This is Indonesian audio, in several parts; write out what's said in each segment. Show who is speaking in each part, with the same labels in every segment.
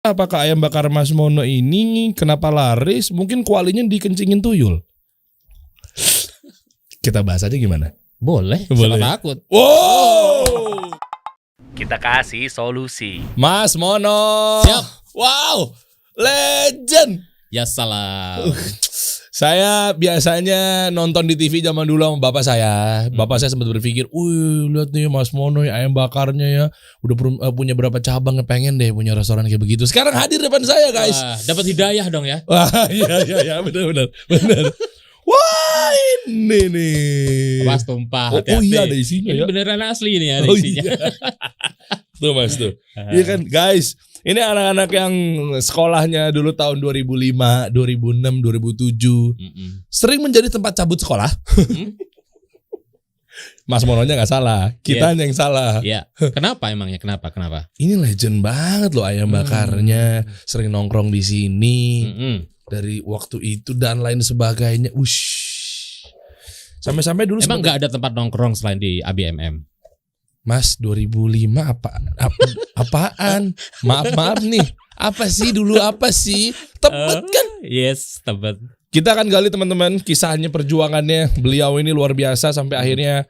Speaker 1: Apakah ayam bakar Mas Mono ini kenapa laris? Mungkin kualinya dikencingin tuyul. Kita bahas aja gimana?
Speaker 2: Boleh.
Speaker 1: Boleh.
Speaker 2: Siapa takut?
Speaker 1: Wow.
Speaker 3: Kita kasih solusi.
Speaker 1: Mas Mono.
Speaker 2: Siap.
Speaker 1: Wow. Legend.
Speaker 2: Ya salam.
Speaker 1: Saya biasanya nonton di TV zaman dulu sama bapak saya. Bapak saya sempat berpikir, lihat nih Mas Mono ya, ayam bakarnya ya, udah punya berapa cabang, pengen deh punya restoran kayak begitu. Sekarang hadir depan saya, guys.
Speaker 2: Wah, dapat hidayah dong ya.
Speaker 1: Wah, iya, benar. Wah, ini nih.
Speaker 2: Pas tumpah.
Speaker 1: Oh,
Speaker 2: Hati-hati.
Speaker 1: iya ada isinya
Speaker 2: Ini
Speaker 1: ya.
Speaker 2: beneran asli nih ada
Speaker 1: Oh
Speaker 2: isinya.
Speaker 1: iya. Tuh Mas tuh. Iya kan, guys. Ini anak-anak yang sekolahnya dulu tahun 2005, 2006, 2007 sering menjadi tempat cabut sekolah. Mas Mononya nggak salah, kitanya yang salah.
Speaker 2: Iya. Kenapa emangnya? Kenapa?
Speaker 1: Ini legend banget loh ayam bakarnya, sering nongkrong di sini dari waktu itu dan lain sebagainya. Sampai-sampai dulu
Speaker 2: Emang nggak ada tempat nongkrong selain di ABMM?
Speaker 1: Mas 2005 apaan? Maaf nih. Apa sih dulu Tebet kan?
Speaker 2: Yes, Tebet.
Speaker 1: Kita akan gali teman-teman kisahnya, perjuangannya. Beliau ini luar biasa sampai akhirnya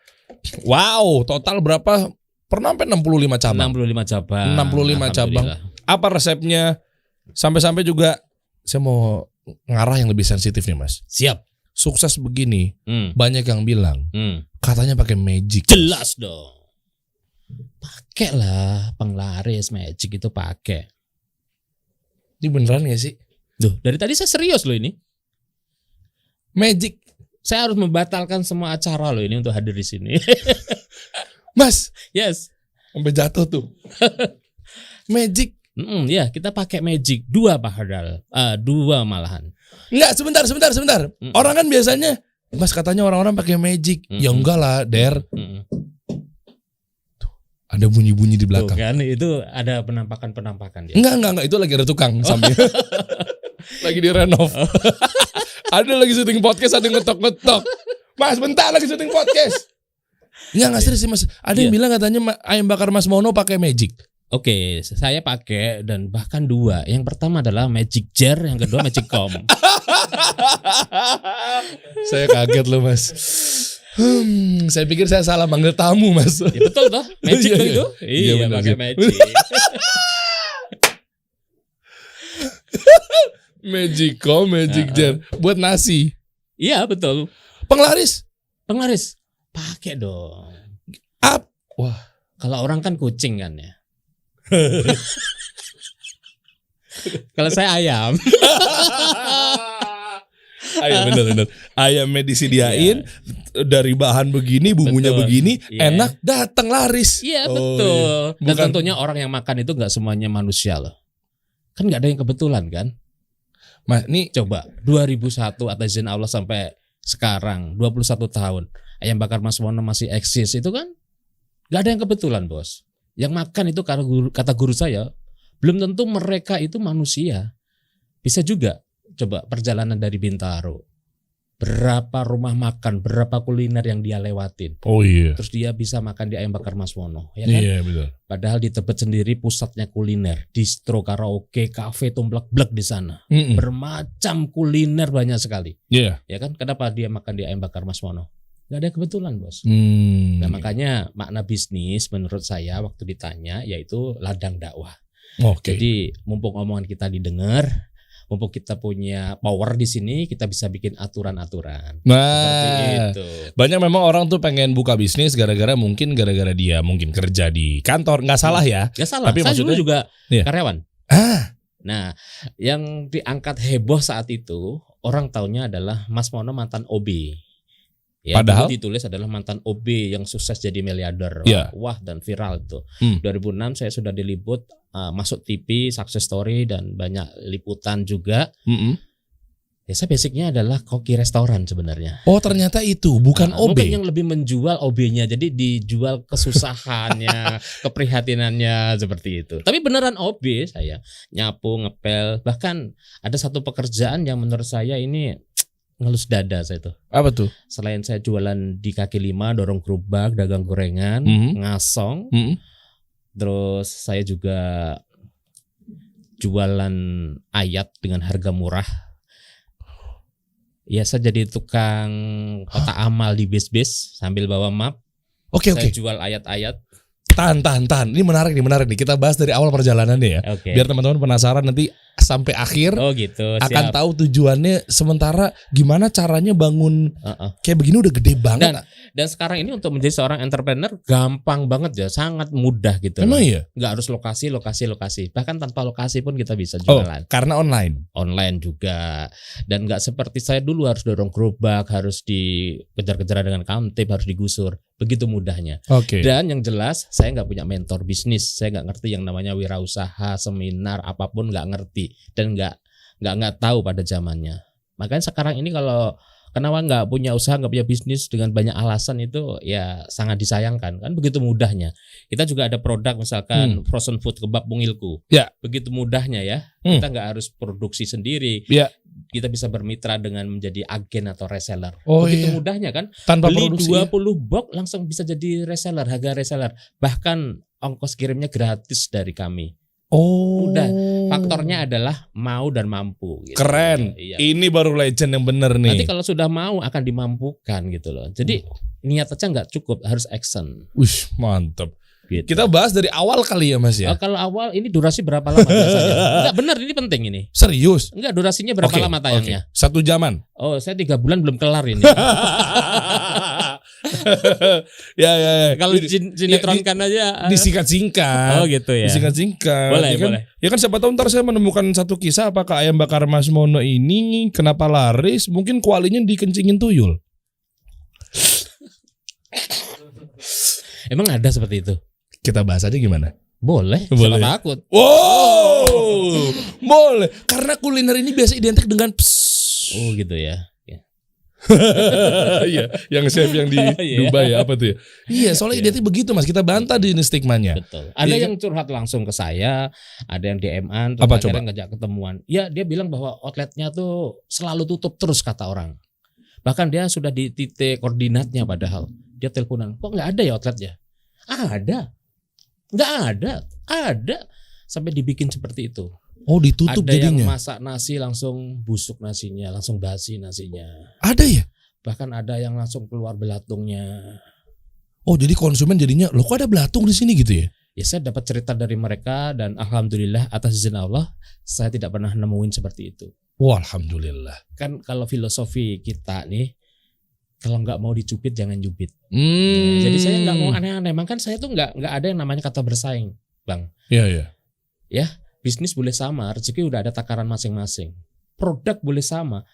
Speaker 1: total berapa? Pernah sampai 65 cabang.
Speaker 2: 65 cabang.
Speaker 1: 65 cabang. Apa resepnya? Sampai-sampai juga saya mau ngarah yang lebih sensitif nih, Mas.
Speaker 2: Siap.
Speaker 1: Sukses begini, banyak yang bilang katanya pakai magic.
Speaker 2: Jelas dong. Pakai lah penglaris magic itu pakai.
Speaker 1: Ini beneran gak sih?
Speaker 2: Duh, dari tadi saya serius loh ini.
Speaker 1: Magic.
Speaker 2: Saya harus membatalkan semua acara loh ini untuk hadir di sini.
Speaker 1: Mas,
Speaker 2: Yes.
Speaker 1: sampai jatuh tuh. Magic.
Speaker 2: Ya, kita pakai magic 2 padahal. 2 malahan.
Speaker 1: Enggak, sebentar. Orang kan biasanya, Mas katanya orang-orang pakai magic. Ya enggak lah, Der. Ada bunyi-bunyi di belakang.
Speaker 2: Tuh kan, itu ada penampakan dia.
Speaker 1: Enggak, itu lagi ada tukang sambil lagi direnov. Ada lagi syuting podcast, ada ngetok-ngetok. Mas, bentar lagi syuting podcast. Enggak serius sih, Mas. Ada yang bilang katanya ayam bakar Mas Mono pakai magic.
Speaker 2: Oke, saya pakai dan bahkan 2. Yang pertama adalah magic jar, yang kedua magic com.
Speaker 1: Saya kaget loh, Mas. Saya pikir saya salah manggil tamu, Mas.
Speaker 2: Ya betul toh, magic tuh itu. Iya,
Speaker 1: benar
Speaker 2: pakai
Speaker 1: sih.
Speaker 2: magic.
Speaker 1: Magic jar buat nasi.
Speaker 2: Iya, betul.
Speaker 1: Penglaris.
Speaker 2: Pakai dong.
Speaker 1: Wah,
Speaker 2: Kalau orang kan kucing kan ya. Kalau saya ayam.
Speaker 1: ayam bener. Ayamnya disediain dari bahan begini, bumbunya
Speaker 2: Betul.
Speaker 1: begini,
Speaker 2: Iya.
Speaker 1: enak, datang laris.
Speaker 2: Iya,
Speaker 1: Oh,
Speaker 2: betul.
Speaker 1: iya.
Speaker 2: Dan
Speaker 1: Bukan-
Speaker 2: tentunya orang yang makan itu nggak semuanya manusia loh. Kan nggak ada yang kebetulan kan.
Speaker 1: Mas, nih
Speaker 2: Coba 2001 atas izin Allah sampai sekarang 21 tahun ayam bakar Mas Mono masih eksis, itu kan nggak ada yang kebetulan, Bos. Yang makan itu kata guru saya, belum tentu mereka itu manusia. Bisa juga coba perjalanan dari Bintaro, berapa rumah makan, berapa kuliner yang dia lewatin,
Speaker 1: oh iya.
Speaker 2: terus dia bisa makan di ayam bakar Mas Mono, ya kan?
Speaker 1: Iya, betul.
Speaker 2: Padahal di Tebet sendiri pusatnya kuliner, distro, karaoke, kafe, tumblek-blek di sana.
Speaker 1: Mm-mm.
Speaker 2: Bermacam kuliner banyak sekali.
Speaker 1: Iya.
Speaker 2: Ya kan? Kenapa dia makan di ayam bakar Mas Mono? Gak ada kebetulan, Bos.
Speaker 1: Hmm.
Speaker 2: Nah, makanya makna bisnis menurut saya waktu ditanya yaitu ladang dakwah.
Speaker 1: Oke.
Speaker 2: Jadi mumpung omongan kita didengar, mumpung kita punya power di sini, kita bisa bikin aturan-aturan. Seperti
Speaker 1: Nah,
Speaker 2: itu.
Speaker 1: banyak memang orang tuh pengen buka bisnis gara-gara dia mungkin kerja di kantor. Nggak salah ya.
Speaker 2: Gak salah.
Speaker 1: Tapi
Speaker 2: Saya dulu
Speaker 1: maksudnya-
Speaker 2: juga
Speaker 1: Iya.
Speaker 2: karyawan.
Speaker 1: Ah,
Speaker 2: Nah, yang diangkat heboh saat itu orang taunya adalah Mas Mono mantan OB. Ya,
Speaker 1: Padahal?
Speaker 2: dulu ditulis adalah mantan OB yang sukses jadi miliarder.
Speaker 1: Iya.
Speaker 2: Wah, dan viral itu. 2006
Speaker 1: Hmm.
Speaker 2: saya sudah diliput, masuk TV, success story dan banyak liputan juga.
Speaker 1: mm-mm.
Speaker 2: Ya, saya basicnya adalah koki restoran sebenarnya.
Speaker 1: Oh, ternyata itu bukan OB.
Speaker 2: Mungkin yang lebih menjual OB-nya, jadi dijual kesusahannya, keprihatinannya seperti itu. Tapi beneran OB saya, nyapu, ngepel, bahkan ada satu pekerjaan yang menurut saya ini ngelus dada saya tuh.
Speaker 1: Apa tuh?
Speaker 2: Selain saya jualan di kaki lima, dorong gerobak, dagang gorengan, ngasong, terus saya juga jualan ayat dengan harga murah. Ya saya jadi tukang kotak amal di bis-bis sambil bawa map.
Speaker 1: Oke.
Speaker 2: Saya jual ayat-ayat.
Speaker 1: Tahan. Ini menarik nih. Kita bahas dari awal perjalanannya ya.
Speaker 2: Oke.
Speaker 1: Biar teman-teman penasaran nanti sampai akhir
Speaker 2: Oh gitu.
Speaker 1: akan
Speaker 2: Siap.
Speaker 1: tahu tujuannya. Sementara gimana caranya bangun kayak begini udah gede banget.
Speaker 2: Dan sekarang ini untuk menjadi seorang entrepreneur gampang banget ya, sangat mudah gitu.
Speaker 1: Emang
Speaker 2: loh.
Speaker 1: iya?
Speaker 2: Nggak harus lokasi. Bahkan tanpa lokasi pun kita bisa
Speaker 1: Oh,
Speaker 2: jualan.
Speaker 1: karena online.
Speaker 2: Online juga. Dan nggak seperti saya dulu harus dorong gerobak, harus dikejar-kejar dengan kamtip, harus digusur. Begitu mudahnya.
Speaker 1: Oke.
Speaker 2: Dan yang jelas saya nggak punya mentor bisnis, saya nggak ngerti yang namanya wirausaha, seminar apapun nggak ngerti dan nggak tahu pada zamannya. Makanya sekarang ini kalau kenapa nggak punya usaha, nggak punya bisnis dengan banyak alasan itu ya sangat disayangkan kan begitu mudahnya. Kita juga ada produk misalkan frozen food kebab Mungilku.
Speaker 1: Ya.
Speaker 2: Begitu mudahnya ya. Kita nggak harus produksi sendiri.
Speaker 1: Ya.
Speaker 2: Kita bisa bermitra dengan menjadi agen atau reseller.
Speaker 1: Oh,
Speaker 2: begitu
Speaker 1: iya.
Speaker 2: mudahnya kan.
Speaker 1: Tanpa
Speaker 2: Beli
Speaker 1: produksi.
Speaker 2: 20 box langsung bisa jadi reseller, harga reseller. Bahkan ongkos kirimnya gratis dari kami.
Speaker 1: Oh.
Speaker 2: Udah. Faktornya adalah mau dan mampu gitu.
Speaker 1: Keren.
Speaker 2: Iya.
Speaker 1: Ini baru legend yang bener nih.
Speaker 2: Nanti kalau sudah mau akan dimampukan gitu loh. Jadi niat aja nggak cukup, harus action.
Speaker 1: Wih, mantap.
Speaker 2: Gitu.
Speaker 1: Kita bahas dari awal kali ya Mas ya.
Speaker 2: Kalau awal ini durasi berapa lama biasanya? Enggak benar, ini penting ini.
Speaker 1: Serius?
Speaker 2: Enggak, durasinya berapa
Speaker 1: Oke,
Speaker 2: lama tayangnya?
Speaker 1: oke. 1 jaman.
Speaker 2: Oh, saya 3 bulan belum kelar ini.
Speaker 1: ya.
Speaker 2: Kalau sinetron kan aja
Speaker 1: Disingkat-singkat.
Speaker 2: Oh gitu ya.
Speaker 1: Disingkat-singkat.
Speaker 2: Boleh,
Speaker 1: ya kan?
Speaker 2: boleh.
Speaker 1: Ya kan siapa tahu ntar saya menemukan satu kisah apakah ayam bakar Mas Mono ini kenapa laris? Mungkin kualinya dikencingin tuyul.
Speaker 2: Emang ada seperti itu?
Speaker 1: Kita bahas aja gimana?
Speaker 2: Boleh.
Speaker 1: Boleh.
Speaker 2: Siapa takut?
Speaker 1: Wow, boleh. Karena kuliner ini biasa identik dengan psst.
Speaker 2: Oh gitu ya.
Speaker 1: Iya, yang chef yang di
Speaker 2: Iya.
Speaker 1: Dubai ya, apa tuh ya? Iya, soalnya
Speaker 2: Iya.
Speaker 1: identik begitu Mas. Kita bantah di ini stigmanya.
Speaker 2: Betul. Ada
Speaker 1: Iya
Speaker 2: yang curhat langsung ke saya, ada yang DM-an,
Speaker 1: Apa
Speaker 2: terus akhirnya ngajak ketemuan. Ya dia bilang bahwa outletnya tuh selalu tutup terus kata orang. Bahkan dia sudah di titik koordinatnya padahal. Dia teleponan, kok nggak ada ya outletnya? Ada. Nggak ada. Sampai dibikin seperti itu.
Speaker 1: Oh, ditutup
Speaker 2: Ada yang
Speaker 1: jadinya.
Speaker 2: masak nasi langsung busuk nasinya, langsung basi nasinya.
Speaker 1: Ada ya?
Speaker 2: Bahkan ada yang langsung keluar belatungnya.
Speaker 1: Oh, jadi konsumen jadinya, loh kok ada belatung di sini gitu ya?
Speaker 2: Ya saya dapat cerita dari mereka dan alhamdulillah atas izin Allah saya tidak pernah nemuin seperti itu.
Speaker 1: Wah, alhamdulillah.
Speaker 2: Kan kalau filosofi kita nih, kalau nggak mau dicubit jangan jubit. Jadi saya nggak mau aneh-aneh. Makanya saya tuh nggak ada yang namanya kata bersaing, Bang.
Speaker 1: Iya.
Speaker 2: Ya, bisnis boleh sama, rezeki udah ada takaran masing-masing. Produk boleh sama,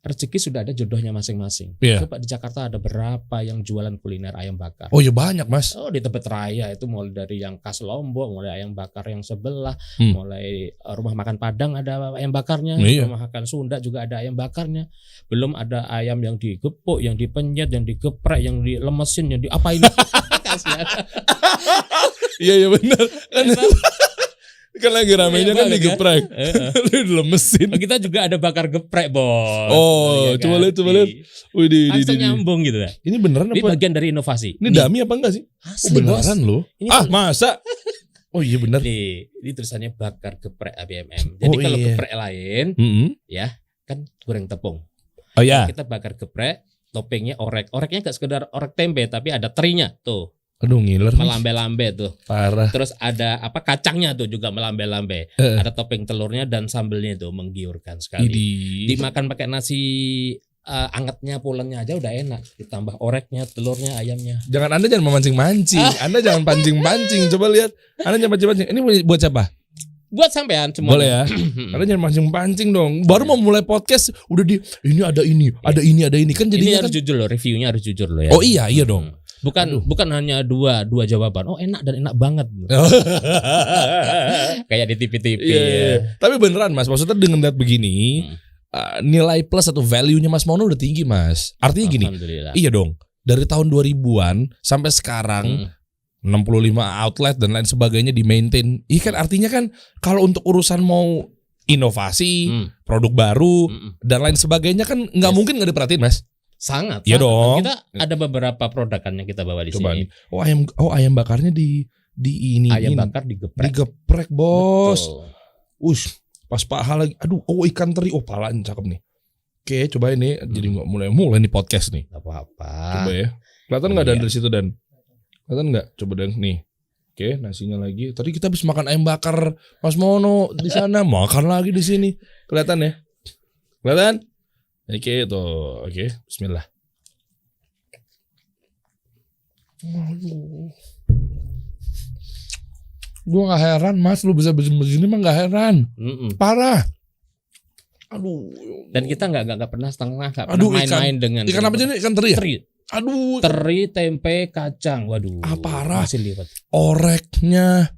Speaker 2: rezeki sudah ada jodohnya masing-masing.
Speaker 1: Iya.
Speaker 2: Coba di Jakarta ada berapa yang jualan kuliner ayam bakar?
Speaker 1: Oh ya banyak Mas.
Speaker 2: Oh di Tebet Raya itu mulai dari yang khas Lombok, mulai ayam bakar yang sebelah, mulai rumah makan Padang ada ayam bakarnya,
Speaker 1: Iya.
Speaker 2: rumah makan Sunda juga ada ayam bakarnya. Belum ada ayam yang digepuk, yang dipenyet, yang digeprek, yang dilemesin, yang diapain. Kasihan.
Speaker 1: Iya benar. Kan lagi ramainya kan digeprek. Lu dilemesin.
Speaker 2: Kita juga ada bakar geprek, Bos.
Speaker 1: Oh,
Speaker 2: Iya
Speaker 1: coba
Speaker 2: kan?
Speaker 1: lihat. Wih,
Speaker 2: Langsung nyambung gitu ya.
Speaker 1: Ini beneran
Speaker 2: Ini
Speaker 1: apa?
Speaker 2: bagian dari inovasi.
Speaker 1: Ini dami apa enggak sih?
Speaker 2: Asli,
Speaker 1: beneran
Speaker 2: Bos.
Speaker 1: loh.
Speaker 2: Ini
Speaker 1: Masa? Oh iya bener.
Speaker 2: Ini tulisannya bakar geprek ABMM. Jadi
Speaker 1: Oh,
Speaker 2: kalau
Speaker 1: iya.
Speaker 2: geprek lain ya kan goreng tepung.
Speaker 1: Oh ya.
Speaker 2: Kita bakar geprek, toppingnya orek. Oreknya gak sekedar orek tempe tapi ada terinya tuh.
Speaker 1: Aduh ngiler.
Speaker 2: Melambe-lambe tuh.
Speaker 1: Parah.
Speaker 2: Terus ada apa kacangnya tuh juga melambe-lambe. Ada topping telurnya dan sambelnya tuh menggiurkan sekali. Dimakan pakai nasi angetnya pulennya aja udah enak. Ditambah oreknya, telurnya, ayamnya.
Speaker 1: Anda jangan memancing-mancing. Anda jangan pancing-pancing. Coba lihat. Anda jangan pancing-pancing. Ini buat siapa?
Speaker 2: Buat sampean semua.
Speaker 1: Boleh ya. Anda jangan mancing-pancing dong. Baru mau mulai podcast udah ini ada ini kan
Speaker 2: Ini
Speaker 1: jadinya
Speaker 2: harus
Speaker 1: kan.
Speaker 2: jujur loh, reviewnya harus jujur loh ya.
Speaker 1: Oh iya dong.
Speaker 2: Bukan hanya dua jawaban. Oh enak dan enak banget. Kayak di TV-TV.
Speaker 1: Iya.
Speaker 2: Ya.
Speaker 1: Tapi beneran Mas, maksudnya dengan lihat begini, nilai plus atau value-nya Mas Mono udah tinggi Mas. Artinya gini.
Speaker 2: Alhamdulillah.
Speaker 1: Iya dong. Dari tahun 2000-an sampai sekarang 65 outlet dan lain sebagainya di maintain. Iya kan artinya kan kalau untuk urusan mau inovasi, produk baru dan lain sebagainya kan nggak mungkin nggak diperhatiin Mas.
Speaker 2: Sangat.
Speaker 1: Iya dong.
Speaker 2: Kita ada beberapa produk kan yang kita bawa di
Speaker 1: Coba
Speaker 2: sini.
Speaker 1: nih. Ayam bakarnya di ini
Speaker 2: Ayam bakar digeprek.
Speaker 1: digeprek bos.
Speaker 2: Betul.
Speaker 1: Pas paha lagi. Aduh, ikan teri. Palanya cakep nih. Oke, coba ini jadi mulai nih podcast nih.
Speaker 2: Gak apa-apa.
Speaker 1: Coba ya. Kelihatan nggak Dan
Speaker 2: Iya.
Speaker 1: dari situ Dan? Kelihatan nggak? Coba Dan nih. Oke, nasinya lagi. Tadi kita habis makan ayam bakar Mas Mono di sana, makan lagi di sini. Kelihatan ya? Kelihatan? Oke, tuh. Oke, bismillah. Aduh. Gue gak heran Mas, lu bisa begini mah gak heran. Parah. Aduh.
Speaker 2: Dan kita nggak pernah setengah, nggak pernah
Speaker 1: Aduh,
Speaker 2: main-main dengan
Speaker 1: Ikan apa aja nih? Ikan teri ya?
Speaker 2: teri,
Speaker 1: Aduh.
Speaker 2: tempe, kacang. Waduh.
Speaker 1: Parah.
Speaker 2: Masih liwat.
Speaker 1: Oreknya.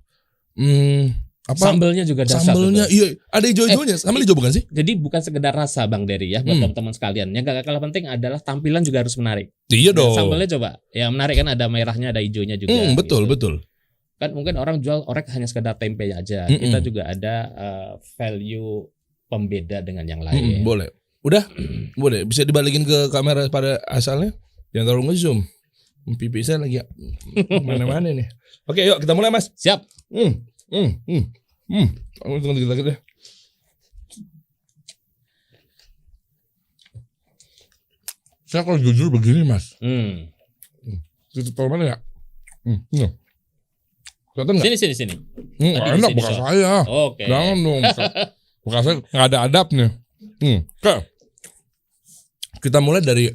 Speaker 1: Apa?
Speaker 2: Sambelnya juga dasar.
Speaker 1: Sambelnya,
Speaker 2: betul.
Speaker 1: iya. Ada hijau-hijaunya. Sambel hijau bukan sih?
Speaker 2: Jadi bukan sekedar rasa Bang Dery ya buat teman-teman sekalian. Yang gak kalah penting adalah tampilan juga harus menarik.
Speaker 1: Iya
Speaker 2: Dan
Speaker 1: dong.
Speaker 2: sambelnya coba. Ya menarik kan, ada merahnya, ada hijaunya juga.
Speaker 1: Betul,
Speaker 2: gitu.
Speaker 1: betul.
Speaker 2: Kan mungkin orang jual orek hanya sekedar tempe aja. Kita juga ada value pembeda dengan yang lain.
Speaker 1: Boleh. Udah? Boleh. Bisa dibalikin ke kamera pada asalnya. Jangan terlalu nge-zoom. Pipi saya lagi mana-mana nih. Oke, yuk kita mulai Mas.
Speaker 2: Siap.
Speaker 1: Tunggu dikit lagi deh. Saya kalau jujur begini Mas. Tutup tol mana ya? Kelihatan nggak?
Speaker 2: Sini.
Speaker 1: Enak bekas saya.
Speaker 2: Oke.
Speaker 1: Jangan dong. Bekas saya nggak ada adabnya. Oke. Kita mulai dari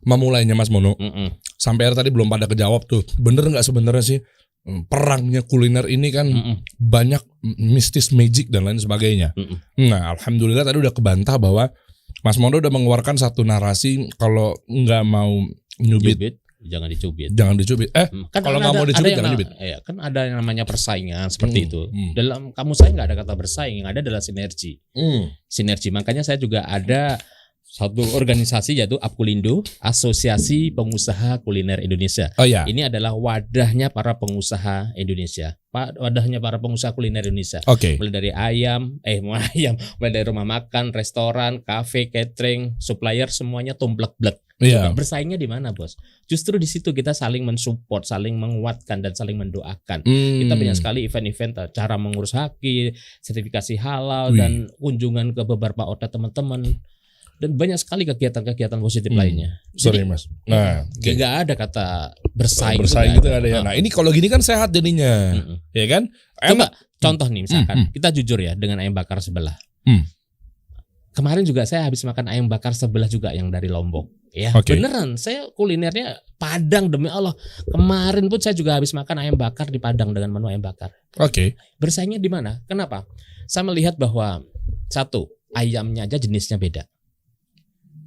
Speaker 1: memulainya Mas Mono. Sampai tadi belum pada kejawab tuh. Bener nggak sebenarnya sih perangnya kuliner ini kan banyak mistis, magic dan lain sebagainya. Nah, alhamdulillah tadi udah kebantah bahwa Mas Mono udah mengeluarkan satu narasi kalau nggak mau nyubit,
Speaker 2: jangan dicubit.
Speaker 1: jangan dicubit.
Speaker 2: Kan
Speaker 1: kalau
Speaker 2: ada-
Speaker 1: nggak mau
Speaker 2: ada
Speaker 1: dicubit
Speaker 2: yang
Speaker 1: jangan nyubit.
Speaker 2: Iya, kan ada yang namanya persaingan seperti itu.
Speaker 1: Hmm.
Speaker 2: Dalam kamus saya nggak ada kata bersaing, yang ada adalah sinergi. Sinergi. Makanya saya juga ada satu organisasi yaitu Apkulindo, Asosiasi Pengusaha Kuliner Indonesia.
Speaker 1: Oh ya.
Speaker 2: Ini adalah wadahnya para pengusaha Indonesia. Wadahnya para pengusaha kuliner Indonesia.
Speaker 1: Oke.
Speaker 2: Mulai dari mulai dari rumah makan, restoran, kafe, catering, supplier, semuanya tumplek-blek.
Speaker 1: Iya.
Speaker 2: Bersaingnya di mana, Bos? Justru di situ kita saling mensupport, saling menguatkan dan saling mendoakan.
Speaker 1: Hmm.
Speaker 2: Kita banyak sekali event-event, cara mengurus haki, sertifikasi halal,
Speaker 1: Wih.
Speaker 2: dan kunjungan ke beberapa outlet teman-teman. Dan banyak sekali kegiatan-kegiatan positif lainnya.
Speaker 1: Sorry Mas. Nah,
Speaker 2: Nggak ada kata bersaing.
Speaker 1: bersaing
Speaker 2: itu
Speaker 1: gitu nggak ada ya. Nah ini kalau gini kan sehat jadinya, ya kan?
Speaker 2: Coba contoh nih, misalkan kita jujur ya dengan ayam bakar sebelah. Kemarin juga saya habis makan ayam bakar sebelah juga yang dari Lombok. Ya,
Speaker 1: Oke.
Speaker 2: beneran. Saya kulinernya Padang demi Allah. Kemarin pun saya juga habis makan ayam bakar di Padang dengan menu ayam bakar.
Speaker 1: Oke.
Speaker 2: Bersaingnya di mana? Kenapa? Saya melihat bahwa satu, ayamnya aja jenisnya beda.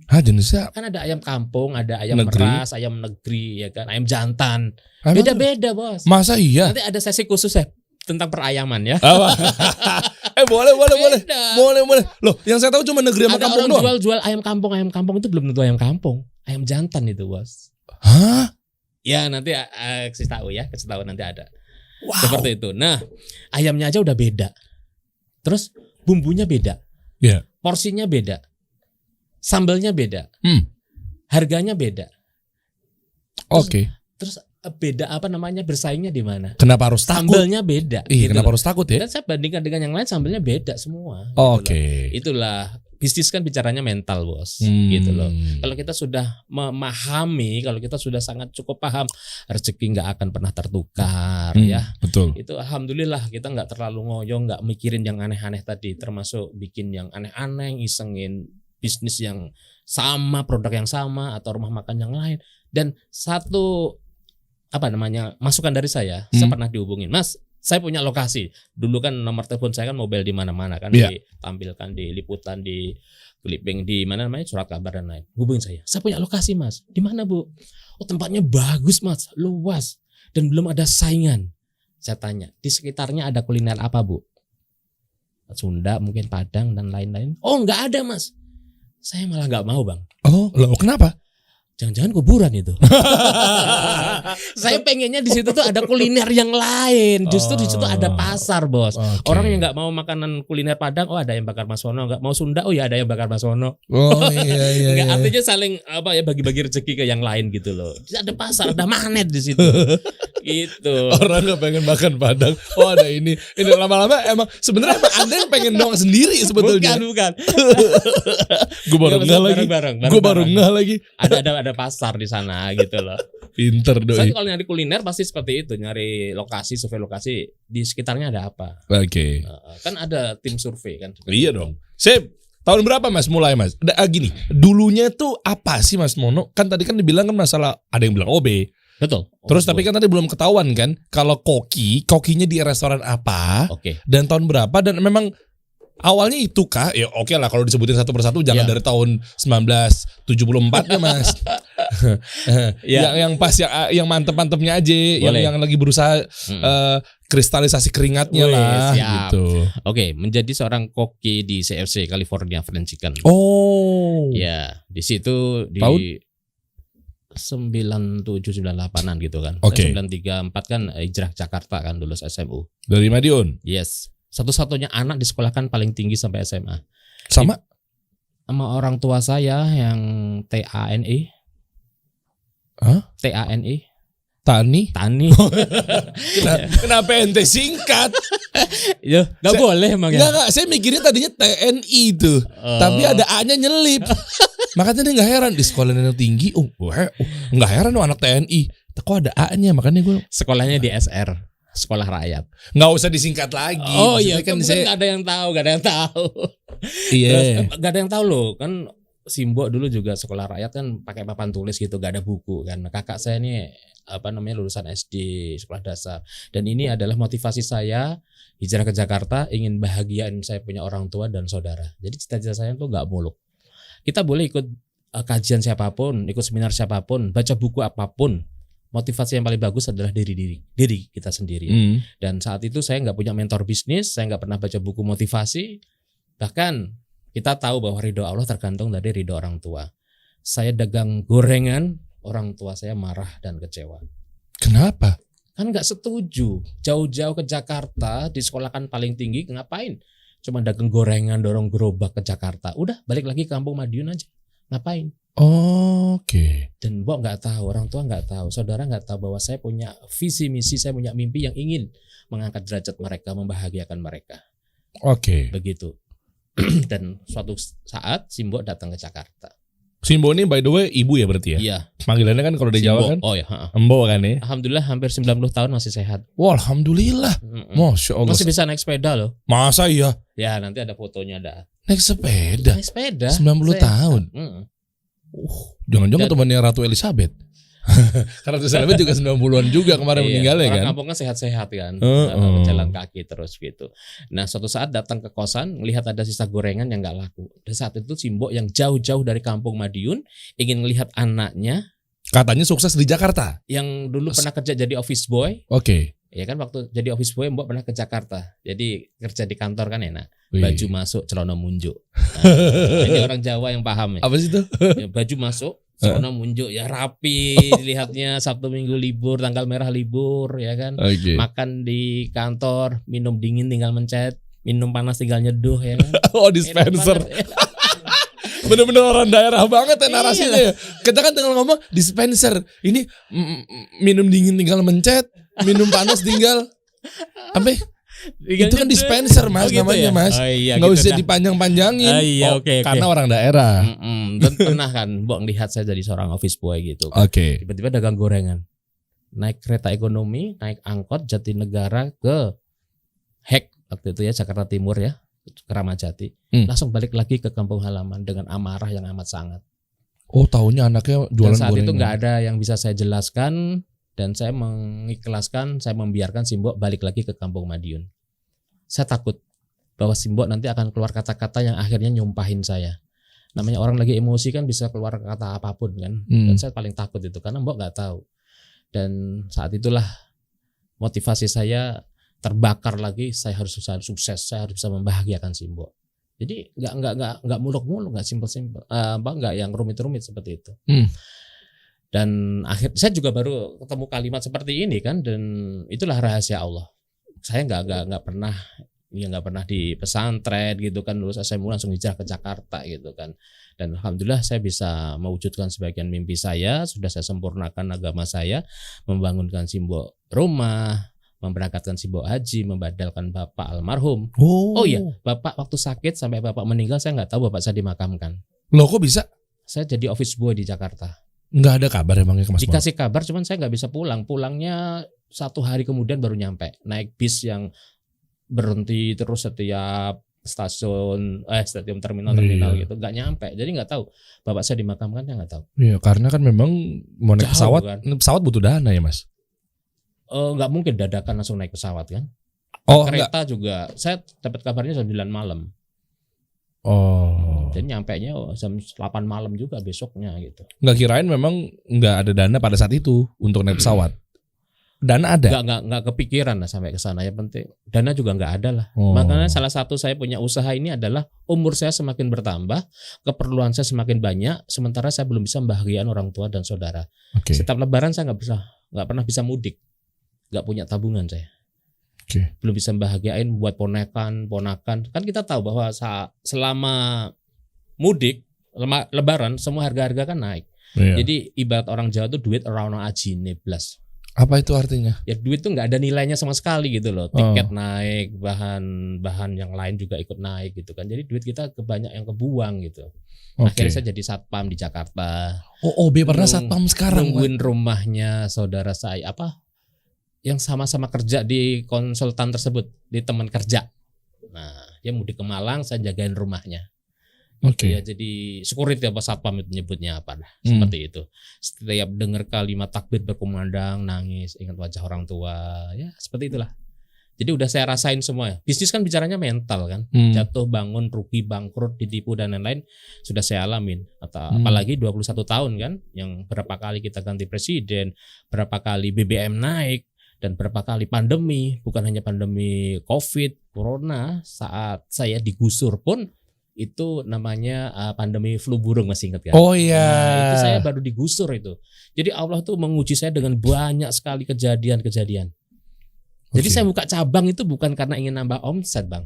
Speaker 1: Jenisnya
Speaker 2: Kan ada ayam kampung, ada ayam
Speaker 1: Negeri.
Speaker 2: meras, ayam negeri, ya kan, ayam jantan.
Speaker 1: emang
Speaker 2: Beda-beda, Bos.
Speaker 1: Masa iya?
Speaker 2: Nanti ada sesi khusus ya tentang perayaman ya.
Speaker 1: Apa? boleh.
Speaker 2: Beda.
Speaker 1: Boleh. Loh, yang saya tahu cuma negeri sama
Speaker 2: Ada
Speaker 1: kampung
Speaker 2: orang
Speaker 1: doang.
Speaker 2: jual ayam kampung itu belum tentu ayam kampung. Ayam jantan itu, Bos.
Speaker 1: Hah?
Speaker 2: Ya, nanti kasih tahu nanti ada.
Speaker 1: Wow.
Speaker 2: Seperti itu. Nah, ayamnya aja udah beda. Terus bumbunya beda.
Speaker 1: Iya.
Speaker 2: Porsinya beda. Sambelnya beda. Harganya beda.
Speaker 1: Oke.
Speaker 2: Terus beda bersaingnya di mana?
Speaker 1: Kenapa harus takut?
Speaker 2: Sambelnya beda.
Speaker 1: Iya,
Speaker 2: gitu
Speaker 1: kenapa
Speaker 2: loh.
Speaker 1: harus takut ya?
Speaker 2: Dan saya bandingkan dengan yang lain, sambelnya beda semua. gitu
Speaker 1: Oke.
Speaker 2: loh. Itulah bisnis kan bicaranya mental, Bos. Gitu loh. Kalau kita sudah memahami, kalau kita sudah sangat cukup paham, rezeki nggak akan pernah tertukar, ya.
Speaker 1: Betul.
Speaker 2: Itu alhamdulillah kita nggak terlalu ngoyo, nggak mikirin yang aneh-aneh tadi, termasuk bikin yang aneh-aneh, isengin bisnis yang sama, produk yang sama, atau rumah makan yang lain. Dan satu masukan dari saya pernah dihubungin, Mas, saya punya lokasi. Dulu kan nomor telepon saya kan mobile di mana-mana kan,
Speaker 1: Iya.
Speaker 2: ditampilkan di liputan, di clipping, di surat kabar dan lain. Hubungin saya punya lokasi, Mas. Di mana, Bu? Oh, tempatnya bagus, Mas, luas dan belum ada saingan. Saya tanya, di sekitarnya ada kuliner apa, Bu? Sunda, mungkin Padang dan lain-lain. Oh, nggak ada, Mas. Saya malah nggak mau, Bang.
Speaker 1: Oh, loh, kenapa?
Speaker 2: Jangan-jangan kuburan itu. Saya pengennya di situ tuh ada kuliner yang lain. Justru di situ ada pasar, Bos.
Speaker 1: Oke.
Speaker 2: Orang yang nggak mau makanan kuliner Padang, oh ada yang bakar Mas Wono. Nggak mau Sunda, oh ya ada yang bakar Mas Wono.
Speaker 1: Oh iya.
Speaker 2: Nggak, artinya saling bagi-bagi rezeki ke yang lain gitu loh. Ada pasar, ada magnet di situ. Gitu.
Speaker 1: Orang nggak pengen makan Padang. Oh ada ini lama-lama emang sebenarnya Anda yang pengen doang sendiri sebetulnya.
Speaker 2: Bukan.
Speaker 1: Gue baru nggak lagi. Gue baru nggak lagi.
Speaker 2: Ada pasar di sana gitu loh.
Speaker 1: Pinter
Speaker 2: Saya
Speaker 1: doi.
Speaker 2: kalau nyari kuliner pasti seperti itu, nyari lokasi, survei lokasi di sekitarnya ada apa.
Speaker 1: Oke.
Speaker 2: Kan ada tim survei kan.
Speaker 1: Iya dong. Sip. Tahun berapa Mas mulai Mas? Gini, dulunya tuh apa sih Mas Mono? Kan tadi kan dibilang kan masalah ada yang bilang OB.
Speaker 2: Betul.
Speaker 1: Terus tapi kan tadi belum ketahuan kan kalau kokinya di restoran apa
Speaker 2: Oke.
Speaker 1: dan tahun berapa dan memang awalnya itu kah? Ya oke lah kalau disebutin satu persatu jangan
Speaker 2: Ya.
Speaker 1: dari tahun 1974 ya Mas.
Speaker 2: Ya.
Speaker 1: Yang pas yang mantep-mantepnya aja, yang lagi berusaha kristalisasi keringatnya
Speaker 2: Wih,
Speaker 1: lah
Speaker 2: siap.
Speaker 1: gitu.
Speaker 2: Oke, menjadi seorang koki di CFC California Fried Chicken.
Speaker 1: Oh.
Speaker 2: Ya, di situ di
Speaker 1: Tahun?
Speaker 2: 97-98an gitu kan.
Speaker 1: Oke.
Speaker 2: 934 kan hijrah Jakarta kan lulus SMU.
Speaker 1: Dari Madiun.
Speaker 2: Yes. Satu-satunya anak disekolahkan paling tinggi sampai SMA.
Speaker 1: Sama
Speaker 2: Sama orang tua saya yang TANI.
Speaker 1: Hah?
Speaker 2: TANI.
Speaker 1: Tani.
Speaker 2: Tani.
Speaker 1: Kenapa ente singkat?
Speaker 2: Ya, nggak boleh emang ya.
Speaker 1: Enggak, saya mikirnya tadinya TNI itu. Tapi ada A-nya nyelip. Makanya dia gak heran di sekolah yang tinggi. Gak heran dong anak TNI. Kok ada A-nya? Makanya gue
Speaker 2: Sekolahnya di SR, sekolah rakyat.
Speaker 1: gak usah disingkat lagi.
Speaker 2: Oh iya,
Speaker 1: Maksudnya
Speaker 2: kan
Speaker 1: saya
Speaker 2: nggak ada yang tahu, nggak ada yang tahu.
Speaker 1: Iya.
Speaker 2: Terus, nggak ada yang tahu loh, kan Simbo dulu juga sekolah rakyat kan pakai papan tulis gitu, gak ada buku kan. Kakak saya ini lulusan SD sekolah dasar, dan ini adalah motivasi saya hijrah ke Jakarta, ingin bahagiain saya punya orang tua dan saudara. Jadi cita-cita saya tuh nggak muluk. Kita boleh ikut kajian siapapun, ikut seminar siapapun, baca buku apapun. Motivasi yang paling bagus adalah diri kita sendiri. Dan saat itu saya nggak punya mentor bisnis, saya nggak pernah baca buku motivasi. Bahkan kita tahu bahwa ridho Allah tergantung dari ridho orang tua. Saya dagang gorengan, orang tua saya marah dan kecewa.
Speaker 1: Kenapa?
Speaker 2: Kan nggak setuju. Jauh-jauh ke Jakarta, disekolahkan paling tinggi, ngapain? Cuma dagang gorengan, dorong gerobak ke Jakarta. Udah balik lagi ke Kampung Madiun aja. Ngapain?
Speaker 1: Oke.
Speaker 2: Dan Mbok nggak tahu, orang tua nggak tahu, saudara nggak tahu bahwa saya punya visi misi, saya punya mimpi yang ingin mengangkat derajat mereka, membahagiakan mereka.
Speaker 1: Oke.
Speaker 2: Begitu. Dan suatu saat Simbo datang ke Jakarta.
Speaker 1: Simbo ini by the way ibu ya berarti ya?
Speaker 2: Iya.
Speaker 1: Panggilannya kan kalau di
Speaker 2: Simbo.
Speaker 1: Jawa kan
Speaker 2: Oh ya.
Speaker 1: Embo kan ya?
Speaker 2: Alhamdulillah hampir 90 tahun masih sehat.
Speaker 1: Wah alhamdulillah. Masya Allah.
Speaker 2: Masih bisa naik sepeda loh.
Speaker 1: Masa iya?
Speaker 2: Ya nanti ada fotonya ada.
Speaker 1: Naik sepeda?
Speaker 2: Naik sepeda.
Speaker 1: 90
Speaker 2: sehat.
Speaker 1: tahun? Jangan-jangan
Speaker 2: Dan-
Speaker 1: temannya Ratu Elizabeth. Karena Ratu Elizabeth juga 90-an juga kemarin
Speaker 2: Iya,
Speaker 1: meninggalnya
Speaker 2: orang
Speaker 1: kan?
Speaker 2: kampung kan sehat-sehat kan,
Speaker 1: Heeh.
Speaker 2: jalan kaki terus gitu. Nah suatu saat datang ke kosan, melihat ada sisa gorengan yang nggak laku. Dan saat itu Simbo yang jauh-jauh dari Kampung Madiun ingin melihat anaknya
Speaker 1: Katanya sukses di Jakarta.
Speaker 2: yang dulu pernah kerja jadi office boy.
Speaker 1: Oke.
Speaker 2: Ya kan waktu jadi office boy Mbok pernah ke Jakarta. Jadi kerja di kantor kan enak.
Speaker 1: Wih.
Speaker 2: Baju masuk, celana munjuk. Nah, ini orang Jawa yang paham ya.
Speaker 1: Apa sih itu?
Speaker 2: Ya, baju masuk, celana munjuk ya rapi, dilihatnya Sabtu Minggu libur, tanggal merah libur ya kan.
Speaker 1: Oke.
Speaker 2: Makan di kantor, minum dingin tinggal mencet, minum panas tinggal nyeduh ya kan.
Speaker 1: Oh dispenser.
Speaker 2: Enak banget.
Speaker 1: Bener-bener orang daerah banget ya narasinya
Speaker 2: Iya.
Speaker 1: ya. Kita kan tinggal ngomong dispenser. Ini minum dingin tinggal mencet, minum panas tinggal apa?
Speaker 2: Tinggal
Speaker 1: Itu kan
Speaker 2: nyeduh.
Speaker 1: dispenser Mas
Speaker 2: Oh, gitu
Speaker 1: namanya
Speaker 2: ya?
Speaker 1: Mas.
Speaker 2: Oh, iya,
Speaker 1: Nggak
Speaker 2: gitu
Speaker 1: usah
Speaker 2: dah.
Speaker 1: dipanjang-panjangin.
Speaker 2: Ah, iya, oke.
Speaker 1: Karena orang daerah.
Speaker 2: Dan pernah kan Mbok lihat saya jadi seorang office boy gitu.
Speaker 1: Oke.
Speaker 2: Tiba-tiba dagang gorengan. Naik kereta ekonomi, naik angkot Jatinegara ke Hek waktu itu ya Jakarta Timur ya, Keramajati. Langsung balik lagi ke kampung halaman dengan amarah yang amat sangat.
Speaker 1: Oh tahunya anaknya
Speaker 2: Dan
Speaker 1: jualan
Speaker 2: saat itu
Speaker 1: gorengan.
Speaker 2: nggak ada yang bisa saya jelaskan dan saya mengikhlaskan, saya membiarkan Simbo balik lagi ke Kampung Madiun. Saya takut bahwa Simbo nanti akan keluar kata-kata yang akhirnya nyumpahin saya. Namanya orang lagi emosi kan bisa keluar kata apapun kan. Dan saya paling takut itu karena Mbok nggak tahu. Dan saat itulah motivasi saya terbakar lagi. Saya harus bisa sukses, saya harus bisa membahagiakan Simbo. Jadi nggak muluk-muluk, nggak simpel-simpel, nggak yang rumit-rumit seperti itu. Dan saya juga baru ketemu kalimat seperti ini kan, dan itulah rahasia Allah. Saya nggak pernah ya nggak pernah di pesantren gitu kan, lulus SMA langsung hijrah ke Jakarta gitu kan. Dan alhamdulillah saya bisa mewujudkan sebagian mimpi saya, sudah saya sempurnakan agama saya, membangunkan simbol rumah, memberangkatkan simbol haji, membadalkan bapak almarhum. Oh iya, bapak waktu sakit sampai bapak meninggal saya nggak tahu bapak saya dimakamkan.
Speaker 1: Loh kok bisa?
Speaker 2: Saya jadi office boy di Jakarta.
Speaker 1: Nggak ada kabar emangnya ke Mas Mon?
Speaker 2: Dikasih kabar, cuman saya nggak bisa pulang. Pulangnya 1 hari kemudian baru nyampe. Naik bis yang berhenti terus setiap stasiun terminal
Speaker 1: Iya.
Speaker 2: gitu, nggak nyampe. Jadi nggak tahu bapak saya dimakamkan, nggak tahu.
Speaker 1: Iya, karena kan memang mau naik
Speaker 2: Jauh,
Speaker 1: pesawat,
Speaker 2: kan?
Speaker 1: pesawat butuh dana ya Mas.
Speaker 2: Nggak mungkin dadakan langsung naik pesawat kan.
Speaker 1: Oh enggak.
Speaker 2: Kereta juga saya dapat kabarnya jam 9 malam.
Speaker 1: Oh.
Speaker 2: Dan nyampenya jam 8 malam juga besoknya gitu.
Speaker 1: Nggak kirain memang nggak ada dana pada saat itu untuk naik pesawat. Dana ada.
Speaker 2: Nggak kepikiran lah sampai ke sana. Ya penting dana juga nggak ada lah.
Speaker 1: Oh.
Speaker 2: Makanya salah satu saya punya usaha ini adalah umur saya semakin bertambah, keperluan saya semakin banyak, sementara saya belum bisa membahagiakan orang tua dan saudara.
Speaker 1: Oke.
Speaker 2: Setiap Lebaran saya nggak pernah bisa mudik, nggak punya tabungan saya.
Speaker 1: Oke.
Speaker 2: Belum bisa membahagiain buat ponakan. Kan kita tahu bahwa selama mudik Lebaran semua harga-harga kan naik.
Speaker 1: Iya.
Speaker 2: Jadi ibarat orang Jawa tuh duit orang aji neblas.
Speaker 1: Apa itu artinya?
Speaker 2: Ya duit tuh nggak ada nilainya sama sekali gitu loh. Tiket naik, bahan yang lain juga ikut naik gitu kan. Jadi duit kita kebanyak yang kebuang gitu.
Speaker 1: Oke.
Speaker 2: Akhirnya saya jadi satpam di Jakarta.
Speaker 1: Oh, OB pernah satpam sekarang.
Speaker 2: Nungguin rumahnya saudara saya yang sama-sama kerja di konsultan tersebut, di teman kerja. Nah, dia mudik ke Malang, saya jagain rumahnya.
Speaker 1: Oke.
Speaker 2: Ya, jadi security apa satpam itu nyebutnya apa lah, seperti itu. Setiap dengar kalimat takbir berkumandang, nangis, ingat wajah orang tua, ya seperti itulah. Jadi udah saya rasain semua. Bisnis kan bicaranya mental kan, jatuh bangun, rugi, bangkrut, ditipu dan lain-lain sudah saya alamin. Atau apalagi 21 tahun kan, yang berapa kali kita ganti presiden, berapa kali BBM naik, dan berapa kali pandemi, bukan hanya pandemi COVID, Corona, saat saya digusur pun itu namanya pandemi flu burung, masih ingat kan?
Speaker 1: Oh iya.
Speaker 2: Nah, itu saya baru digusur itu. Jadi Allah tuh menguji saya dengan banyak sekali kejadian-kejadian. Jadi saya buka cabang itu bukan karena ingin nambah omset bang,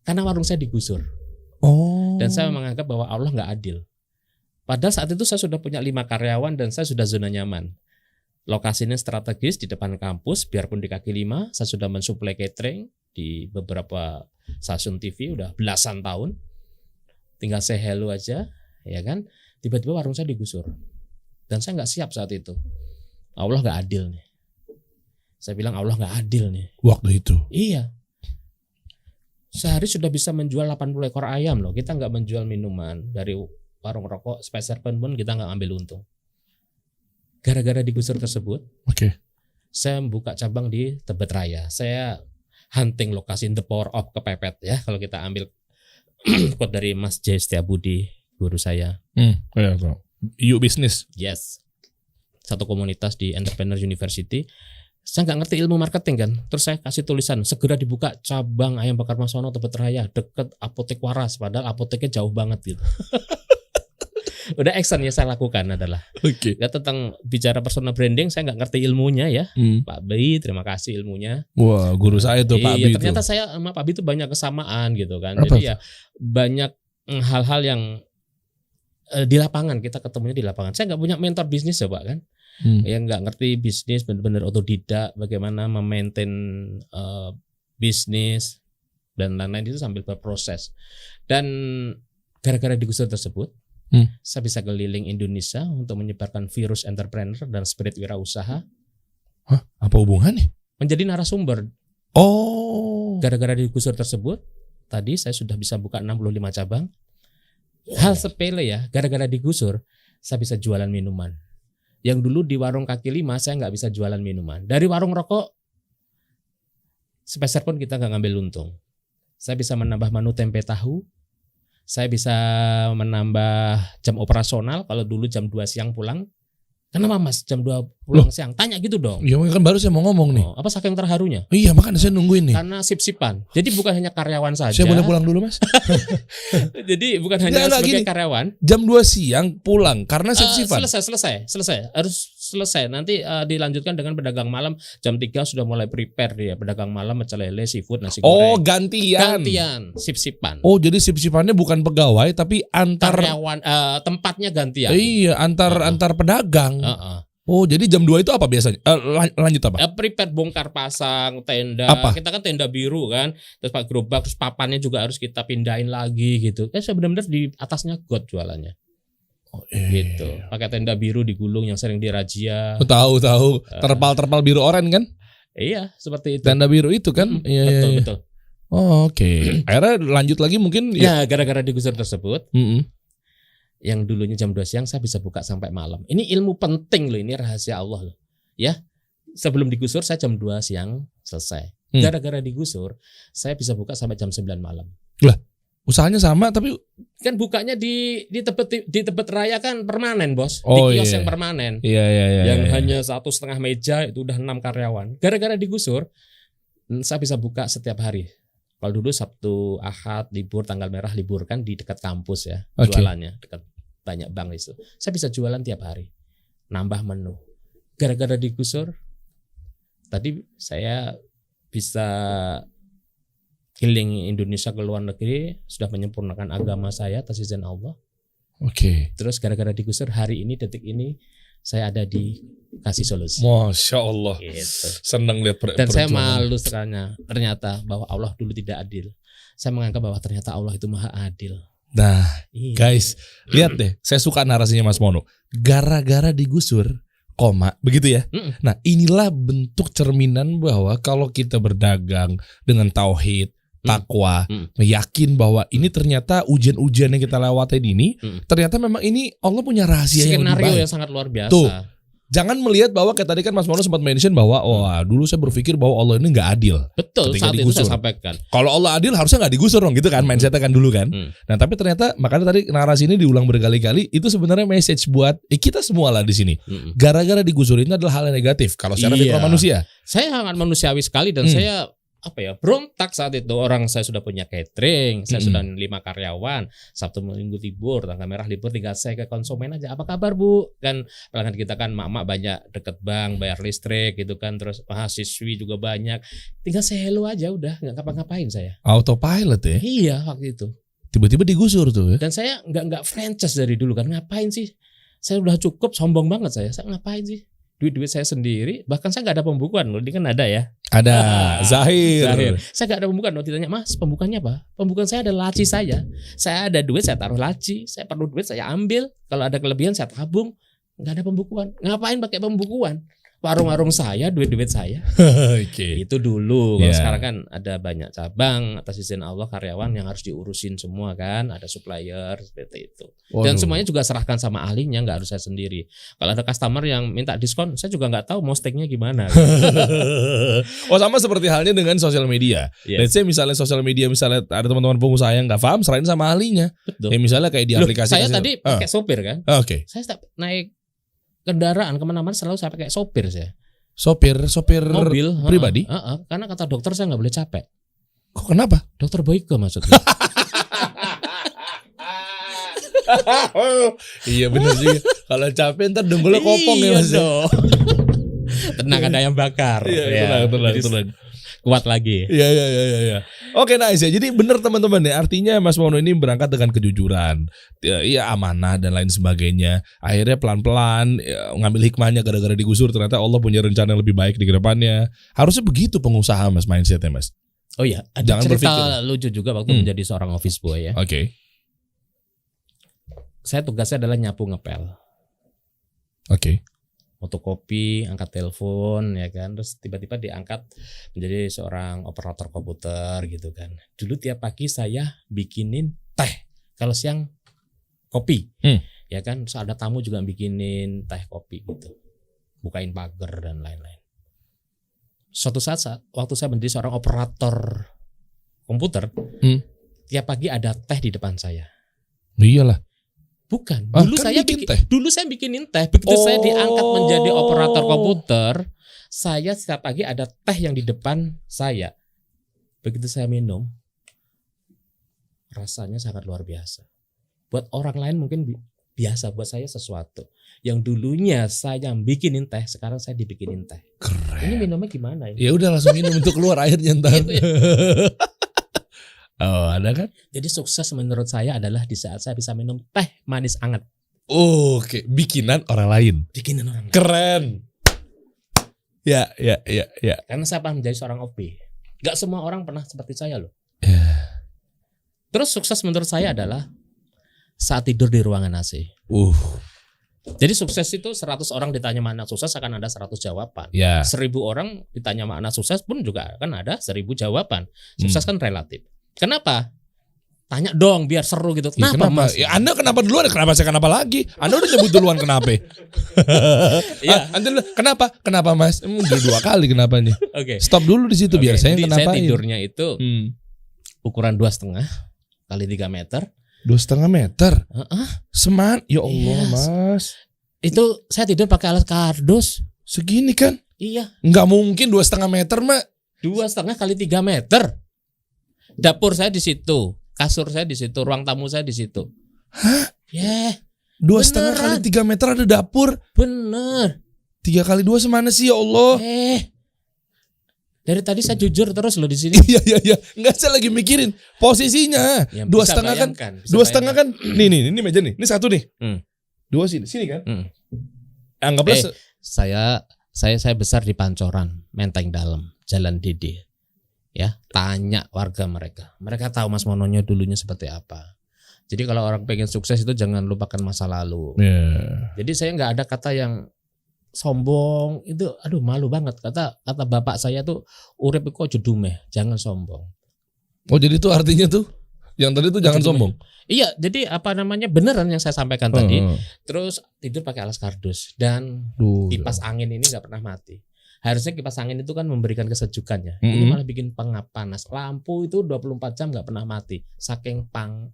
Speaker 2: karena warung saya digusur.
Speaker 1: Oh.
Speaker 2: Dan saya menganggap bahwa Allah nggak adil. Padahal saat itu saya sudah punya 5 karyawan dan saya sudah zona nyaman. Lokasinya strategis di depan kampus, biarpun di kaki 5, saya sudah mensuplai catering di beberapa stasiun TV udah belasan tahun. Tinggal say hello aja, ya kan? Tiba-tiba warung saya digusur, dan saya nggak siap saat itu. Allah nggak adil nih. Saya bilang Allah nggak adil nih.
Speaker 1: Waktu itu.
Speaker 2: Iya. Sehari sudah bisa menjual 80 ekor ayam loh. Kita nggak menjual minuman dari warung rokok, Spicer pun kita nggak ambil untung. Gara-gara digusur tersebut, saya membuka cabang di Tebet Raya. Saya hunting lokasi the power of kepepet ya. Kalau kita ambil quote dari Mas J. Setiabudi, guru saya.
Speaker 1: You business.
Speaker 2: Yes. Satu komunitas di Entrepreneur University. Saya nggak ngerti ilmu marketing kan. Terus saya kasih tulisan, segera dibuka cabang ayam bakar Mas Wono Tebet Raya deket apotek Waras. Padahal apoteknya jauh banget gitu. Udah action ya saya lakukan adalah. Ya, tentang bicara personal branding saya nggak ngerti ilmunya ya. Pak Bi, terima kasih ilmunya.
Speaker 1: Wah, guru saya tuh Pak Bi.
Speaker 2: Ternyata saya sama Pak Bi itu banyak kesamaan gitu kan. Jadi ya banyak hal-hal yang di lapangan, kita ketemunya di lapangan. Saya nggak punya mentor bisnis ya Pak kan. Yang nggak ngerti bisnis, benar-benar otodidak, bagaimana memaintain bisnis dan lain-lain itu sambil berproses. Dan gara-gara digusur tersebut, saya bisa keliling Indonesia untuk menyebarkan virus entrepreneur dan spirit wirausaha.
Speaker 1: Hah? Apa hubungannya?
Speaker 2: Menjadi narasumber.
Speaker 1: Oh.
Speaker 2: Gara-gara digusur tersebut, tadi saya sudah bisa buka 65 cabang. Hal sepele ya, gara-gara digusur, saya bisa jualan minuman. Yang dulu di warung kaki 5 saya nggak bisa jualan minuman. Dari warung rokok, sepeser pun kita nggak ngambil untung. Saya bisa menambah menu tempe tahu. Saya bisa menambah jam operasional. Kalau dulu jam 2 siang pulang. Kenapa Mas jam 2 pulang siang? Tanya gitu dong.
Speaker 1: Ya kan baru saya mau ngomong nih.
Speaker 2: Apa saking terharunya?
Speaker 1: Iya makanya saya nungguin nih.
Speaker 2: Karena sip-sipan. Jadi bukan hanya karyawan saja.
Speaker 1: Saya boleh pulang dulu Mas?
Speaker 2: Jadi bukan hanya sebagai karyawan.
Speaker 1: Jam 2 siang pulang karena sip-sipan.
Speaker 2: Selesai. Harus selesai. Nanti dilanjutkan dengan pedagang malam jam 3 sudah mulai prepare dia. Pedagang malam pecel lele, seafood, nasi
Speaker 1: Oh,
Speaker 2: goreng.
Speaker 1: gantian.
Speaker 2: Sip-sipan.
Speaker 1: Oh, jadi sip-sipannya bukan pegawai tapi antar
Speaker 2: Karyawan tempatnya gantian.
Speaker 1: Iya, antar pedagang.
Speaker 2: Heeh.
Speaker 1: Oh, jadi jam 2 itu apa biasanya? Lanjut apa?
Speaker 2: Prepare bongkar pasang tenda.
Speaker 1: Apa?
Speaker 2: Kita kan tenda biru kan. Terus pak gerobak, terus papannya juga harus kita pindahin lagi gitu. Sebenarnya di atasnya got jualannya.
Speaker 1: Oh,
Speaker 2: Gitu. Pakai tenda biru digulung yang sering dirazia.
Speaker 1: Tahu. Terpal biru oren kan?
Speaker 2: Iya, seperti itu.
Speaker 1: Tenda biru itu kan? Iya.
Speaker 2: Betul.
Speaker 1: Oh, oke. Akhirnya lanjut lagi mungkin
Speaker 2: Ya, gara-gara digusur tersebut,
Speaker 1: Mm-mm.
Speaker 2: yang dulunya jam 2 siang saya bisa buka sampai malam. Ini ilmu penting loh, ini rahasia Allah loh. Ya. Sebelum digusur saya jam 2 siang selesai. Gara-gara digusur, saya bisa buka sampai jam 9 malam.
Speaker 1: Lah, usahanya sama tapi
Speaker 2: Kan bukanya di Tebet Raya kan permanen, Bos.
Speaker 1: Oh,
Speaker 2: di kios
Speaker 1: iya.
Speaker 2: yang permanen.
Speaker 1: iya.
Speaker 2: Yang
Speaker 1: iya.
Speaker 2: hanya 1,5 meja itu udah 6 karyawan. Gara-gara digusur, saya bisa buka setiap hari. Kalau dulu Sabtu, Ahad, libur, tanggal merah libur kan di dekat kampus ya,
Speaker 1: Oke.
Speaker 2: jualannya dekat banyak bank itu. Saya bisa jualan tiap hari, nambah menu. Gara-gara digusur, tadi saya bisa keliling Indonesia ke luar negeri, sudah menyempurnakan agama saya atas izin Allah.
Speaker 1: Oke.
Speaker 2: Terus gara-gara digusur hari ini, detik ini, saya ada di Kasih Solusi.
Speaker 1: Masya Allah.
Speaker 2: Gitu.
Speaker 1: Senang lihat
Speaker 2: Dan saya
Speaker 1: perjuangan.
Speaker 2: malu sekali ternyata bahwa Allah dulu tidak adil. Saya menganggap bahwa ternyata Allah itu maha adil.
Speaker 1: Nah,
Speaker 2: Iya.
Speaker 1: guys, lihat deh. Saya suka narasinya Mas Mono. Gara-gara digusur, begitu ya. Nah, inilah bentuk cerminan bahwa kalau kita berdagang dengan tauhid, takwa, yakin bahwa ini ternyata ujian-ujian yang kita lewatin ini, ternyata memang ini Allah punya rahasia yang lebih
Speaker 2: Skenario
Speaker 1: baik.
Speaker 2: yang sangat luar biasa.
Speaker 1: Tuh. Jangan melihat bahwa kayak tadi kan Mas Mono sempat mention bahwa wah dulu saya berpikir bahwa Allah ini nggak adil.
Speaker 2: Betul,
Speaker 1: Ketika
Speaker 2: saat itu
Speaker 1: digusur.
Speaker 2: saya sampaikan.
Speaker 1: Kalau Allah adil harusnya nggak digusur dong gitu kan mindsetnya kan dulu kan. Nah tapi ternyata makanya tadi narasi ini diulang berkali-kali itu sebenarnya message buat kita semua lah di sini. Gara-gara digusur itu adalah hal yang negatif kalau secara
Speaker 2: Iya.
Speaker 1: fitrah manusia.
Speaker 2: Saya sangat manusiawi sekali dan saya berontak saat itu. Orang saya sudah punya catering, saya sudah 5 karyawan, Sabtu Minggu libur, tanggal merah libur, tinggal saya ke konsumen aja. Apa kabar Bu? Kan pelanggan kita kan mak-mak banyak deket bank, bayar listrik gitu kan, terus mahasiswi juga banyak. Tinggal saya hello aja udah, nggak ngapa-ngapain saya.
Speaker 1: Autopilot ya.
Speaker 2: Iya waktu itu.
Speaker 1: Tiba-tiba digusur tuh ya.
Speaker 2: Dan saya nggak franchise dari dulu kan, ngapain sih? Saya udah cukup, sombong banget saya ngapain sih? Duit saya sendiri, bahkan saya nggak ada pembukuan loh, ini kan ada ya.
Speaker 1: Ada Zahir.
Speaker 2: Saya nggak ada pembukuan loh, ditanya Mas pembukuannya apa? Pembukuan saya ada laci saya ada duit saya taruh laci, saya perlu duit saya ambil, kalau ada kelebihan saya tabung, nggak ada pembukuan. Ngapain pakai pembukuan? Warung-warung saya, duit-duit saya.
Speaker 1: Oke.
Speaker 2: Itu dulu. Kalau
Speaker 1: Yeah.
Speaker 2: sekarang kan ada banyak cabang atas izin Allah, karyawan yang harus diurusin semua kan, ada supplier seperti itu. Dan
Speaker 1: Waduh.
Speaker 2: semuanya juga serahkan sama ahlinya, nggak harus saya sendiri. Kalau ada customer yang minta diskon, saya juga nggak tahu mau stake-nya gimana.
Speaker 1: Oh sama seperti halnya dengan sosial media.
Speaker 2: Iya.
Speaker 1: Let's say misalnya sosial media misalnya ada teman-teman pengusaha yang nggak paham, serahin sama ahlinya.
Speaker 2: Betul.
Speaker 1: Ya misalnya kayak di
Speaker 2: Loh,
Speaker 1: aplikasi.
Speaker 2: saya tadi pakai sopir kan.
Speaker 1: Oke.
Speaker 2: Saya setiap naik kendaraan kemana-mana selalu saya pakai sopir saya.
Speaker 1: Sopir
Speaker 2: Mobil
Speaker 1: pribadi.
Speaker 2: karena kata dokter saya nggak boleh capek.
Speaker 1: Kok kenapa?
Speaker 2: Dokter Boyke maksudnya.
Speaker 1: Iya bener sih. Kalau capek ntar dengkulnya kopong ya Mas.
Speaker 2: dong. Tenang ada yang bakar.
Speaker 1: Iya, tenang.
Speaker 2: Jadi kuat lagi.
Speaker 1: Iya. Oke, nice ya. Jadi bener teman-teman ya. Artinya Mas Mono ini berangkat dengan kejujuran, iya amanah dan lain sebagainya. Akhirnya pelan-pelan ngambil hikmahnya gara-gara digusur. Ternyata Allah punya rencana yang lebih baik di kedepannya. Harusnya begitu pengusaha Mas mindsetnya Mas.
Speaker 2: Oh iya, ada
Speaker 1: Jangan
Speaker 2: cerita
Speaker 1: berpikir.
Speaker 2: lucu juga waktu menjadi seorang office boy ya.
Speaker 1: Oke.
Speaker 2: Saya tugasnya adalah nyapu ngepel.
Speaker 1: Oke.
Speaker 2: Fotokopi, angkat telepon ya kan, terus tiba-tiba diangkat menjadi seorang operator komputer gitu kan. Dulu tiap pagi saya bikinin teh, kalau siang kopi, ya kan. Terus ada tamu juga bikinin teh kopi gitu, bukain pagar dan lain-lain. Suatu saat waktu saya menjadi seorang operator komputer, tiap pagi ada teh di depan saya.
Speaker 1: Iyalah.
Speaker 2: Bukan.
Speaker 1: Ah,
Speaker 2: Dulu
Speaker 1: kan
Speaker 2: saya
Speaker 1: bikin
Speaker 2: bikin
Speaker 1: teh.
Speaker 2: Dulu saya bikinin teh. Begitu saya diangkat menjadi operator komputer, saya setiap pagi ada teh yang di depan saya. Begitu saya minum, rasanya sangat luar biasa. Buat orang lain mungkin biasa buat saya sesuatu. Yang dulunya saya bikinin teh, sekarang saya dibikinin teh.
Speaker 1: Keren.
Speaker 2: Ini minumnya gimana ini?
Speaker 1: Ya udah langsung minum untuk keluar airnya ntar.
Speaker 2: Gitu ya.
Speaker 1: Oh, ada kan?
Speaker 2: Jadi sukses menurut saya adalah di saat saya bisa minum teh manis anget.
Speaker 1: Oke, bikinan orang lain.
Speaker 2: Bikinin orang.
Speaker 1: Keren. Ya.
Speaker 2: Karena saya pernah menjadi seorang OB. Gak semua orang pernah seperti saya loh.
Speaker 1: Ya.
Speaker 2: Terus sukses menurut saya adalah saat tidur di ruangan AC. Jadi sukses itu 100 orang ditanya mana sukses akan ada 100 jawaban.
Speaker 1: Ya.
Speaker 2: 1000 orang ditanya mana sukses pun juga akan ada 1000 jawaban. Sukses kan relatif. Kenapa? Tanya dong biar seru gitu.
Speaker 1: Ya,
Speaker 2: Kenapa,
Speaker 1: kenapa?
Speaker 2: Mas?
Speaker 1: Ya, Anda kenapa duluan? Kenapa saya kenapa lagi? Anda udah nyebut duluan kenapa?
Speaker 2: Iya.
Speaker 1: Anda dulu, kenapa? Kenapa Mas? Udah 2 kali kenapa nih?
Speaker 2: Oke.
Speaker 1: Stop dulu di situ biar saya
Speaker 2: Jadi
Speaker 1: kenapa?
Speaker 2: saya tidurnya itu ukuran 2,5 kali 3 meter.
Speaker 1: 2,5 meter. Seman, ya Allah
Speaker 2: Yes.
Speaker 1: Mas.
Speaker 2: Itu saya tidur pakai alas kardus.
Speaker 1: Segini kan?
Speaker 2: Iya.
Speaker 1: Nggak mungkin 2,5 meter Mak.
Speaker 2: 2,5 kali 3 meter. Dapur saya di situ, kasur saya di situ, ruang tamu saya di situ.
Speaker 1: Hah?
Speaker 2: Yeah,
Speaker 1: 2,5 kali 3 meter ada dapur.
Speaker 2: bener.
Speaker 1: 3 kali 2 semana sih ya Allah?
Speaker 2: Dari tadi saya jujur terus loh di sini.
Speaker 1: Iya. Nggak, saya lagi mikirin posisinya.
Speaker 2: Ya,
Speaker 1: 2,5
Speaker 2: bisa
Speaker 1: kan?
Speaker 2: bayangkan, bisa
Speaker 1: 2,5 kan? Ini meja nih. Ini 1 nih. 2 sini kan? Anggaplah
Speaker 2: Saya besar di Pancoran, Menteng Dalam, Jalan Dede. Ya, tanya warga mereka. Mereka tahu Mas Mononya dulunya seperti apa. Jadi kalau orang pengen sukses itu jangan lupakan masa lalu.
Speaker 1: Yeah.
Speaker 2: Jadi saya nggak ada kata yang sombong itu, aduh malu banget. Kata bapak saya tuh urip iku aja dumeh, jangan sombong.
Speaker 1: Oh jadi itu artinya tuh yang tadi tuh jangan sombong.
Speaker 2: Iya, jadi apa namanya beneran yang saya sampaikan tadi. Terus tidur pakai alas kardus dan kipas angin ini nggak pernah mati. Harusnya kipas angin itu kan memberikan kesejukannya. Ini malah bikin pengap panas. Lampu itu 24 jam nggak pernah mati. Saking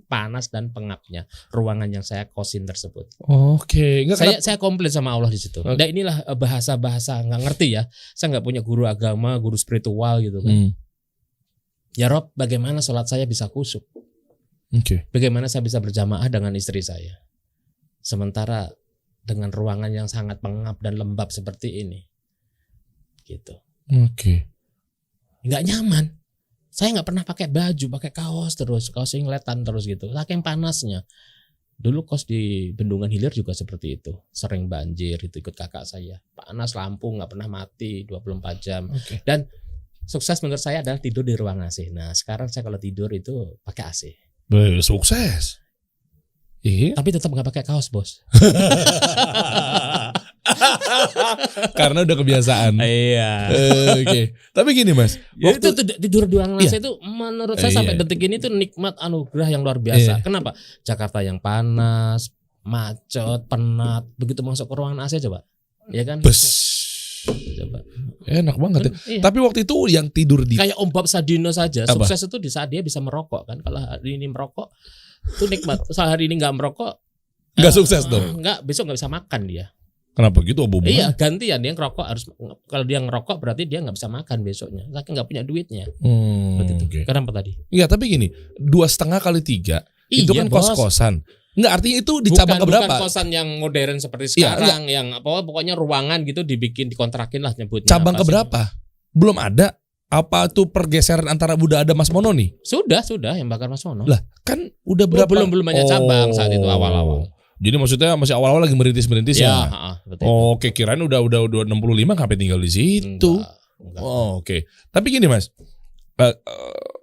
Speaker 2: panas dan pengapnya ruangan yang saya kosin tersebut.
Speaker 1: Oke.
Speaker 2: Saya komplain sama Allah di situ. Nah inilah bahasa-bahasa nggak ngerti ya. Saya nggak punya guru agama, guru spiritual gitu kan. Ya Rob, bagaimana sholat saya bisa khusyuk? Bagaimana saya bisa berjamaah dengan istri saya? Sementara dengan ruangan yang sangat pengap dan lembab seperti ini. Gitu. Nggak nyaman. Saya nggak pernah pakai baju, pakai kaos singletan terus gitu. Saking panasnya. Dulu kos di Bendungan Hilir juga seperti itu. Sering banjir itu ikut kakak saya. Panas, lampu nggak pernah mati 24 jam. Dan sukses menurut saya adalah tidur di ruang AC. Nah sekarang saya kalau tidur itu pakai AC.
Speaker 1: Sukses. Iya.
Speaker 2: Tapi tetap nggak pakai kaos bos.
Speaker 1: Karena udah kebiasaan.
Speaker 2: Iya.
Speaker 1: Oke. Tapi gini Mas,
Speaker 2: Ya itu tidur di ruang AC itu menurut saya sampai detik ini tuh nikmat anugerah yang luar biasa. Kenapa? Jakarta yang panas, macet, penat, begitu masuk ke ruangan AC coba, ya kan? Coba.
Speaker 1: Enak banget ya.
Speaker 2: Iya.
Speaker 1: Tapi waktu itu yang tidur di
Speaker 2: kayak Om Bob Sadino saja, sukses itu di saat dia bisa merokok kan. Kalau hari ini merokok itu nikmat. Soal hari ini nggak merokok,
Speaker 1: nggak sukses dong.
Speaker 2: Nggak, besok nggak bisa makan dia.
Speaker 1: Kenapa gitu Abu?
Speaker 2: Iya, gantian dia ngerokok harus. Kalau dia ngerokok berarti dia nggak bisa makan besoknya. Saking nggak punya duitnya. Seperti itu. Kenapa tadi?
Speaker 1: Iya, tapi gini, 2,5 kali 3 itu kan kos-kosan. Nggak, artinya itu di cabang keberapa?
Speaker 2: Bukan kosan yang modern seperti sekarang, yang apa pokoknya ruangan gitu dikontrakin lah nyebutnya.
Speaker 1: Cabang keberapa? Belum ada. Apa tuh pergeseran antara Buddha ada Mas Mono nih?
Speaker 2: Sudah yang bakar Mas Mono.
Speaker 1: Lah, kan udah berapa?
Speaker 2: Belum banyak cabang saat itu awal-awal.
Speaker 1: Jadi maksudnya masih awal-awal lagi merintis ya?
Speaker 2: Betul.
Speaker 1: Oke, kirain udah 65 sampai tinggal di situ.
Speaker 2: Enggak.
Speaker 1: Oke. Tapi gini Mas,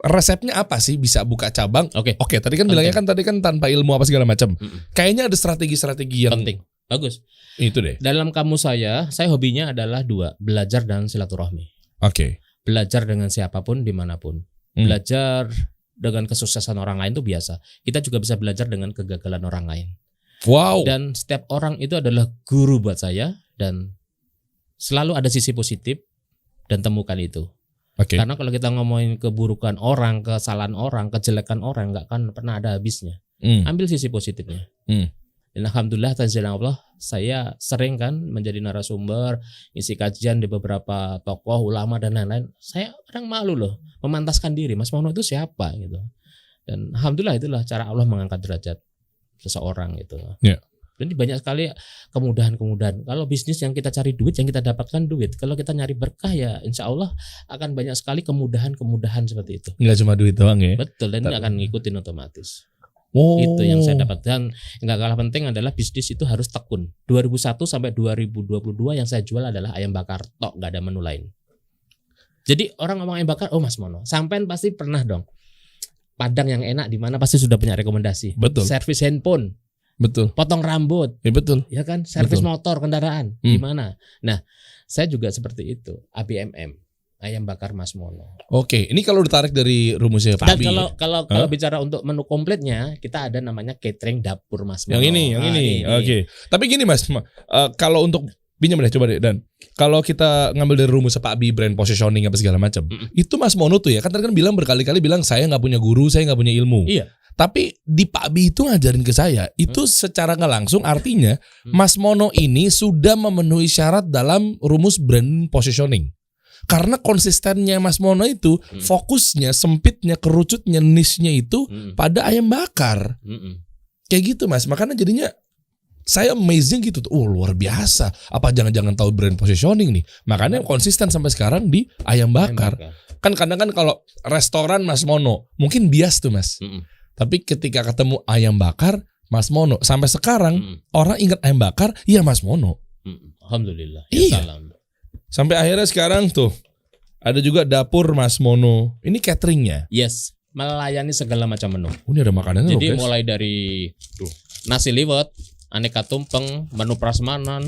Speaker 1: resepnya apa sih bisa buka cabang? Oke, tadi kan bilangnya kan tadi kan tanpa ilmu apa segala macam. Kayaknya ada strategi-strategi yang
Speaker 2: penting. Bagus.
Speaker 1: Itu deh.
Speaker 2: Dalam kamus saya hobinya adalah 2, belajar dan silaturahmi.
Speaker 1: Oke.
Speaker 2: Belajar dengan siapapun dimanapun. Belajar dengan kesuksesan orang lain itu biasa. Kita juga bisa belajar dengan kegagalan orang lain.
Speaker 1: Wow.
Speaker 2: Dan setiap orang itu adalah guru buat saya dan selalu ada sisi positif dan temukan itu. Karena kalau kita ngomongin keburukan orang, kesalahan orang, kejelekan orang, nggak kan pernah ada habisnya. Ambil sisi positifnya. Dan alhamdulillah tanzilna Allah, saya sering kan menjadi narasumber, isi kajian di beberapa tokoh, ulama dan lain-lain. Saya kadang malu loh memantaskan diri, Mas Mono itu siapa gitu. Dan alhamdulillah itulah cara Allah mengangkat derajat seseorang gitu. Jadi banyak sekali kemudahan-kemudahan. Kalau bisnis yang kita cari duit, yang kita dapatkan duit. Kalau kita nyari berkah ya insya Allah akan banyak sekali kemudahan-kemudahan seperti itu.
Speaker 1: Nggak cuma duit doang ya.
Speaker 2: Betul, dan ini akan ngikutin otomatis.
Speaker 1: Oh.
Speaker 2: Itu yang saya dapat. Dan yang gak kalah penting adalah bisnis itu harus tekun. 2001 sampai 2022 yang saya jual adalah ayam bakar tok, gak ada menu lain. Jadi orang ngomong ayam bakar, oh Mas Mono, sampean pasti pernah dong Padang yang enak di mana pasti sudah punya rekomendasi.
Speaker 1: Betul.
Speaker 2: Servis handphone,
Speaker 1: Betul.
Speaker 2: potong rambut,
Speaker 1: Ya betul.
Speaker 2: ya kan? Servis
Speaker 1: Betul.
Speaker 2: motor, kendaraan, di mana? Nah, saya juga seperti itu. ABMM, ayam bakar Mas Mono.
Speaker 1: Oke, ini kalau ditarik dari rumusnya Pak
Speaker 2: Dan
Speaker 1: Abi.
Speaker 2: kalau bicara untuk menu komplitnya, kita ada namanya catering dapur Mas Mono.
Speaker 1: Yang ini. Oke. Tapi gini Mas, kalau untuk pinjam deh coba deh Dan. Kalau kita ngambil dari rumus Pak Abi brand positioning apa segala macam, itu Mas Mono tuh ya kan tadi kan bilang berkali-kali bilang saya nggak punya guru, saya nggak punya ilmu.
Speaker 2: Iya.
Speaker 1: Tapi di Pak Abi itu ngajarin ke saya, itu secara nggak langsung artinya Mas Mono ini sudah memenuhi syarat dalam rumus brand positioning. Karena konsistennya Mas Mono itu fokusnya, sempitnya, kerucutnya, niche-nya itu pada ayam bakar. Kayak gitu Mas, makanya jadinya saya amazing gitu. Oh luar biasa. Apa jangan-jangan tahu brand positioning nih. Makanya konsisten sampai sekarang di ayam bakar. Kan kadang kan kalau restoran Mas Mono mungkin bias tuh Mas. Tapi ketika ketemu ayam bakar Mas Mono, sampai sekarang orang ingat ayam bakar, iya Mas Mono.
Speaker 2: Alhamdulillah.
Speaker 1: Iya.
Speaker 2: Salam.
Speaker 1: Sampai akhirnya sekarang tuh ada juga dapur Mas Mono. Ini cateringnya.
Speaker 2: Yes, melayani segala macam menu.
Speaker 1: Oh, ini ada makanannya
Speaker 2: Jadi
Speaker 1: loh, guys.
Speaker 2: mulai dari nasi liwet, aneka tumpeng, menu prasmanan,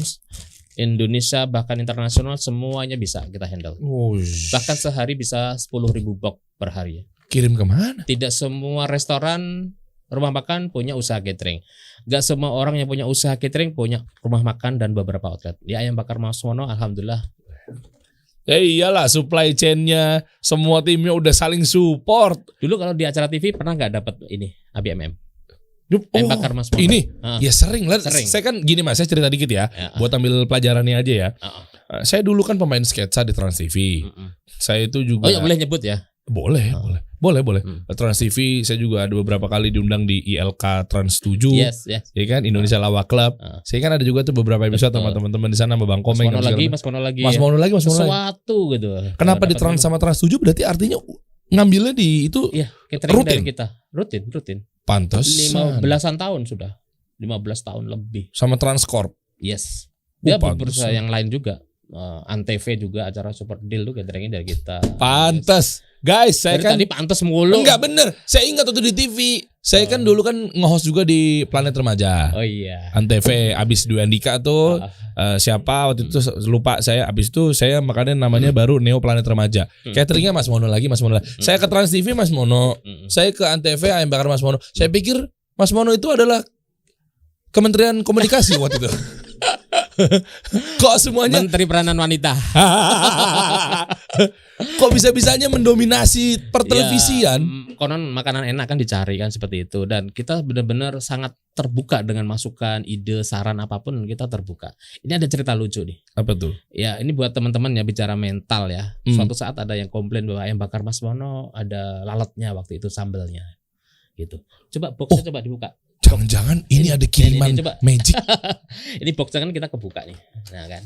Speaker 2: Indonesia bahkan internasional semuanya bisa kita handle.
Speaker 1: Oh,
Speaker 2: Bahkan sehari bisa 10.000 box per hari.
Speaker 1: kirim kemana?
Speaker 2: Tidak semua restoran, rumah makan punya usaha catering. Gak semua orang yang punya usaha catering punya rumah makan dan beberapa outlet. Di ayam bakar Mas Mono alhamdulillah.
Speaker 1: Ya iyalah, supply chain-nya semua timnya udah saling support.
Speaker 2: Dulu kalau di acara TV pernah nggak dapat ini ABMM?
Speaker 1: Oh,
Speaker 2: Ayam bakar Mas Mono.
Speaker 1: ini ya sering lah.
Speaker 2: Sering.
Speaker 1: Saya kan gini Mas, saya cerita dikit ya, buat ambil pelajarannya aja ya. Saya dulu kan pemain sketsa di Trans TV. Saya itu juga.
Speaker 2: Oh ya boleh nyebut ya?
Speaker 1: Boleh. Trans TV saya juga ada beberapa kali diundang di ILK Trans 7.
Speaker 2: Yes.
Speaker 1: Ya kan Indonesia Lawak Club. Saya kan ada juga tuh beberapa episode sama teman-teman di sana sama Bang Komeng.
Speaker 2: Mas Mono lagi.
Speaker 1: Mas Mono lagi.
Speaker 2: Sesuatu gitu.
Speaker 1: Kenapa di Trans sama Trans 7 berarti artinya ngambilnya di itu
Speaker 2: catering
Speaker 1: rutin?
Speaker 2: dari kita. Rutin.
Speaker 1: Pantes.
Speaker 2: 15-an tahun sudah. 15 tahun lebih.
Speaker 1: Sama Transcorp.
Speaker 2: Yes. Dia
Speaker 1: pantesan.
Speaker 2: berusaha yang lain juga. Antv juga acara Super Deal tuh cateringnya dari kita.
Speaker 1: Pantes. Guys, saya
Speaker 2: Dari
Speaker 1: kan
Speaker 2: tadi pantes mulu.
Speaker 1: enggak bener. Saya ingat waktu di TV. Saya kan dulu kan nge-host juga di Planet Remaja.
Speaker 2: Oh iya.
Speaker 1: Antv abis Dwi Andika tuh siapa waktu itu lupa saya. Abis itu saya makanya namanya baru Neo Planet Remaja. Cateringnya Mas Mono lagi. Saya ke Trans TV Mas Mono. Saya ke Antv ayam bakar Mas Mono. Saya pikir Mas Mono itu adalah Kementerian Komunikasi waktu itu. Kok semuanya
Speaker 2: Menteri Peranan Wanita.
Speaker 1: kok bisa-bisanya mendominasi pertelevisian?
Speaker 2: Ya, konon makanan enak kan dicari kan seperti itu, dan kita benar-benar sangat terbuka dengan masukan, ide, saran apapun kita terbuka. Ini ada cerita lucu nih.
Speaker 1: Apa tuh?
Speaker 2: Ya ini buat teman-teman ya bicara mental ya. Suatu saat ada yang komplain bahwa ayam bakar Mas Mono ada lalatnya waktu itu sambelnya. Gitu. Coba boxnya coba dibuka.
Speaker 1: Jangan-jangan ini ada kiriman
Speaker 2: ini coba.
Speaker 1: magic.
Speaker 2: Ini boxnya kan kita kebuka nih. Nah kan.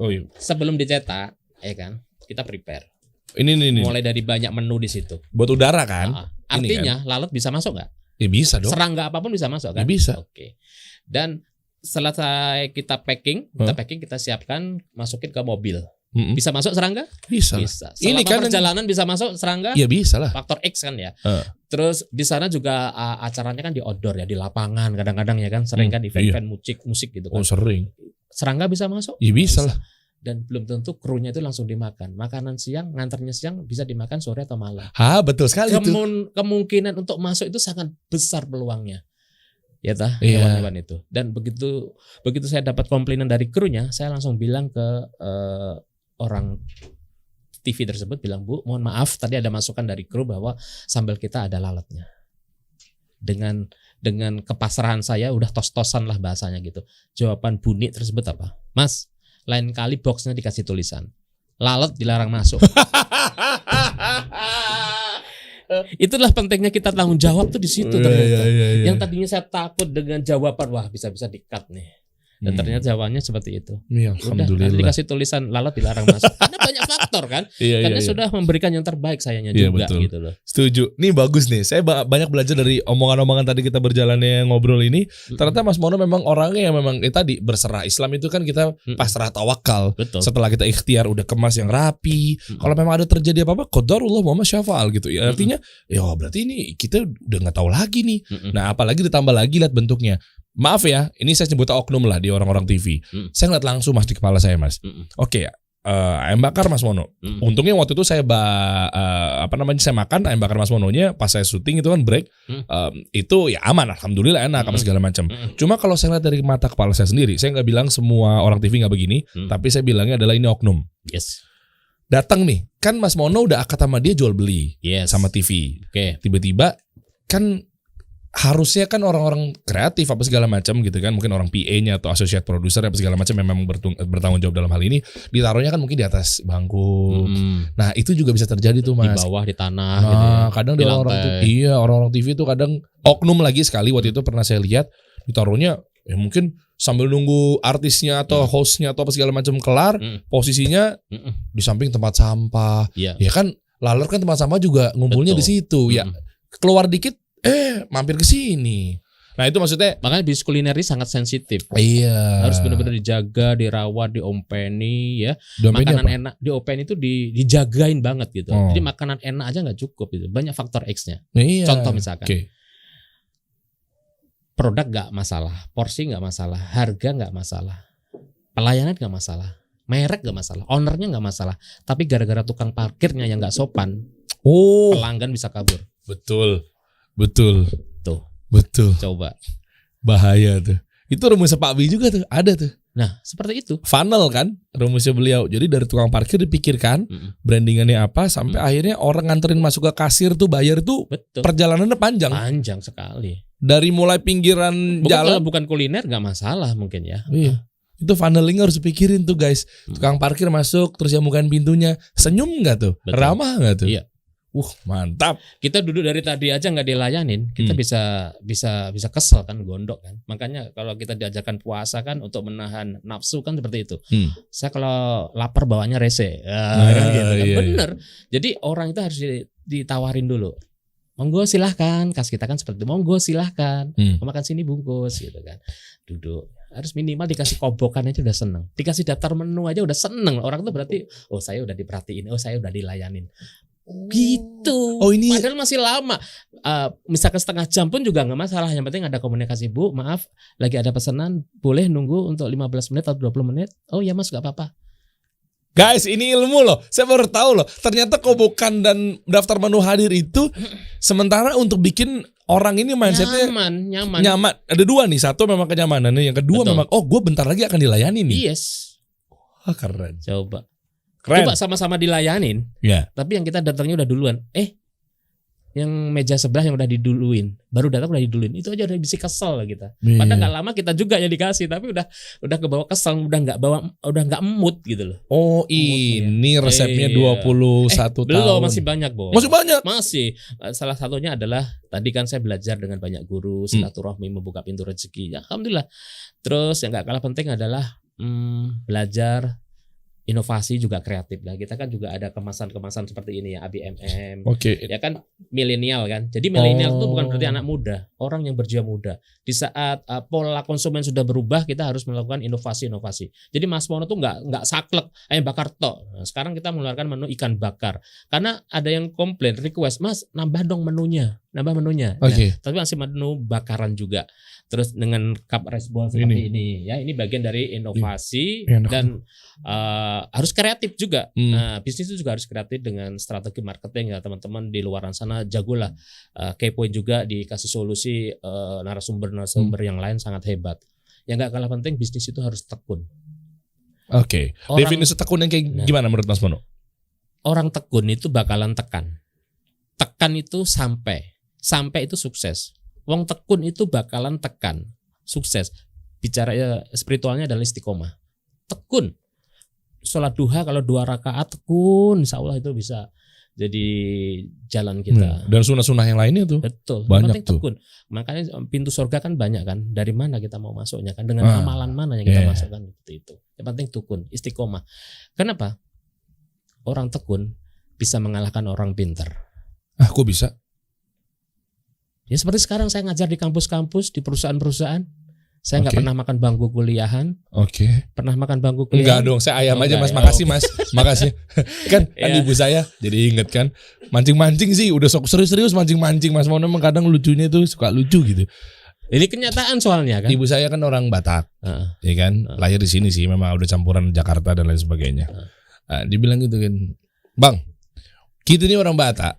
Speaker 1: Oh iya.
Speaker 2: Sebelum dicetak, ya kan, kita prepare.
Speaker 1: Ini.
Speaker 2: Mulai dari banyak menu di situ.
Speaker 1: Buat udara kan?
Speaker 2: Artinya lalat bisa masuk nggak?
Speaker 1: Ya bisa dong.
Speaker 2: Serangga apapun bisa masuk kan?
Speaker 1: Ya bisa.
Speaker 2: Oke. Dan selesai kita packing, kita siapkan, masukin ke mobil. Bisa masuk serangga?
Speaker 1: Bisa.
Speaker 2: Selama
Speaker 1: Ini kan
Speaker 2: perjalanan bisa masuk serangga?
Speaker 1: ya bisa lah.
Speaker 2: Faktor X kan ya. Terus di sana juga acaranya kan di outdoor ya, di lapangan kadang-kadang ya kan, sering kan event-event musik gitu kan.
Speaker 1: Oh sering.
Speaker 2: Serangga bisa masuk?
Speaker 1: Ya bisa lah.
Speaker 2: Dan belum tentu krunya itu langsung dimakan. Makanan siang, nganternya siang bisa dimakan sore atau malam.
Speaker 1: Betul sekali itu.
Speaker 2: Kemungkinan untuk masuk itu sangat besar peluangnya. Ya tah,
Speaker 1: Iya.
Speaker 2: hewan-hewan itu. Dan begitu saya dapat komplainan dari krunya, saya langsung bilang ke orang TV tersebut, bilang, Bu, mohon maaf tadi ada masukan dari kru bahwa sambal kita ada lalatnya. Dengan kepasrahan saya udah tos-tosan lah bahasanya gitu. Jawaban bunyi tersebut apa? Mas, lain kali boxnya dikasih tulisan lalat dilarang masuk. Itulah pentingnya kita tanggung jawab tuh di situ
Speaker 1: Iya,
Speaker 2: ternyata.
Speaker 1: iya.
Speaker 2: Yang tadinya saya takut dengan jawaban, wah bisa-bisa di-cut nih. Dan ternyata jawabannya seperti itu.
Speaker 1: Iya,
Speaker 2: Udah, nanti
Speaker 1: alhamdulillah.
Speaker 2: dikasih tulisan lalat dilarang masuk. Karena banyak faktor kan.
Speaker 1: Iya,
Speaker 2: Karena
Speaker 1: iya.
Speaker 2: sudah memberikan yang terbaik sayangnya
Speaker 1: Iya,
Speaker 2: juga
Speaker 1: betul.
Speaker 2: gitu loh.
Speaker 1: Setuju. Nih bagus nih. Saya banyak belajar dari omongan-omongan tadi kita berjalannya ngobrol ini. Ternyata Mas Mono memang orangnya yang memang tadi berserah. Islam itu kan kita pasrah tawakal.
Speaker 2: Betul.
Speaker 1: Setelah kita ikhtiar udah kemas yang rapi. Kalau memang ada terjadi apa-apa, qadarullah wa ma syafa'al gitu. Ya, artinya ya berarti ini kita udah nggak tahu lagi nih. Nah, apalagi ditambah lagi lihat bentuknya. Maaf ya, ini saya sebut oknum lah di orang-orang TV. Saya ngeliat langsung Mas di kepala saya Mas. Oke ya. Ayam bakar Mas Mono. Untungnya waktu itu saya saya makan ayam bakar Mas Mononya pas saya syuting itu kan break. Itu ya aman, alhamdulillah enak apa segala macam. Cuma kalau saya lihat dari mata kepala saya sendiri, saya nggak bilang semua orang TV nggak begini, tapi saya bilangnya adalah ini oknum.
Speaker 2: Yes.
Speaker 1: Datang nih, kan Mas Mono udah akad sama dia jual beli
Speaker 2: Yes.
Speaker 1: sama TV.
Speaker 2: Oke.
Speaker 1: Tiba-tiba kan harusnya kan orang-orang kreatif apa segala macam gitu kan, mungkin orang PA-nya atau associate producer apa segala macam yang memang bertanggung jawab dalam hal ini, ditaruhnya kan mungkin di atas bangku. Nah, itu juga bisa terjadi tuh
Speaker 2: Di
Speaker 1: Mas.
Speaker 2: bawah, di tanah
Speaker 1: Nah,
Speaker 2: gitu ya.
Speaker 1: kadang
Speaker 2: Di
Speaker 1: di orang-orang TV itu kadang oknum lagi sekali waktu itu pernah saya lihat ditaruhnya ya mungkin sambil nunggu artisnya atau hostnya atau apa segala macam kelar, posisinya di samping tempat sampah.
Speaker 2: Iya.
Speaker 1: Ya kan laler kan tempat sampah juga ngumpulnya di
Speaker 2: Betul.
Speaker 1: situ. Ya keluar dikit mampir ke sini. Nah, itu maksudnya
Speaker 2: Makanya bisnis kuliner ini sangat sensitif.
Speaker 1: iya.
Speaker 2: Harus benar-benar dijaga, dirawat, diompeni ya.
Speaker 1: Dompetnya
Speaker 2: Makanan
Speaker 1: apa?
Speaker 2: enak diopeni itu dijagain banget gitu.
Speaker 1: Oh.
Speaker 2: Jadi makanan enak aja nggak cukup gitu. Banyak faktor X-nya.
Speaker 1: Iya.
Speaker 2: Contoh misalkan.
Speaker 1: Oke.
Speaker 2: Produk nggak masalah, porsi nggak masalah, harga nggak masalah, pelayanan nggak masalah, merek nggak masalah, ownernya nggak masalah. Tapi gara-gara tukang parkirnya yang nggak sopan,
Speaker 1: Oh,
Speaker 2: pelanggan bisa kabur.
Speaker 1: betul.
Speaker 2: Tuh,
Speaker 1: Betul.
Speaker 2: coba.
Speaker 1: Bahaya tuh. Itu rumusnya Pak Bi juga tuh, ada tuh.
Speaker 2: Nah, seperti itu.
Speaker 1: Funnel kan rumusnya beliau. Jadi dari tukang parkir dipikirkan brandingannya apa sampai akhirnya orang nganterin masuk ke kasir tuh bayar tuh
Speaker 2: Betul.
Speaker 1: perjalanannya panjang.
Speaker 2: Panjang sekali.
Speaker 1: Dari mulai pinggiran
Speaker 2: Mungkin
Speaker 1: jalan.
Speaker 2: kalau bukan kuliner nggak masalah mungkin ya.
Speaker 1: Iya. Itu funneling harus dipikirin tuh guys. Tukang parkir masuk terus yang bukan pintunya. Senyum nggak tuh?
Speaker 2: Betul.
Speaker 1: Ramah nggak tuh?
Speaker 2: Iya.
Speaker 1: Mantap.
Speaker 2: Kita duduk dari tadi aja nggak dilayanin, kita bisa kesel kan, gondok kan. Makanya kalau kita diajarkan puasa kan untuk menahan nafsu kan seperti itu. Saya kalau lapar bawaannya rese, kan gitu kan.
Speaker 1: Iya,
Speaker 2: Bener. Jadi orang itu harus ditawarin dulu. Monggo silahkan, kas kita kan seperti itu. Monggo silahkan, mau makan sini bungkus gitu kan. Duduk. Harus minimal dikasih kobokan aja udah seneng. Dikasih daftar menu aja udah seneng. Orang tuh berarti, oh saya udah diperhatiin, oh saya udah dilayanin. Gitu.
Speaker 1: Oh, ini
Speaker 2: Padahal masih lama. Misalkan setengah jam pun juga nggak masalah. Yang penting ada komunikasi. Bu, maaf, lagi ada pesanan, boleh nunggu untuk 15 menit atau 20 menit? Oh ya Mas, nggak apa-apa.
Speaker 1: guys, ini ilmu loh. Saya baru tahu loh. Ternyata kobokan dan daftar menu hadir itu sementara untuk bikin orang ini mindsetnya
Speaker 2: Nyaman.
Speaker 1: nyaman. Ada dua nih. Satu memang kenyamanannya. Yang kedua
Speaker 2: Betul.
Speaker 1: memang gue bentar lagi akan dilayani nih.
Speaker 2: Yes.
Speaker 1: Wah, keren.
Speaker 2: Coba
Speaker 1: Keren.
Speaker 2: sama-sama dilayanin.
Speaker 1: Ya.
Speaker 2: Tapi yang kita datangnya udah duluan. Yang meja sebelah yang udah diduluin, baru datang udah diduluin. Itu aja udah bisa kesel lah kita. Padahal nggak lama kita juga yang dikasih, tapi udah kebawa kesel, udah nggak mood gitu loh.
Speaker 1: Oh, ini resepnya 21 tahun.
Speaker 2: Belum, masih banyak, Bos.
Speaker 1: Masih banyak.
Speaker 2: Masih. Salah satunya adalah tadi kan saya belajar dengan banyak guru, silaturahmi membuka pintu rezeki. Ya, alhamdulillah. Terus yang nggak kalah penting adalah belajar inovasi juga kreatif lah. Kita kan juga ada kemasan-kemasan seperti ini ya, ABMM.
Speaker 1: Oke.
Speaker 2: Ya kan milenial kan. Jadi milenial itu bukan berarti anak muda, orang yang berjiwa muda. Di saat pola konsumen sudah berubah, kita harus melakukan inovasi-inovasi. Jadi Mas Mono tuh nggak saklek ayam bakar tok. Nah, sekarang kita mengeluarkan menu ikan bakar. Karena ada yang komplain, request, Mas nambah dong menunya. Nah,
Speaker 1: Oke.
Speaker 2: tapi masih menu bakaran juga. Terus dengan cup rice bowl seperti ini ya, ini bagian dari inovasi dan harus kreatif juga. Nah, bisnis itu juga harus kreatif dengan strategi marketing ya, teman-teman di luaran sana jagolah. Kepoin juga dikasih solusi narasumber yang lain sangat hebat. Yang nggak kalah penting, bisnis itu harus tekun.
Speaker 1: Oke. Definisi tekun yang kayak gimana menurut Mas Mono?
Speaker 2: Orang tekun itu bakalan tekan. Tekan itu sampai itu sukses. Wong tekun itu bakalan tekan, sukses. Bicara spiritualnya adalah istiqomah. Tekun. Sholat duha kalau 2 rakaat tekun, insya Allah itu bisa jadi jalan kita.
Speaker 1: Dan sunah-sunah yang lainnya tuh.
Speaker 2: Betul.
Speaker 1: Banyak
Speaker 2: Yang penting
Speaker 1: tuh.
Speaker 2: tekun. Makanya pintu surga kan banyak kan. Dari mana kita mau masuknya kan? Dengan
Speaker 1: Ah,
Speaker 2: amalan mana yang kita
Speaker 1: iya.
Speaker 2: masukkan seperti itu. Yang penting tekun, istiqomah. Kenapa? Orang tekun bisa mengalahkan orang pintar.
Speaker 1: Kok bisa?
Speaker 2: Ya seperti sekarang saya ngajar di kampus-kampus, di perusahaan-perusahaan. Saya nggak
Speaker 1: Oke.
Speaker 2: pernah makan bangku kuliahan.
Speaker 1: Oke.
Speaker 2: Pernah makan bangku
Speaker 1: Enggak
Speaker 2: kuliahan?
Speaker 1: dong, saya ayam
Speaker 2: Oh,
Speaker 1: aja
Speaker 2: enggak
Speaker 1: Mas.
Speaker 2: ya?
Speaker 1: Makasih
Speaker 2: Oke.
Speaker 1: Mas. Makasih. Kan
Speaker 2: Iya.
Speaker 1: ibu saya jadi inget kan. Mancing-mancing sih udah sok serius-serius mancing-mancing Mas Mono memang kadang lucunya tuh suka lucu gitu.
Speaker 2: Ini kenyataan soalnya kan.
Speaker 1: Ibu saya kan orang Batak,
Speaker 2: Heeh.
Speaker 1: ya kan. Lahir di sini sih memang udah campuran Jakarta dan lain sebagainya. Dibilang gitu kan. Bang, kita ini orang Batak.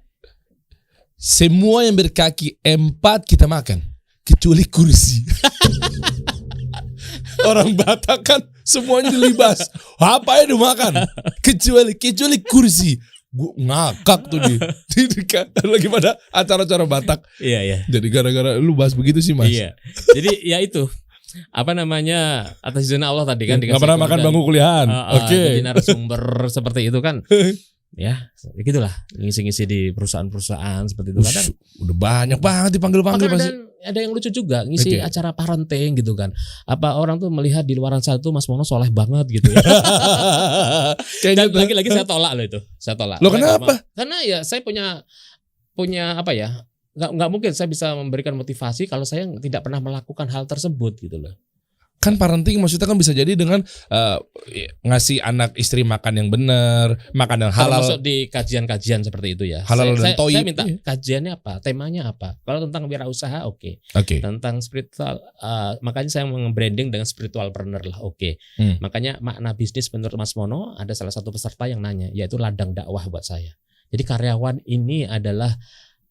Speaker 1: Semua yang berkaki 4 kita makan kecuali kursi. Orang Batak kan semuanya dilibas. Apa yang dimakan? Kecuali kursi. Gue ngakak tuh dia. Lagi pada acara-acara Batak.
Speaker 2: Iya, iya.
Speaker 1: Jadi gara-gara lu bahas begitu sih Mas.
Speaker 2: Iya. Jadi ya itu. Apa namanya? Atas izin Allah tadi kan
Speaker 1: Nggak pernah makan bangku kuliahan. Oke.
Speaker 2: Jadi narasumber seperti itu kan. Ya, gitulah ngisi-ngisi di perusahaan-perusahaan seperti itu. Kadang
Speaker 1: Udah banyak banget dipanggil-panggil
Speaker 2: bahkan
Speaker 1: pasti.
Speaker 2: ada yang lucu juga ngisi
Speaker 1: Oke.
Speaker 2: acara parenting gitu kan. Apa orang tuh melihat di luaran sana tuh Mas Mono soleh banget gitu ya.
Speaker 1: Kayaknya
Speaker 2: Dan lagi-lagi saya tolak loh itu. Saya tolak.
Speaker 1: Loh,
Speaker 2: Saya nggak
Speaker 1: kenapa?
Speaker 2: mau. Karena ya saya punya apa ya? Nggak mungkin saya bisa memberikan motivasi kalau saya tidak pernah melakukan hal tersebut gitu loh.
Speaker 1: kan parenting maksudnya kan bisa jadi dengan ngasih anak istri makan yang benar, makan yang halal.
Speaker 2: Termasuk di kajian-kajian seperti itu ya.
Speaker 1: Halal dan
Speaker 2: saya
Speaker 1: toyib.
Speaker 2: minta kajiannya apa, temanya apa. Kalau tentang wirausaha oke.
Speaker 1: Oke.
Speaker 2: Tentang spiritual, makanya saya meng-branding dengan spiritual partner lah, oke. Makanya makna bisnis menurut Mas Mono ada salah satu peserta yang nanya, yaitu ladang dakwah buat saya. Jadi karyawan ini adalah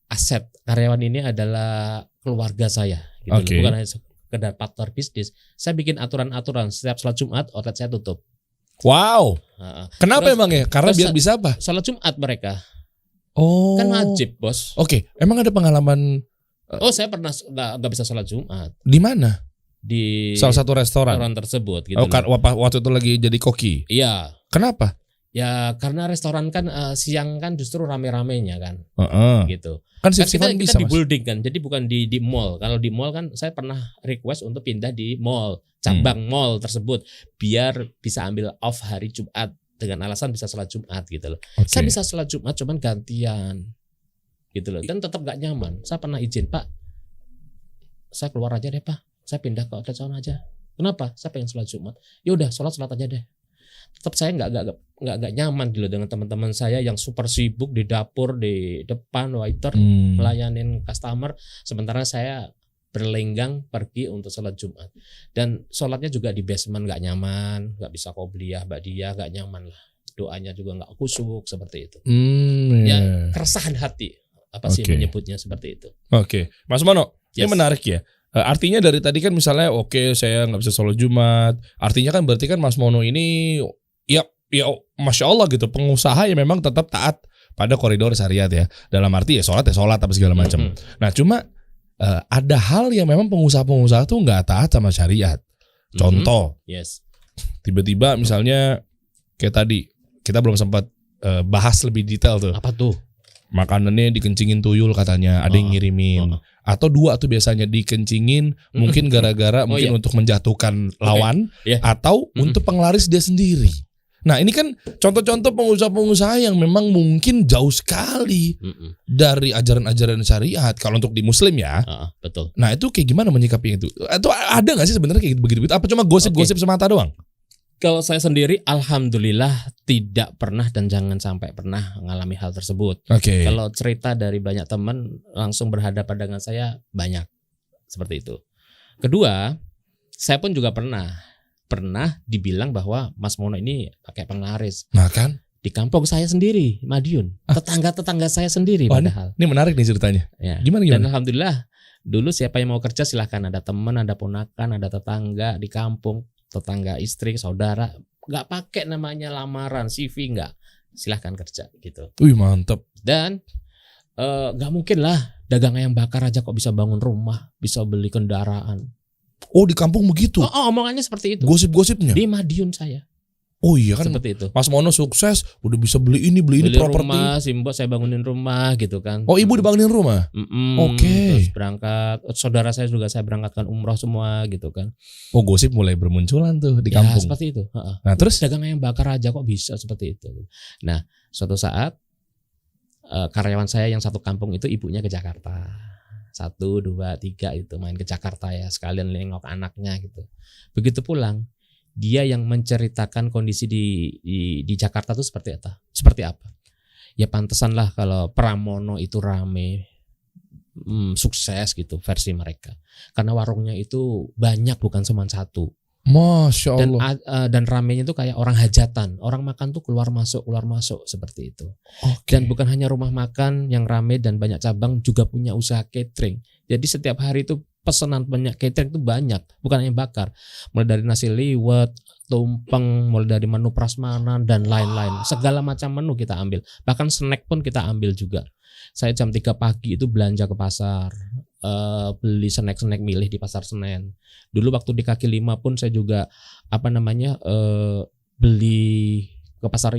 Speaker 2: aset, karyawan ini adalah keluarga saya, gitu loh.
Speaker 1: Oke.
Speaker 2: Bukan hanya sekedar partner bisnis. Saya bikin aturan-aturan setiap salat Jumat outlet saya tutup.
Speaker 1: Wow. Kenapa
Speaker 2: Terus-
Speaker 1: emang ya? Karena
Speaker 2: terus
Speaker 1: biar bisa apa?
Speaker 2: Salat Jumat mereka
Speaker 1: Oh.
Speaker 2: kan wajib, bos.
Speaker 1: Oke. Emang ada pengalaman
Speaker 2: Oh, saya pernah nggak bisa salat Jumat
Speaker 1: di mana?
Speaker 2: di
Speaker 1: Salah satu restoran.
Speaker 2: restoran tersebut, gitu.
Speaker 1: Oh,
Speaker 2: loh.
Speaker 1: waktu itu lagi jadi koki.
Speaker 2: Iya.
Speaker 1: Kenapa?
Speaker 2: Ya karena restoran kan siang kan justru rame-ramenya kan,
Speaker 1: Heeh.
Speaker 2: gitu.
Speaker 1: Kan
Speaker 2: Kan
Speaker 1: shift-shiftan
Speaker 2: kita
Speaker 1: bisa,
Speaker 2: di
Speaker 1: Mas.
Speaker 2: building kan, jadi bukan di mall. Kalau di mall kan saya pernah request untuk pindah di mall, cabang mall tersebut, biar bisa ambil off hari Jumat dengan alasan bisa sholat Jumat gitu loh.
Speaker 1: Oke.
Speaker 2: Saya bisa sholat Jumat cuman gantian, gitu loh. Dan tetap gak nyaman. Saya pernah izin, Pak, saya keluar aja deh Pak, saya pindah ke outlet sana aja. Kenapa? Saya pengen sholat Jumat. Ya udah, sholat aja deh. Tetap saya nggak nyaman gitu dengan teman-teman saya yang super sibuk di dapur, di depan waiter melayanin customer, sementara saya berlenggang pergi untuk sholat Jumat. Dan sholatnya juga di basement nggak nyaman, nggak bisa qobliyah, ba'diyah, nggak nyaman lah. Doanya juga nggak khusyuk seperti itu.
Speaker 1: Ya.
Speaker 2: Ya keresahan hati, apa sih
Speaker 1: Oke.
Speaker 2: menyebutnya seperti itu.
Speaker 1: Oke. Mas Mono, ini
Speaker 2: Yes.
Speaker 1: menarik ya. Artinya dari tadi kan misalnya oke saya nggak bisa sholat Jumat. Artinya kan berarti kan Mas Mono ini ya Masya Allah gitu, pengusaha yang memang tetap taat pada koridor syariat ya. Dalam arti ya sholat apa segala macam. Nah cuma ada hal yang memang pengusaha-pengusaha tuh nggak taat sama syariat. Contoh,
Speaker 2: Yes.
Speaker 1: tiba-tiba misalnya kayak tadi kita belum sempat bahas lebih detail tuh.
Speaker 2: Apa tuh?
Speaker 1: Makanannya dikencingin tuyul katanya, ada yang ngirimin. Atau dua tuh biasanya dikencingin mungkin gara-gara mungkin
Speaker 2: iya.
Speaker 1: untuk menjatuhkan lawan
Speaker 2: Iya.
Speaker 1: atau untuk penglaris dia sendiri. Nah ini kan contoh-contoh pengusaha-pengusaha yang memang mungkin jauh sekali dari ajaran-ajaran syariat kalau untuk di Muslim ya.
Speaker 2: Betul.
Speaker 1: Nah itu kayak gimana menyikapi itu? Atau ada nggak sih sebenarnya kayak begitu-begitu? Apa cuma gosip-gosip semata doang?
Speaker 2: Kalau saya sendiri, alhamdulillah tidak pernah dan jangan sampai pernah mengalami hal tersebut.
Speaker 1: Oke.
Speaker 2: Kalau cerita dari banyak teman langsung berhadapan dengan saya banyak seperti itu. Kedua, saya pun juga pernah dibilang bahwa Mas Mono ini pakai penglaris
Speaker 1: Nah kan?
Speaker 2: di kampung saya sendiri, Madiun. Tetangga-tetangga saya sendiri
Speaker 1: Wah,
Speaker 2: padahal.
Speaker 1: Ini menarik nih ceritanya.
Speaker 2: Ya.
Speaker 1: Gimana?
Speaker 2: Dan alhamdulillah dulu siapa yang mau kerja silahkan, ada teman, ada ponakan, ada tetangga di kampung, tetangga istri, saudara, nggak pakai namanya lamaran, CV nggak, silahkan kerja gitu.
Speaker 1: Wih mantep.
Speaker 2: Dan nggak mungkin lah dagang ayam bakar aja kok bisa bangun rumah, bisa beli kendaraan.
Speaker 1: Oh di kampung begitu?
Speaker 2: Oh, omongannya seperti itu.
Speaker 1: Gosip-gosipnya?
Speaker 2: Di Madiun saya.
Speaker 1: Oh iya kan,
Speaker 2: Seperti itu.
Speaker 1: Mas Mono sukses, udah bisa beli ini properti.
Speaker 2: Rumah, Simbok saya bangunin rumah gitu kan.
Speaker 1: Oh ibu dibangunin rumah? Oke.
Speaker 2: Terus berangkat, saudara saya juga saya berangkatkan umroh semua gitu kan.
Speaker 1: Oh gosip mulai bermunculan tuh di
Speaker 2: Ya
Speaker 1: kampung.
Speaker 2: seperti itu.
Speaker 1: Nah terus?
Speaker 2: Dagang ayam bakar aja kok bisa seperti itu. Nah suatu saat karyawan saya yang satu kampung itu ibunya ke Jakarta. 1, 2, 3 itu main ke Jakarta ya, sekalian nengok anaknya gitu. Begitu pulang, dia yang menceritakan kondisi di Jakarta itu seperti apa. Ya pantesan lah kalau Pramono itu rame, sukses gitu versi mereka. Karena warungnya itu banyak, bukan cuma satu.
Speaker 1: Masya Allah.
Speaker 2: Dan ramenya itu kayak orang hajatan. Orang makan tuh keluar masuk seperti itu.
Speaker 1: Oke.
Speaker 2: Dan bukan hanya rumah makan yang rame dan banyak cabang, juga punya usaha catering. Jadi setiap hari itu pesanan banyak catering itu banyak, bukan hanya bakar. Mulai dari nasi liwet, tumpeng, mulai dari menu prasmanan dan lain-lain. Segala macam menu kita ambil. Bahkan snack pun kita ambil juga. Saya jam 3 pagi itu belanja ke pasar, beli snack-snack milih di Pasar Senen. Dulu waktu di kaki 5 pun saya juga beli ke pasar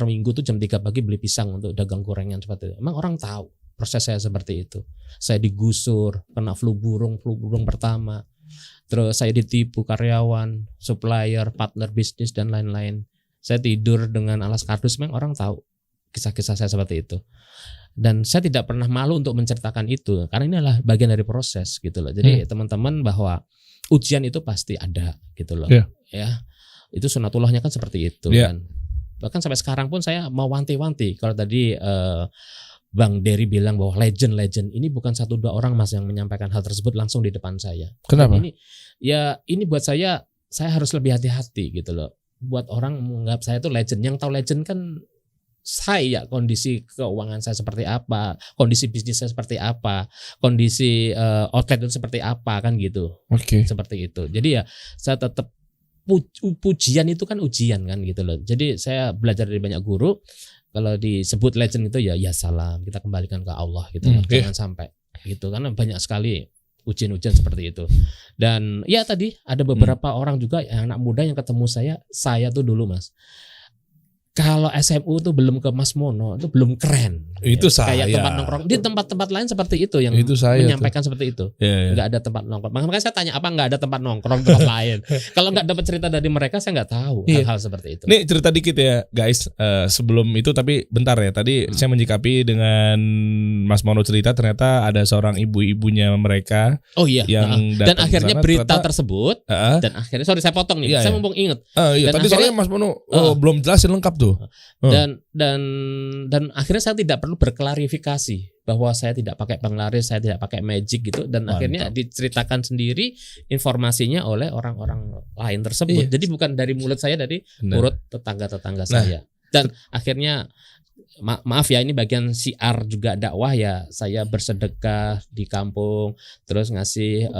Speaker 2: Minggu tuh jam 3 pagi beli pisang untuk dagang gorengan seperti itu. Emang orang tahu proses saya seperti itu. Saya digusur, kena flu burung pertama. Terus saya ditipu karyawan, supplier, partner bisnis dan lain-lain. Saya tidur dengan alas kardus, memang orang tahu kisah-kisah saya seperti itu. Dan saya tidak pernah malu untuk menceritakan itu karena ini adalah bagian dari proses gitu loh. Jadi teman-teman bahwa ujian itu pasti ada gitu loh. Ya. Itu sunatullahnya kan seperti itu kan. Bahkan sampai sekarang pun saya mau wanti-wanti. Kalau tadi Bang Dery bilang bahwa legend ini bukan 1-2 orang Mas yang menyampaikan hal tersebut langsung di depan saya.
Speaker 1: Kenapa?
Speaker 2: Ini buat saya harus lebih hati-hati gitu loh. Buat orang menganggap saya itu legend. Yang tahu legend kan saya, kondisi keuangan saya seperti apa, kondisi bisnis saya seperti apa, kondisi outlet itu seperti apa kan gitu.
Speaker 1: Oke.
Speaker 2: Seperti itu. Jadi ya saya tetap pujian itu kan ujian kan gitu loh. Jadi saya belajar dari banyak guru. Kalau disebut legend itu ya salam, kita kembalikan ke Allah gitu loh. Jangan sampai gitu, karena banyak sekali ujian-ujian seperti itu. Dan ya tadi ada beberapa orang juga yang anak muda yang ketemu saya tuh dulu Mas, kalau SMU tuh belum ke Mas Mono itu belum keren.
Speaker 1: Itu
Speaker 2: Kayak
Speaker 1: saya.
Speaker 2: tempat nongkrong di tempat-tempat lain seperti itu yang
Speaker 1: Itu saya
Speaker 2: menyampaikan seperti itu. Nggak ada tempat nongkrong. Makanya saya tanya apa nggak ada tempat nongkrong di tempat lain. Kalau nggak dapat cerita dari mereka saya nggak tahu hal-hal seperti itu.
Speaker 1: Nih cerita dikit ya guys, sebelum itu tapi bentar ya. Tadi saya menyikapi dengan Mas Mono cerita ternyata ada seorang ibu-ibunya mereka.
Speaker 2: Oh iya.
Speaker 1: Yang
Speaker 2: dan akhirnya
Speaker 1: sana,
Speaker 2: berita
Speaker 1: ternyata,
Speaker 2: tersebut dan akhirnya sorry saya potong nih.
Speaker 1: Iya,
Speaker 2: Saya
Speaker 1: iya.
Speaker 2: mumpung inget.
Speaker 1: Iya,
Speaker 2: Dan
Speaker 1: tadi
Speaker 2: akhirnya-
Speaker 1: soalnya Mas Mono belum jelasin lengkap tuh.
Speaker 2: Dan akhirnya saya tidak perlu berklarifikasi bahwa saya tidak pakai penglaris, saya tidak pakai magic gitu, dan
Speaker 1: Mantap.
Speaker 2: akhirnya diceritakan sendiri informasinya oleh orang-orang lain tersebut.
Speaker 1: Iya.
Speaker 2: Jadi bukan dari mulut saya, dari
Speaker 1: Benar.
Speaker 2: mulut tetangga-tetangga saya. Dan akhirnya maaf ya, ini bagian siar juga dakwah ya. Saya bersedekah di kampung, terus ngasih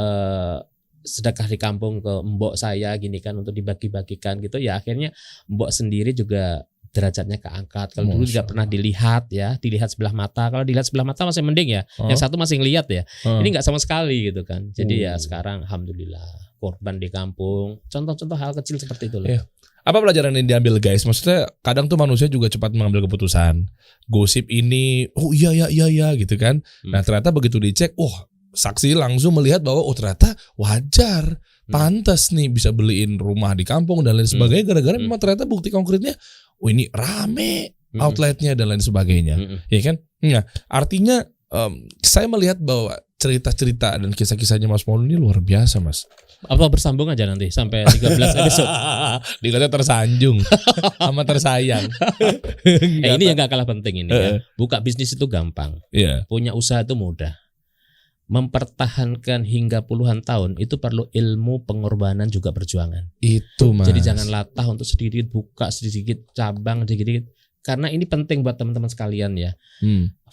Speaker 2: sedekah di kampung ke mbok saya gini kan untuk dibagi-bagikan gitu ya. Akhirnya mbok sendiri juga derajatnya keangkat. Kalau dulu tidak pernah dilihat sebelah mata. Kalau dilihat sebelah mata masih mending ya. Yang satu masih ngelihat ya. Ini nggak sama sekali gitu kan. Jadi ya sekarang alhamdulillah korban di kampung. Contoh-contoh hal kecil seperti itu loh.
Speaker 1: Iya. Apa pelajaran yang diambil guys? Maksudnya kadang tuh manusia juga cepat mengambil keputusan. Gosip ini, oh iya gitu kan. Nah ternyata begitu dicek, saksi langsung melihat bahwa ternyata wajar, pantas nih bisa beliin rumah di kampung dan lain sebagainya. Gara-gara memang ternyata bukti konkretnya, ini rame outletnya dan lain sebagainya, ya kan? Nah, artinya saya melihat bahwa cerita-cerita dan kisah-kisahnya Mas Mono ini luar biasa, Mas.
Speaker 2: Apa bersambung aja nanti sampai 13 episode.
Speaker 1: Dikata tersanjung sama tersayang.
Speaker 2: Ini yang gak kalah penting ini ya. Buka bisnis itu gampang.
Speaker 1: Iya.
Speaker 2: Punya usaha itu mudah. Mempertahankan hingga puluhan tahun itu perlu ilmu, pengorbanan, juga perjuangan.
Speaker 1: Itu Mas.
Speaker 2: Jadi jangan latah untuk sedikit buka sedikit cabang sedikit. Karena ini penting buat teman-teman sekalian ya.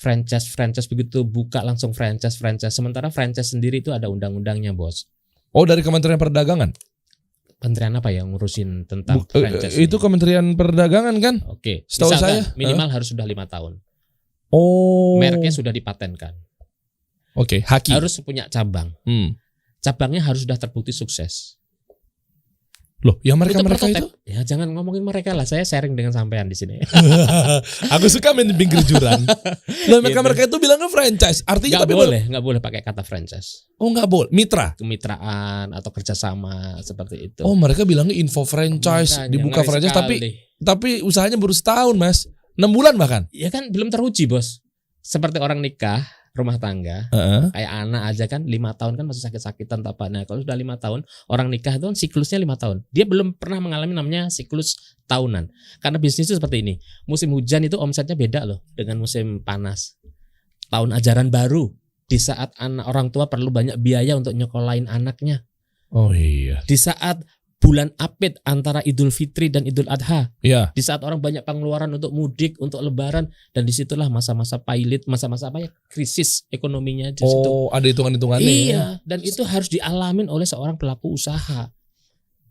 Speaker 2: Franchise begitu buka langsung franchise. Sementara franchise sendiri itu ada undang-undangnya bos.
Speaker 1: Oh, dari Kementerian Perdagangan?
Speaker 2: Kementerian apa yang ngurusin tentang franchise
Speaker 1: itu
Speaker 2: ini?
Speaker 1: Kementerian Perdagangan kan?
Speaker 2: Oke.
Speaker 1: Setahu
Speaker 2: Misalkan,
Speaker 1: saya
Speaker 2: minimal harus sudah 5 tahun.
Speaker 1: Oh.
Speaker 2: Mereknya sudah dipatenkan.
Speaker 1: Oke, Haki.
Speaker 2: Harus punya cabang. Cabangnya harus sudah terbukti sukses.
Speaker 1: Loh, yang
Speaker 2: Itu
Speaker 1: mereka
Speaker 2: prototipe.
Speaker 1: itu?
Speaker 2: Ya jangan ngomongin mereka lah. Saya sharing dengan sampean di sini.
Speaker 1: Aku suka main di pinggir jurang. Loh, mereka itu bilangnya franchise. Artinya
Speaker 2: Nggak boleh pakai kata franchise.
Speaker 1: Oh, nggak boleh. Mitra.
Speaker 2: Kemitraan atau kerjasama seperti itu.
Speaker 1: Oh, mereka bilangnya info franchise,
Speaker 2: Makanya,
Speaker 1: dibuka
Speaker 2: ngeri
Speaker 1: franchise
Speaker 2: sekali.
Speaker 1: tapi usahanya baru setahun, Mas. 6 bulan bahkan.
Speaker 2: Ya kan belum teruji, Bos. Seperti orang nikah, rumah tangga, kayak anak aja kan 5 tahun kan masih sakit-sakitan apa. Nah, kalau sudah 5 tahun, orang nikah itu kan siklusnya 5 tahun. Dia belum pernah mengalami namanya siklus tahunan. Karena bisnis itu seperti ini. Musim hujan itu omsetnya beda loh dengan musim panas. Tahun ajaran baru, di saat orang tua perlu banyak biaya untuk nyekolahin anaknya.
Speaker 1: Oh iya.
Speaker 2: Di saat bulan Apit antara Idul Fitri dan Idul Adha.
Speaker 1: Iya.
Speaker 2: Di saat orang banyak pengeluaran untuk mudik, untuk lebaran, dan disitulah masa-masa pilot, masa-masa apa ya, krisis ekonominya di situ.
Speaker 1: Oh, ada hitungan-hitungannya.
Speaker 2: Iya, dan itu harus dialamin oleh seorang pelaku usaha.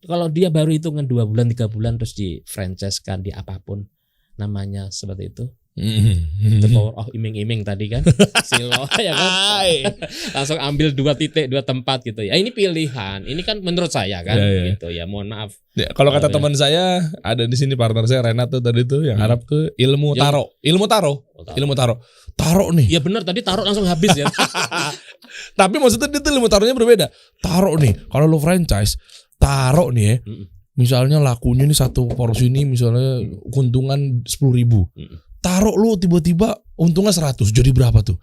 Speaker 2: Kalau dia baru hitungan 2 bulan, 3 bulan terus di franchise-kan di apapun namanya seperti itu. The power of iming-iming tadi kan. Silo ya kan. Langsung ambil 2 titik, 2 tempat gitu ya. Ini pilihan. Ini kan menurut saya kan gitu ya. Mohon maaf.
Speaker 1: Ya, kalau kata teman saya ada di sini partner saya Renat tuh tadi tuh yang Arab tuh ilmu taro. Ilmu taro. Taro nih.
Speaker 2: Ya benar tadi taruh langsung habis ya.
Speaker 1: Tapi maksudnya itu ilmu taruhnya berbeda. Taro nih. Kalau lu franchise, taro nih ya. Misalnya lakunya nih 1 porsi ini misalnya keuntungan 10.000. Taruh lu tiba-tiba untungnya 100, jadi berapa tuh?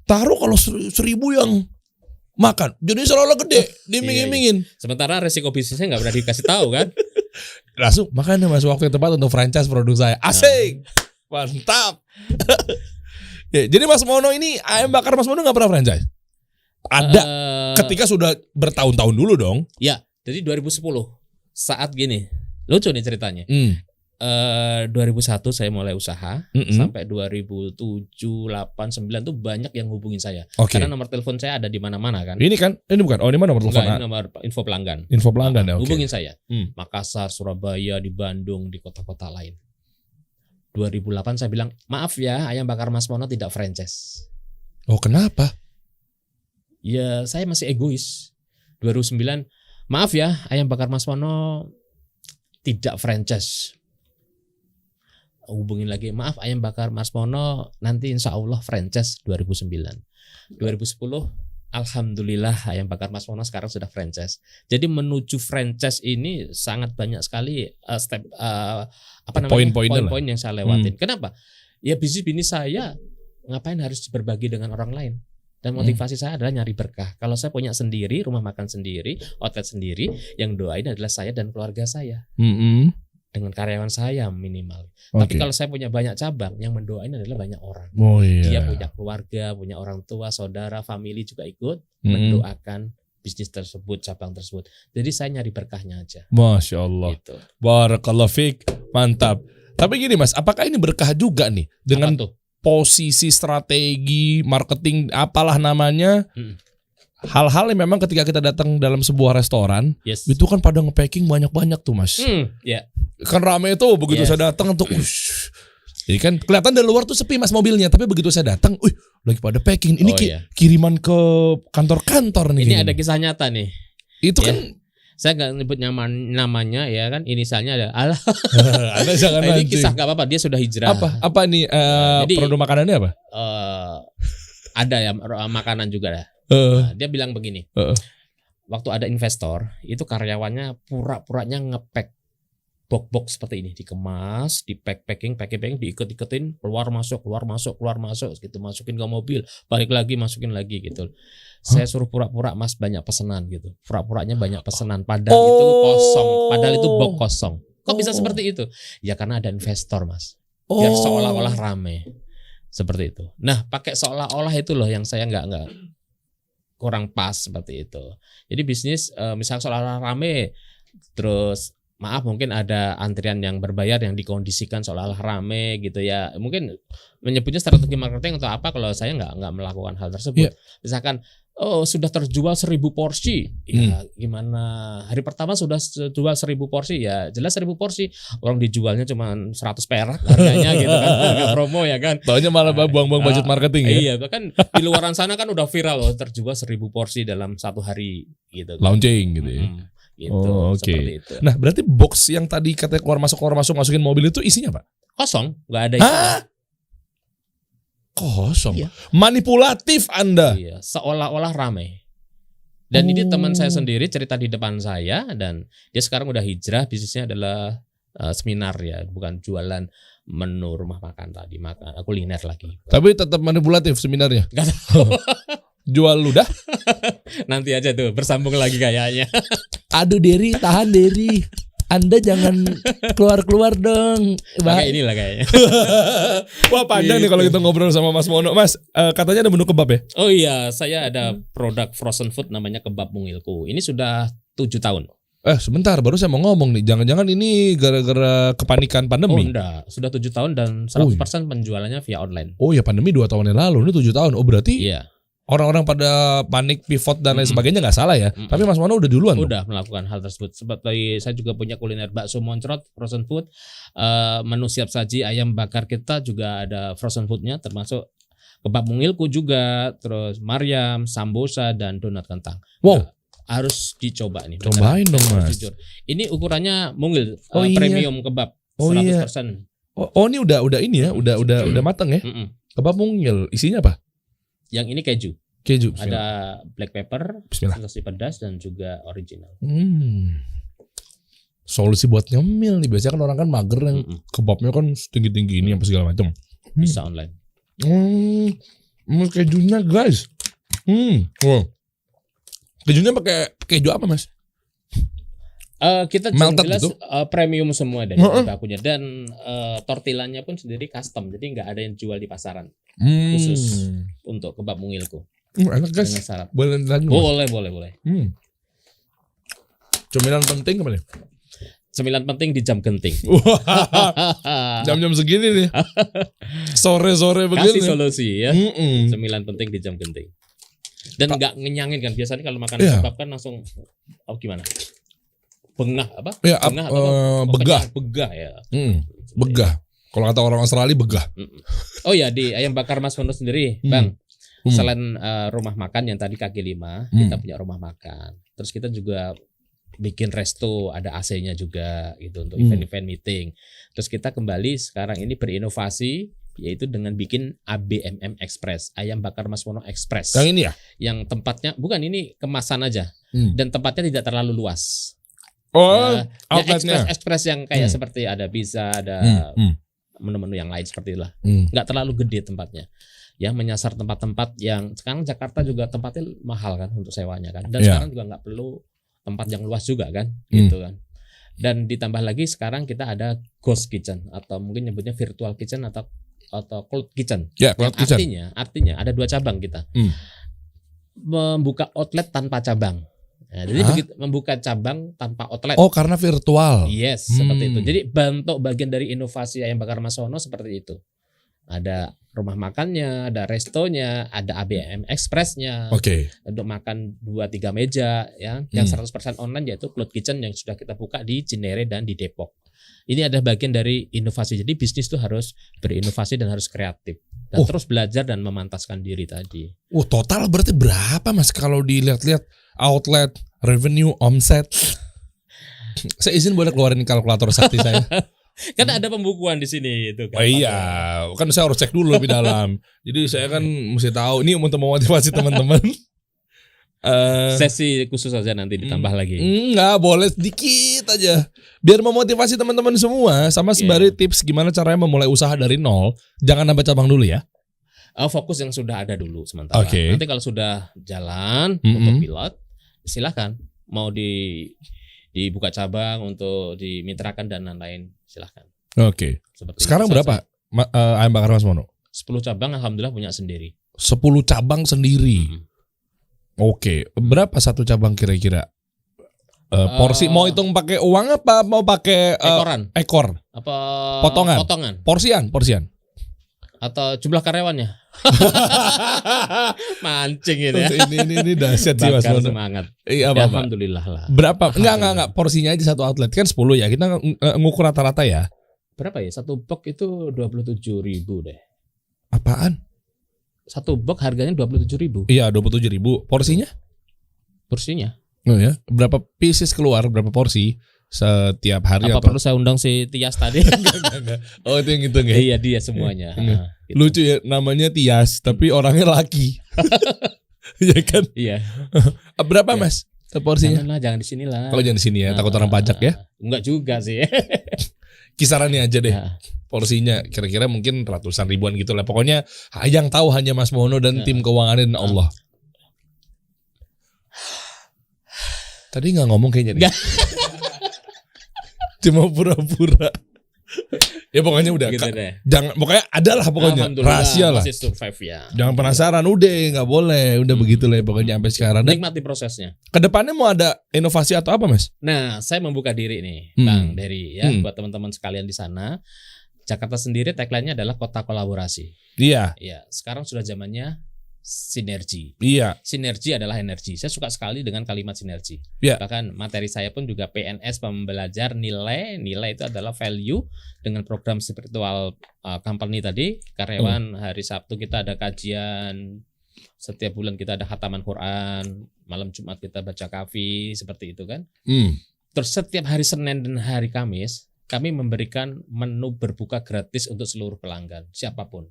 Speaker 1: Taruh kalau 1.000 yang makan, jadi seolah-olah gede, diiming-imingin.
Speaker 2: Sementara resiko bisnisnya nggak pernah dikasih tahu kan?
Speaker 1: Langsung makanya Mas waktu yang tepat untuk franchise produk saya. Asik, mantap. Ya, jadi Mas Mono ini ayam bakar Mas Mono nggak pernah franchise? Ada, ketika sudah bertahun-tahun dulu dong.
Speaker 2: Ya, jadi 2010 saat gini, lucu nih ceritanya. 2001 saya mulai usaha sampai 2007, 8, 9 tuh banyak yang hubungin saya. Karena nomor telepon saya ada di mana-mana kan.
Speaker 1: Ini kan, ini bukan. Oh, ini mana nomor telepon?
Speaker 2: Ini nomor info pelanggan.
Speaker 1: Info pelanggan ya.
Speaker 2: Hubungin saya. Makassar, Surabaya, di Bandung, di kota-kota lain. 2008 saya bilang, "Maaf ya, ayam bakar Mas Mono tidak franchise."
Speaker 1: Oh, kenapa?
Speaker 2: Ya, saya masih egois. 2009, "Maaf ya, ayam bakar Mas Mono tidak franchise." Hubungin lagi, "Maaf ayam bakar Mas Mono nanti insya Allah franchise." 2009, 2010 alhamdulillah ayam bakar Mas Mono sekarang sudah franchise. Jadi menuju franchise ini sangat banyak sekali step poin-poin yang saya lewatin. Kenapa? Ya bisnis saya ngapain harus berbagi dengan orang lain. Dan motivasi saya adalah nyari berkah. Kalau saya punya sendiri, rumah makan sendiri, outlet sendiri, yang doain adalah saya dan keluarga saya. Dengan karyawan saya minimal. Tapi kalau saya punya banyak cabang, yang mendoain adalah banyak orang. Dia punya keluarga, punya orang tua, saudara, family juga ikut mendoakan bisnis tersebut, cabang tersebut. Jadi saya nyari berkahnya aja.
Speaker 1: Masya Allah.
Speaker 2: Gitu.
Speaker 1: Barakallahu fiik. Mantap. Tapi gini Mas, apakah ini berkah juga nih dengan posisi strategi marketing apalah namanya? Hal-hal yang memang ketika kita datang dalam sebuah restoran itu kan pada nge-packing banyak-banyak tuh Mas. Kan rame tuh begitu saya datang tuh. Jadi kan kelihatan dari luar tuh sepi Mas mobilnya, tapi begitu saya datang, lagi pada packing. Ini kiriman ke kantor-kantor nih.
Speaker 2: Ini ada kisah nyata nih.
Speaker 1: Itu kan
Speaker 2: saya nggak nyebut namanya ya kan, inisialnya ada Allah.
Speaker 1: Ada jangan
Speaker 2: ini kisah nggak apa-apa, dia sudah hijrah.
Speaker 1: Apa nih jadi, produk makanannya apa?
Speaker 2: Ada ya makanan juga lah. Nah, dia bilang begini. Waktu ada investor, itu karyawannya pura-puranya nge-pack box-box seperti ini, dikemas, di-packing, diikut-ikutin, keluar masuk gitu, masukin ke mobil, balik lagi, masukin lagi gitu. Saya suruh pura-pura Mas banyak pesanan gitu. Pura-puranya banyak pesanan, padahal itu kosong, padahal itu box kosong. Kok bisa seperti itu? Ya karena ada investor Mas. Biar seolah-olah rame. Seperti itu. Nah, pakai seolah-olah itu loh yang saya nggak kurang pas seperti itu. Jadi bisnis misalnya seolah-olah rame, terus maaf mungkin ada antrian yang berbayar yang dikondisikan seolah-olah rame gitu ya. Mungkin menyebutnya strategi marketing atau apa, kalau saya nggak melakukan hal tersebut. Misalkan sudah terjual 1.000 porsi. Ya gimana? Hari pertama sudah jual 1.000 porsi, ya jelas 1.000 porsi. Orang dijualnya cuma 100 perak harganya gitu kan. Harga promo ya kan. Taunya malah buang-buang budget marketing ya. Iya, bahkan di luaran sana kan udah viral loh, terjual 1.000 porsi dalam 1 hari gitu.
Speaker 1: Launching gitu ya.
Speaker 2: gitu.
Speaker 1: Oh, oke.
Speaker 2: Seperti itu.
Speaker 1: Nah, berarti box yang tadi katanya keluar masuk masukin mobil itu isinya apa?
Speaker 2: Kosong, nggak ada isinya.
Speaker 1: Hah? Kosong.
Speaker 2: Iya.
Speaker 1: Manipulatif Anda.
Speaker 2: Iya, seolah-olah ramai. Dan ini teman saya sendiri cerita di depan saya, dan dia sekarang udah hijrah, bisnisnya adalah seminar ya, bukan jualan menu rumah makan tadi, makan kuliner lagi.
Speaker 1: Tapi tetap manipulatif seminarnya.
Speaker 2: Gak tahu.
Speaker 1: Jual ludah.
Speaker 2: Nanti aja tuh bersambung lagi kayaknya.
Speaker 1: Aduh Derry, tahan Derry. Anda jangan keluar-keluar dong.
Speaker 2: Pakai inilah kayaknya.
Speaker 1: Wah panjang nih kalau kita ngobrol sama Mas Mono. Mas, katanya ada menu kebab ya?
Speaker 2: Oh iya, saya ada produk frozen food namanya Kebab Mungilku. Ini sudah 7 tahun.
Speaker 1: Sebentar, baru saya mau ngomong nih. Jangan-jangan ini gara-gara kepanikan
Speaker 2: Oh
Speaker 1: pandemi?
Speaker 2: enggak, sudah 7 tahun dan 100% penjualannya via online.
Speaker 1: Oh ya, pandemi 2 tahun yang lalu. Ini 7 tahun. Oh berarti
Speaker 2: Iya.
Speaker 1: orang-orang pada panik, pivot dan lain sebagainya nggak salah ya. Tapi Mas Mono udah duluan.
Speaker 2: Udah melakukan hal tersebut. Seperti saya juga punya kuliner bakso moncrot, frozen food, menu siap saji ayam bakar kita juga ada frozen foodnya, termasuk kebab mungilku juga, terus Maryam, sambosa dan donat kentang.
Speaker 1: Wow.
Speaker 2: Harus dicoba nih.
Speaker 1: Cobain dong Mas.
Speaker 2: Jujur. Ini ukurannya mungil,
Speaker 1: Oh, iya.
Speaker 2: premium kebab,
Speaker 1: Oh,
Speaker 2: 100%.
Speaker 1: Oh ini udah ini ya, udah matang ya. Kebab mungil, isinya apa?
Speaker 2: Yang ini keju.
Speaker 1: Keju.
Speaker 2: Ada black pepper,
Speaker 1: Bismillah.
Speaker 2: sensasi pedas dan juga original.
Speaker 1: Solusi buat nyemil nih. Biasanya kan orang kan mager yang kebabnya kan tinggi-tinggi ini apa segala macam.
Speaker 2: Bisa online.
Speaker 1: Kejunya guys. Wow. Kejunya pakai keju apa Mas?
Speaker 2: Kita
Speaker 1: Melted
Speaker 2: jelas
Speaker 1: gitu?
Speaker 2: Premium semua dari bakunya, dan tortillanya pun sendiri custom, jadi nggak ada yang jual di pasaran. Khusus untuk kebab mungilku.
Speaker 1: Enak guys.
Speaker 2: Dengan syarat.
Speaker 1: Boleh lagi Mas?
Speaker 2: Boleh.
Speaker 1: Cemilan penting apa nih?
Speaker 2: Cemilan penting di jam genting.
Speaker 1: Jam-jam segini nih. Sore-sore begini.
Speaker 2: Kasih solusi ya.
Speaker 1: Mm-mm.
Speaker 2: Cemilan penting di jam genting. Dan nggak ngenyangin kan, biasanya kalau makan
Speaker 1: Iya.
Speaker 2: kebab kan langsung gimana? Bengah apa?
Speaker 1: Ya,
Speaker 2: Bengah atau apa?
Speaker 1: begah.
Speaker 2: Begah ya.
Speaker 1: Begah. Kalau kata orang Australia begah.
Speaker 2: Oh ya, di ayam bakar Mas Mono sendiri, Bang. Selain rumah makan yang tadi kaki 5, kita punya rumah makan. Terus kita juga bikin resto, ada AC-nya juga gitu untuk event-event meeting. Terus kita kembali sekarang ini berinovasi, yaitu dengan bikin ABMM Express, ayam bakar Mas Mono Express.
Speaker 1: Yang ini ya?
Speaker 2: Yang tempatnya bukan, ini kemasan aja, dan tempatnya tidak terlalu luas.
Speaker 1: Oh,
Speaker 2: Ya
Speaker 1: outletnya.
Speaker 2: Express yang kayak seperti ada pizza, ada menu-menu yang lain seperti itulah. Nggak terlalu gede tempatnya. Yang menyasar tempat-tempat yang sekarang Jakarta juga tempatnya mahal kan untuk sewanya kan. Dan sekarang juga nggak perlu tempat yang luas juga kan, gitu kan. Dan ditambah lagi sekarang kita ada ghost kitchen, atau mungkin nyebutnya virtual kitchen atau cloud kitchen.
Speaker 1: Ya, cloud kitchen.
Speaker 2: Artinya ada 2 cabang kita. Membuka outlet tanpa cabang. Nah, jadi begitu membuka cabang tanpa outlet.
Speaker 1: Oh, karena virtual.
Speaker 2: Yes, seperti itu. Jadi bentuk bagian dari inovasi ayam bakar Mas Mono seperti itu. Ada rumah makannya, ada restonya, ada ABM Express-nya.
Speaker 1: Oke.
Speaker 2: Untuk makan 2-3 meja ya. Yang 100% online yaitu cloud kitchen yang sudah kita buka di Cinere dan di Depok. Ini ada bagian dari inovasi. Jadi bisnis itu harus berinovasi dan harus kreatif. Dan terus belajar dan memantaskan diri tadi.
Speaker 1: Total berarti berapa Mas kalau dilihat-lihat outlet, revenue, omset? Saya izin boleh keluarin kalkulator sakti saya.
Speaker 2: Kan ada pembukuan di sini itu kan.
Speaker 1: Oh iya, kan saya harus cek dulu lebih dalam. Jadi saya kan mesti tahu ini untuk memotivasi teman-teman.
Speaker 2: Sesi khusus saja nanti ditambah lagi.
Speaker 1: Enggak, boleh sedikit aja. Biar memotivasi teman-teman semua, sama sembari tips gimana caranya memulai usaha dari nol. Jangan nambah cabang dulu ya.
Speaker 2: Fokus yang sudah ada dulu sementara.
Speaker 1: Oke.
Speaker 2: Nanti kalau sudah jalan untuk pilot, silahkan. Mau dibuka cabang untuk dimitrakan dan lain-lain, silahkan.
Speaker 1: Oke. Sekarang berapa ayam bakar Mas Mono?
Speaker 2: 10 cabang alhamdulillah punya sendiri.
Speaker 1: 10 cabang sendiri. Oke, berapa satu cabang kira-kira? Porsi mau hitung pakai uang apa mau pakai ekor?
Speaker 2: Apa
Speaker 1: potongan? Porsian.
Speaker 2: Atau jumlah karyawannya? Mancing ini ya.
Speaker 1: Ini dahsyat sih Mas Mono.
Speaker 2: Semangat.
Speaker 1: Iya,
Speaker 2: ya, alhamdulillah lah.
Speaker 1: Berapa? Enggak, porsinya aja satu outlet kan 10 ya. Kita ngukur rata-rata ya.
Speaker 2: Berapa ya? Satu box itu 27.000 deh.
Speaker 1: Apaan?
Speaker 2: Satu box harganya 27.000.
Speaker 1: Iya, 27.000. Porsinya?
Speaker 2: Porsinya
Speaker 1: Oh ya, berapa pieces keluar, berapa porsi setiap hari?
Speaker 2: Apa perlu saya undang si Tias tadi?
Speaker 1: Enggak. Oh itu yang itu enggak?
Speaker 2: Iya dia semuanya. Gitu.
Speaker 1: Lucu ya, namanya Tias tapi orangnya laki. Iya kan?
Speaker 2: Iya.
Speaker 1: Berapa Mas porsinya?
Speaker 2: Jangan di sini lah.
Speaker 1: Kalau jangan di sini ya, takut orang pajak ya.
Speaker 2: Enggak juga sih.
Speaker 1: Kisarannya aja deh. Porsinya kira-kira mungkin ratusan ribuan gitu lah. Pokoknya yang tahu hanya Mas Mono dan tim keuangan dan Allah. Tadi nggak ngomong kayaknya nih. Cuma pura-pura. Ya pokoknya udah.
Speaker 2: Gitu deh.
Speaker 1: Jangan, pokoknya ada lah pokoknya. Rahasia lah.
Speaker 2: Masih survive ya.
Speaker 1: Jangan penasaran, udah nggak boleh. Udah begitu lah pokoknya sampai sekarang.
Speaker 2: Nikmati prosesnya.
Speaker 1: Kedepannya mau ada inovasi atau apa Mas?
Speaker 2: Nah, saya membuka diri nih, Bang Dery ya, buat teman-teman sekalian di sana. Jakarta sendiri tagline-nya adalah kota kolaborasi.
Speaker 1: Iya.
Speaker 2: Ya, sekarang sudah zamannya sinergi.
Speaker 1: Iya.
Speaker 2: Sinergi adalah energi. Saya suka sekali dengan kalimat sinergi.
Speaker 1: Iya.
Speaker 2: Bahkan materi saya pun juga PNS, pembelajar nilai. Nilai itu adalah value dengan program spiritual company tadi. Karyawan hari Sabtu kita ada kajian. Setiap bulan kita ada khataman Quran. Malam Jumat kita baca kafi. Seperti itu kan. Terus setiap hari Senin dan hari Kamis kami memberikan menu berbuka gratis untuk seluruh pelanggan. Siapapun.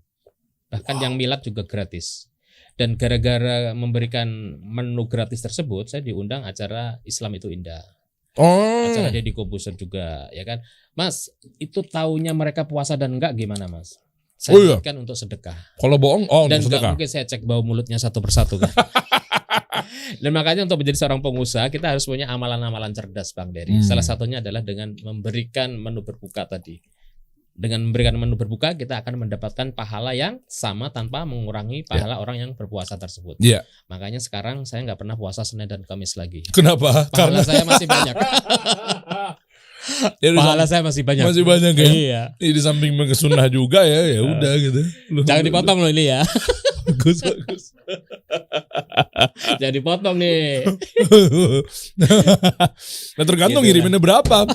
Speaker 2: Bahkan yang milad juga gratis. Dan gara-gara memberikan menu gratis tersebut, saya diundang acara Islam itu Indah. Acara Deddy Kobuser juga, ya kan, Mas. Itu taunya mereka puasa dan enggak gimana, Mas? Saya ingatkan untuk sedekah.
Speaker 1: Kalau bohong,
Speaker 2: dan
Speaker 1: untuk sedekah.
Speaker 2: mungkin saya cek bau mulutnya satu persatu kan. Dan makanya untuk menjadi seorang pengusaha kita harus punya amalan-amalan cerdas, Bang Dery. Salah satunya adalah dengan memberikan menu berbuka tadi. Dengan memberikan menu berbuka kita akan mendapatkan pahala yang sama tanpa mengurangi pahala orang yang berpuasa tersebut.
Speaker 1: Iya.
Speaker 2: Makanya sekarang saya nggak pernah puasa Senin dan Kamis lagi.
Speaker 1: Kenapa?
Speaker 2: Pahala saya masih banyak. Pahala saya masih banyak.
Speaker 1: Masih banyak ya.
Speaker 2: Iya.
Speaker 1: Di samping sunnah juga ya udah gitu.
Speaker 2: Jangan dipotong loh ini ya.
Speaker 1: Bagus.
Speaker 2: Jangan dipotong nih.
Speaker 1: Nah tergantung
Speaker 2: Gitu
Speaker 1: ngiriminnya berapa.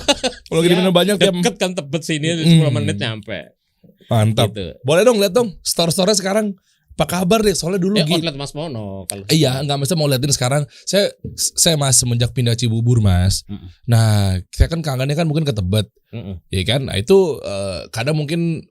Speaker 1: Kalau ngiriminnya banyak tiap
Speaker 2: deket kan Tebet sini 10 menit nyampe.
Speaker 1: mantap.
Speaker 2: Gitu.
Speaker 1: Boleh dong lihat dong store-store sekarang. Apa kabar deh? Soalnya dulu
Speaker 2: outlet Mas Mono kalau
Speaker 1: iya, enggak mesti mau liatin sekarang. Saya Mas semenjak pindah Cibubur, Mas. Nah, saya kan kangennya kan mungkin ke Tebet. Ya kan? Nah, itu kadang mungkin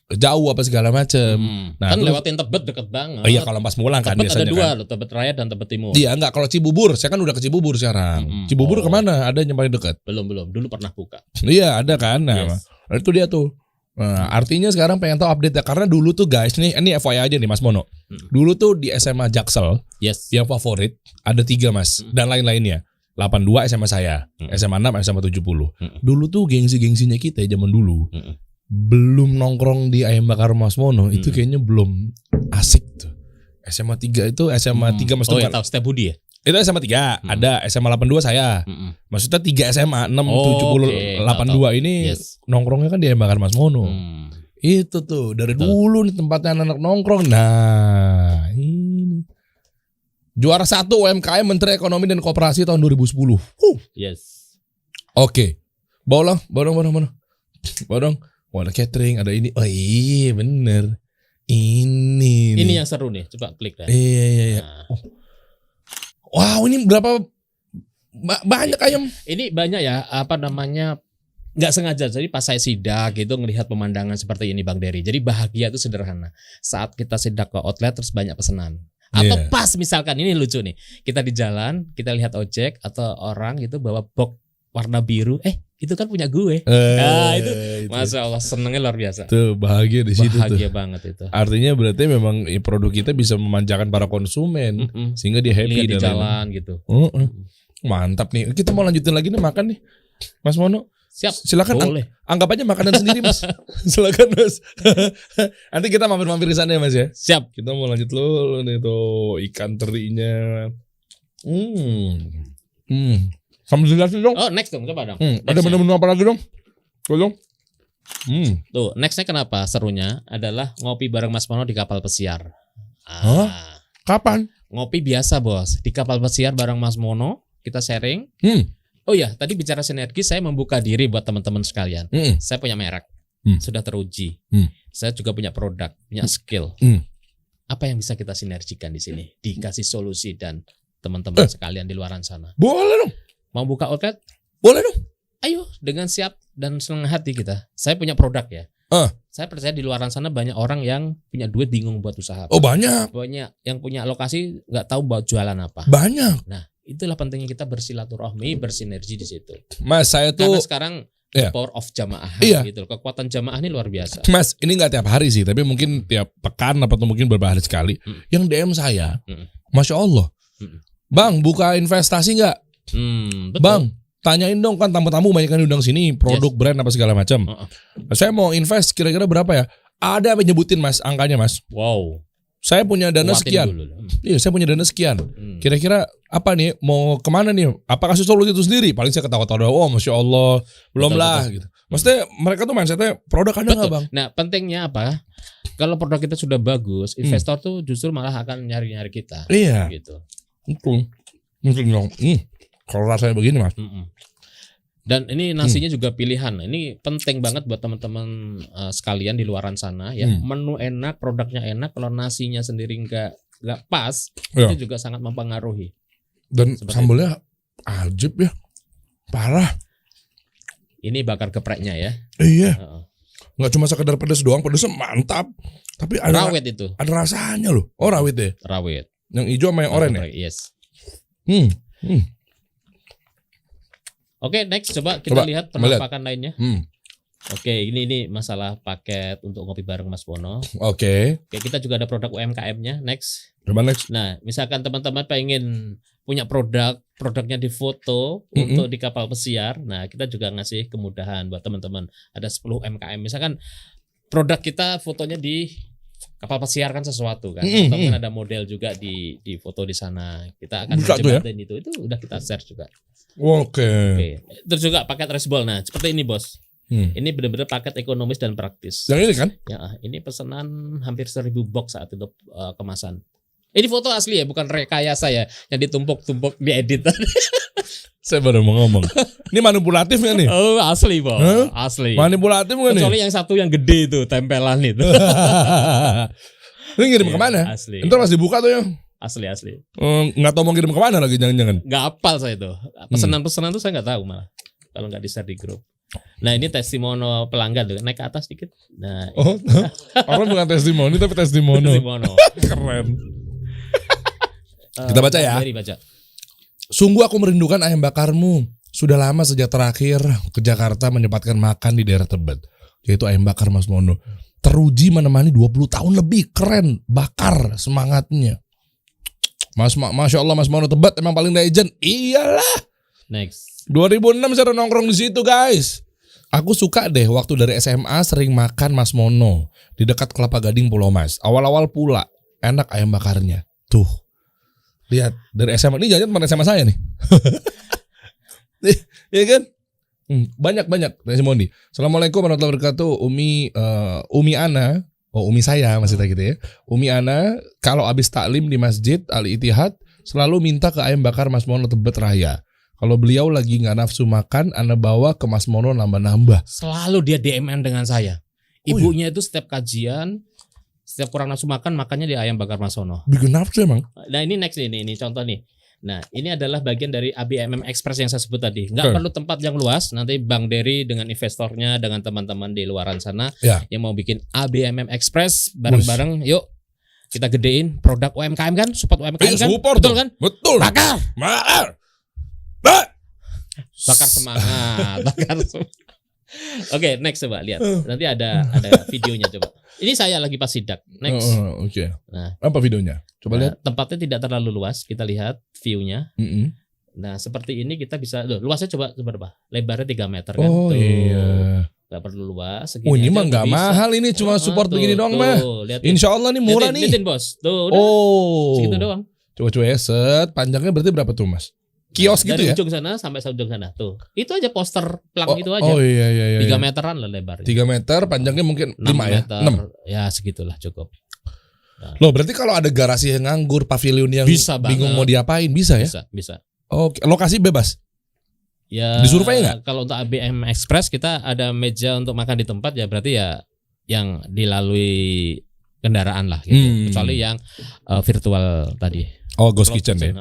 Speaker 1: jauh apa segala macem. Nah,
Speaker 2: kan
Speaker 1: terus,
Speaker 2: lewatin Tebet deket banget.
Speaker 1: iya kalau pas pulang kan
Speaker 2: Tebet
Speaker 1: biasanya
Speaker 2: ada dua
Speaker 1: kan.
Speaker 2: loh, Tebet Raya dan Tebet Timur.
Speaker 1: Iya enggak, kalau Cibubur, saya kan udah ke Cibubur sekarang. Cibubur kemana? Ada yang paling dekat?
Speaker 2: Belum. Dulu pernah buka.
Speaker 1: Iya ada kan. Nah, itu dia tuh. Nah, artinya sekarang pengen tahu update ya. Karena dulu tuh guys nih, ini FYI aja nih Mas Mono. Dulu tuh di SMA Jaksel, yang favorit ada 3 Mas. Dan lain-lainnya. 82 SMA saya, SMA 6, SMA 70. Dulu tuh gengsi-gengsinya kita zaman dulu. Belum nongkrong di ayam bakar Mas Mono, itu kayaknya belum asik tuh. SMA 3 itu SMA 3 Mas
Speaker 2: Oh ya tahu Setiap Budi ya?
Speaker 1: Itu SMA 3, ada SMA 82 saya. Maksudnya 3 SMA, 6, 70, 82 ini nongkrongnya kan di ayam bakar Mas Mono. Itu tuh, dari dulu nih tempatnya anak-anak nongkrong. Nah, ini. Juara 1 UMKM Menteri Ekonomi dan Koperasi tahun 2010.
Speaker 2: Yes.
Speaker 1: Oke. Bawa dong. Oh, ada catering, ada ini. Oh iya bener. Ini
Speaker 2: yang seru nih, coba klik dah.
Speaker 1: Iya.
Speaker 2: Nah.
Speaker 1: Wow, ini berapa banyak ayam?
Speaker 2: Ini banyak ya, nggak sengaja. Jadi pas saya sidak gitu ngelihat pemandangan seperti ini Bang Dery. Jadi bahagia itu sederhana. Saat kita sidak ke outlet terus banyak pesanan. Atau pas misalkan ini lucu nih, kita di jalan, kita lihat ojek atau orang gitu bawa box warna biru, itu kan punya gue. Itu Masya Allah, senengnya luar biasa.
Speaker 1: Tuh bahagia di situ.
Speaker 2: Bahagia banget itu.
Speaker 1: Artinya berarti memang produk kita bisa memanjakan para konsumen sehingga dia happy
Speaker 2: di jalan gitu.
Speaker 1: Mantap nih. Kita mau lanjutin lagi nih makan nih, Mas Mono.
Speaker 2: Siap.
Speaker 1: Silakan.
Speaker 2: Boleh.
Speaker 1: Anggap aja makanan sendiri Mas. Silakan Mas. Nanti kita mampir-mampir ke sana ya Mas ya.
Speaker 2: Siap.
Speaker 1: Kita mau lanjut dulu nih tuh ikan terinya. Sambil jelasin dong.
Speaker 2: Oh next dong, coba dong.
Speaker 1: Ada menu-menu apa lagi dong? Tolong.
Speaker 2: Tuh nextnya kenapa serunya adalah ngopi bareng Mas Mono di kapal pesiar.
Speaker 1: Kapan?
Speaker 2: Ngopi biasa bos, di kapal pesiar bareng Mas Mono kita sharing. Oh ya, tadi bicara sinergi, saya membuka diri buat teman-teman sekalian. Saya punya merek, sudah teruji. Saya juga punya produk, punya skill. Apa yang bisa kita sinergikan di sini? Dikasih solusi dan teman-teman sekalian di luaran sana.
Speaker 1: Boleh dong.
Speaker 2: Mau buka outlet?
Speaker 1: Boleh dong.
Speaker 2: Ayo, dengan siap dan senang hati kita. Saya punya produk ya. Saya percaya di luaran sana banyak orang yang punya duit bingung buat usaha.
Speaker 1: Oh banyak.
Speaker 2: Banyak yang punya lokasi nggak tahu buat jualan apa.
Speaker 1: Banyak.
Speaker 2: Nah, itulah pentingnya kita bersilaturahmi, bersinergi di situ.
Speaker 1: Mas, saya tuh
Speaker 2: Karena sekarang
Speaker 1: Iya.
Speaker 2: power of jamaah
Speaker 1: Iya.
Speaker 2: gitu. Kekuatan jamaah ini luar biasa.
Speaker 1: Mas, ini nggak tiap hari sih, tapi mungkin tiap pekan atau mungkin beberapa hari sekali. Yang DM saya, Masya Allah, Bang, buka investasi nggak?
Speaker 2: Betul.
Speaker 1: Bang, tanyain dong, kan tamu-tamu banyak yang diundang sini, produk, brand apa segala macam. Saya mau invest kira-kira berapa ya? Ada yang nyebutin Mas, angkanya Mas.
Speaker 2: Wow.
Speaker 1: Saya punya dana
Speaker 2: Kuatin
Speaker 1: sekian.
Speaker 2: dulu.
Speaker 1: Iya, saya punya dana sekian. Kira-kira apa nih? Mau kemana nih? Apa kasih solusi itu sendiri? Paling saya ketawa-tawa. Oh, Masya Allah, belum
Speaker 2: Betul,
Speaker 1: lah.
Speaker 2: betul.
Speaker 1: Gitu. Maksudnya mereka tuh mindsetnya produk ada nggak Bang?
Speaker 2: Nah, pentingnya apa? Kalau produk kita sudah bagus, investor tuh justru malah akan nyari-nyari kita.
Speaker 1: Iya.
Speaker 2: Gitu.
Speaker 1: Betul. Mungkin dong. Kalau rasanya begini Mas.
Speaker 2: Dan ini nasinya juga pilihan. Ini penting banget buat teman-teman sekalian di luaran sana ya. Menu enak, produknya enak. Kalau nasinya sendiri nggak pas,
Speaker 1: Ya.
Speaker 2: itu juga sangat mempengaruhi.
Speaker 1: Dan
Speaker 2: Seperti
Speaker 1: sambalnya ajib ya. Parah.
Speaker 2: Ini bakar gepreknya ya.
Speaker 1: Iya. Nggak cuma sekedar pedas doang, pedasnya mantap. Tapi ada
Speaker 2: Rawit itu.
Speaker 1: ada rasanya loh. Oh, rawit deh.
Speaker 2: Rawit.
Speaker 1: Yang hijau sama yang oranye ya?
Speaker 2: Yes. Oke, next coba kita lihat penampakan lainnya. Oke, ini masalah paket untuk ngopi bareng Mas Wono.
Speaker 1: Oke.
Speaker 2: Oke, kita juga ada produk UMKM-nya. Next.
Speaker 1: Coba next.
Speaker 2: Nah, misalkan teman-teman pengen punya produknya difoto untuk di kapal pesiar. Nah, kita juga ngasih kemudahan buat teman-teman. Ada 10 UMKM. Misalkan produk kita fotonya di kapal pesiar kan sesuatu kan. Atau kan ada model juga di foto di sana. Kita akan jembatin itu. Itu udah kita share juga.
Speaker 1: Oke.
Speaker 2: Terus juga paket resbol. Nah, seperti ini, Bos. Ini benar-benar paket ekonomis dan praktis.
Speaker 1: Yang ini kan?
Speaker 2: Ya, ini pesanan hampir 1000 box saat itu kemasan. Ini foto asli ya, bukan rekayasa ya, yang ditumpuk-tumpuk diedit.
Speaker 1: Saya baru mau ngomong. Ini manipulatif nggak nih?
Speaker 2: Oh, asli, Bos.
Speaker 1: Huh?
Speaker 2: Asli.
Speaker 1: Manipulatif nggak nih?
Speaker 2: Kecuali yang satu yang gede itu, tempelan itu.
Speaker 1: Ini ngirim kemana?
Speaker 2: Asli.
Speaker 1: Ntar masih buka tuh ya?
Speaker 2: Asli.
Speaker 1: Nggak tahu mau ngirim kemana lagi, jangan-jangan.
Speaker 2: Nggak hafal saya itu. Pesanan-pesanan itu saya nggak tahu malah. Kalau nggak di-share di grup. Nah, ini testimoni pelanggan tuh. Naik ke atas dikit. Nah,
Speaker 1: orang bukan testimoni tapi testimoni.
Speaker 2: testimoni.
Speaker 1: Keren. Kita baca ya.
Speaker 2: Mari baca.
Speaker 1: Sungguh aku merindukan ayam bakarmu. Sudah lama sejak terakhir ke Jakarta menyempatkan makan di daerah Tebet, yaitu ayam bakar Mas Mono. Teruji menemani 20 tahun lebih. Keren, bakar semangatnya. Masya Allah Mas Mono Tebet emang paling legend. Iyalah.
Speaker 2: Next.
Speaker 1: 2006 saya udah nongkrong di situ guys. Aku suka deh waktu dari SMA sering makan Mas Mono di dekat Kelapa Gading Pulau Mas. Awal-awal pula enak ayam bakarnya. Tuh. Lihat dari SMA ini jangan teman SMA saya nih. Iya kan? Banyak testimoni. Assalamualaikum warahmatullahi wabarakatuh. Umi Ana. Oh, Umi saya masih gitu ya. Umi Ana kalau habis taklim di Masjid Al Ittihad selalu minta ke ayam bakar Mas Mono Tebet Raya. Kalau beliau lagi nggak nafsu makan, Ana bawa ke Mas Mono nambah-nambah.
Speaker 2: Selalu dia DM-an dengan saya. Ibunya itu setiap kajian, setiap kurang nafsu makan, makannya di ayam bakar Mas Mono.
Speaker 1: Bikin nafsu emang.
Speaker 2: Nah, ini next ini contoh nih. Nah, ini adalah bagian dari ABMM Express yang saya sebut tadi. Nggak perlu tempat yang luas. Nanti Bang Dery dengan investornya, dengan teman-teman di luaran sana yang mau bikin ABMM Express bareng-bareng. Yuk, kita gedein produk UMKM kan, support UMKM kan,
Speaker 1: support
Speaker 2: betul
Speaker 1: dong.
Speaker 2: kan?
Speaker 1: Betul.
Speaker 2: Bakar semangat, bakar semangat. Oke, next coba lihat. Nanti ada videonya coba. Ini saya lagi pas sidak. Next.
Speaker 1: Oke.
Speaker 2: Nah,
Speaker 1: apa videonya? Coba lihat.
Speaker 2: Tempatnya tidak terlalu luas. Kita lihat view-nya. Nah, seperti ini kita bisa. Luasnya coba berapa? Lebarnya 3 meter kan.
Speaker 1: Oh iya.
Speaker 2: Gak perlu luas.
Speaker 1: Ini mah nggak mahal ini, cuma support begini doang mah. Insya Allah nih murah nih.
Speaker 2: Lihatin bos. Tuh.
Speaker 1: Oh.
Speaker 2: Segitu doang.
Speaker 1: Coba set. Panjangnya berarti berapa tuh mas? Kios gitu
Speaker 2: dari
Speaker 1: ya?
Speaker 2: Dari ujung sana sampai ujung sana. Tuh. Itu aja poster plang itu aja.
Speaker 1: Oh iya.
Speaker 2: 3 meteran lah lebarnya.
Speaker 1: 3 meter, panjangnya mungkin 5 ya? 6.
Speaker 2: Ya segitulah cukup.
Speaker 1: Nah. Loh berarti kalau ada garasi yang nganggur, pavilion yang
Speaker 2: bisa
Speaker 1: bingung mau diapain, bisa ya?
Speaker 2: Bisa.
Speaker 1: Oke, lokasi bebas?
Speaker 2: Ya.
Speaker 1: Disurvei nggak?
Speaker 2: Kalau untuk ABM Express kita ada meja untuk makan di tempat ya berarti ya yang dilalui kendaraan lah gitu. Kecuali yang virtual tadi.
Speaker 1: Oh, Ghost Kitchen ya?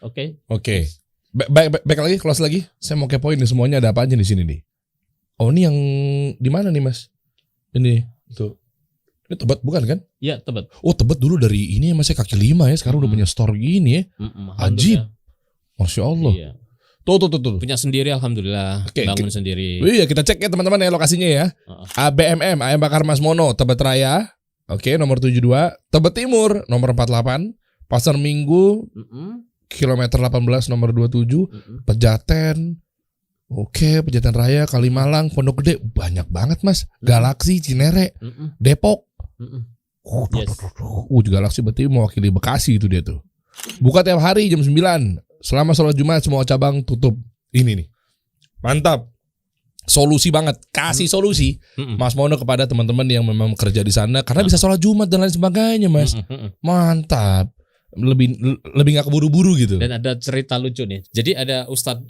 Speaker 2: Oke.
Speaker 1: Oke. Baik lagi, close lagi. Saya mau kepoin nih semuanya ada apa aja di sini nih. Oh, ini yang di mana nih, Mas? Ini tuh. Ini Tebet bukan kan?
Speaker 2: Iya, Tebet.
Speaker 1: Oh, Tebet dulu dari ini masih kaki lima ya, sekarang udah punya store gini ya. Ajib. Masya Allah.
Speaker 2: Iya.
Speaker 1: Tuh.
Speaker 2: Punya sendiri alhamdulillah.
Speaker 1: Oke,
Speaker 2: Bangun sendiri.
Speaker 1: Iya, kita cek ya teman-teman ya lokasinya ya. ABMM, Ayam Bakar Mas Mono, Tebet Raya. Oke, nomor 72. Tebet Timur, nomor 48. Pasar Minggu, kilometer 18, nomor 27. Pejaten. Oke, Pejaten Raya, Kalimalang, Pondok Gede. Banyak banget, Mas. Galaksi, Cinere, Depok.
Speaker 2: Yes.
Speaker 1: Galaksi berarti mewakili Bekasi itu dia tuh. Buka tiap hari jam 9. Selama sholat Jumat semua cabang tutup. Ini nih. Mantap. Solusi banget. Kasih solusi Mas Mono kepada teman-teman yang memang kerja di sana karena bisa sholat Jumat dan lain sebagainya, Mas. Mantap. Lebih gak keburu-buru gitu.
Speaker 2: Dan ada cerita lucu nih. Jadi ada Ustadz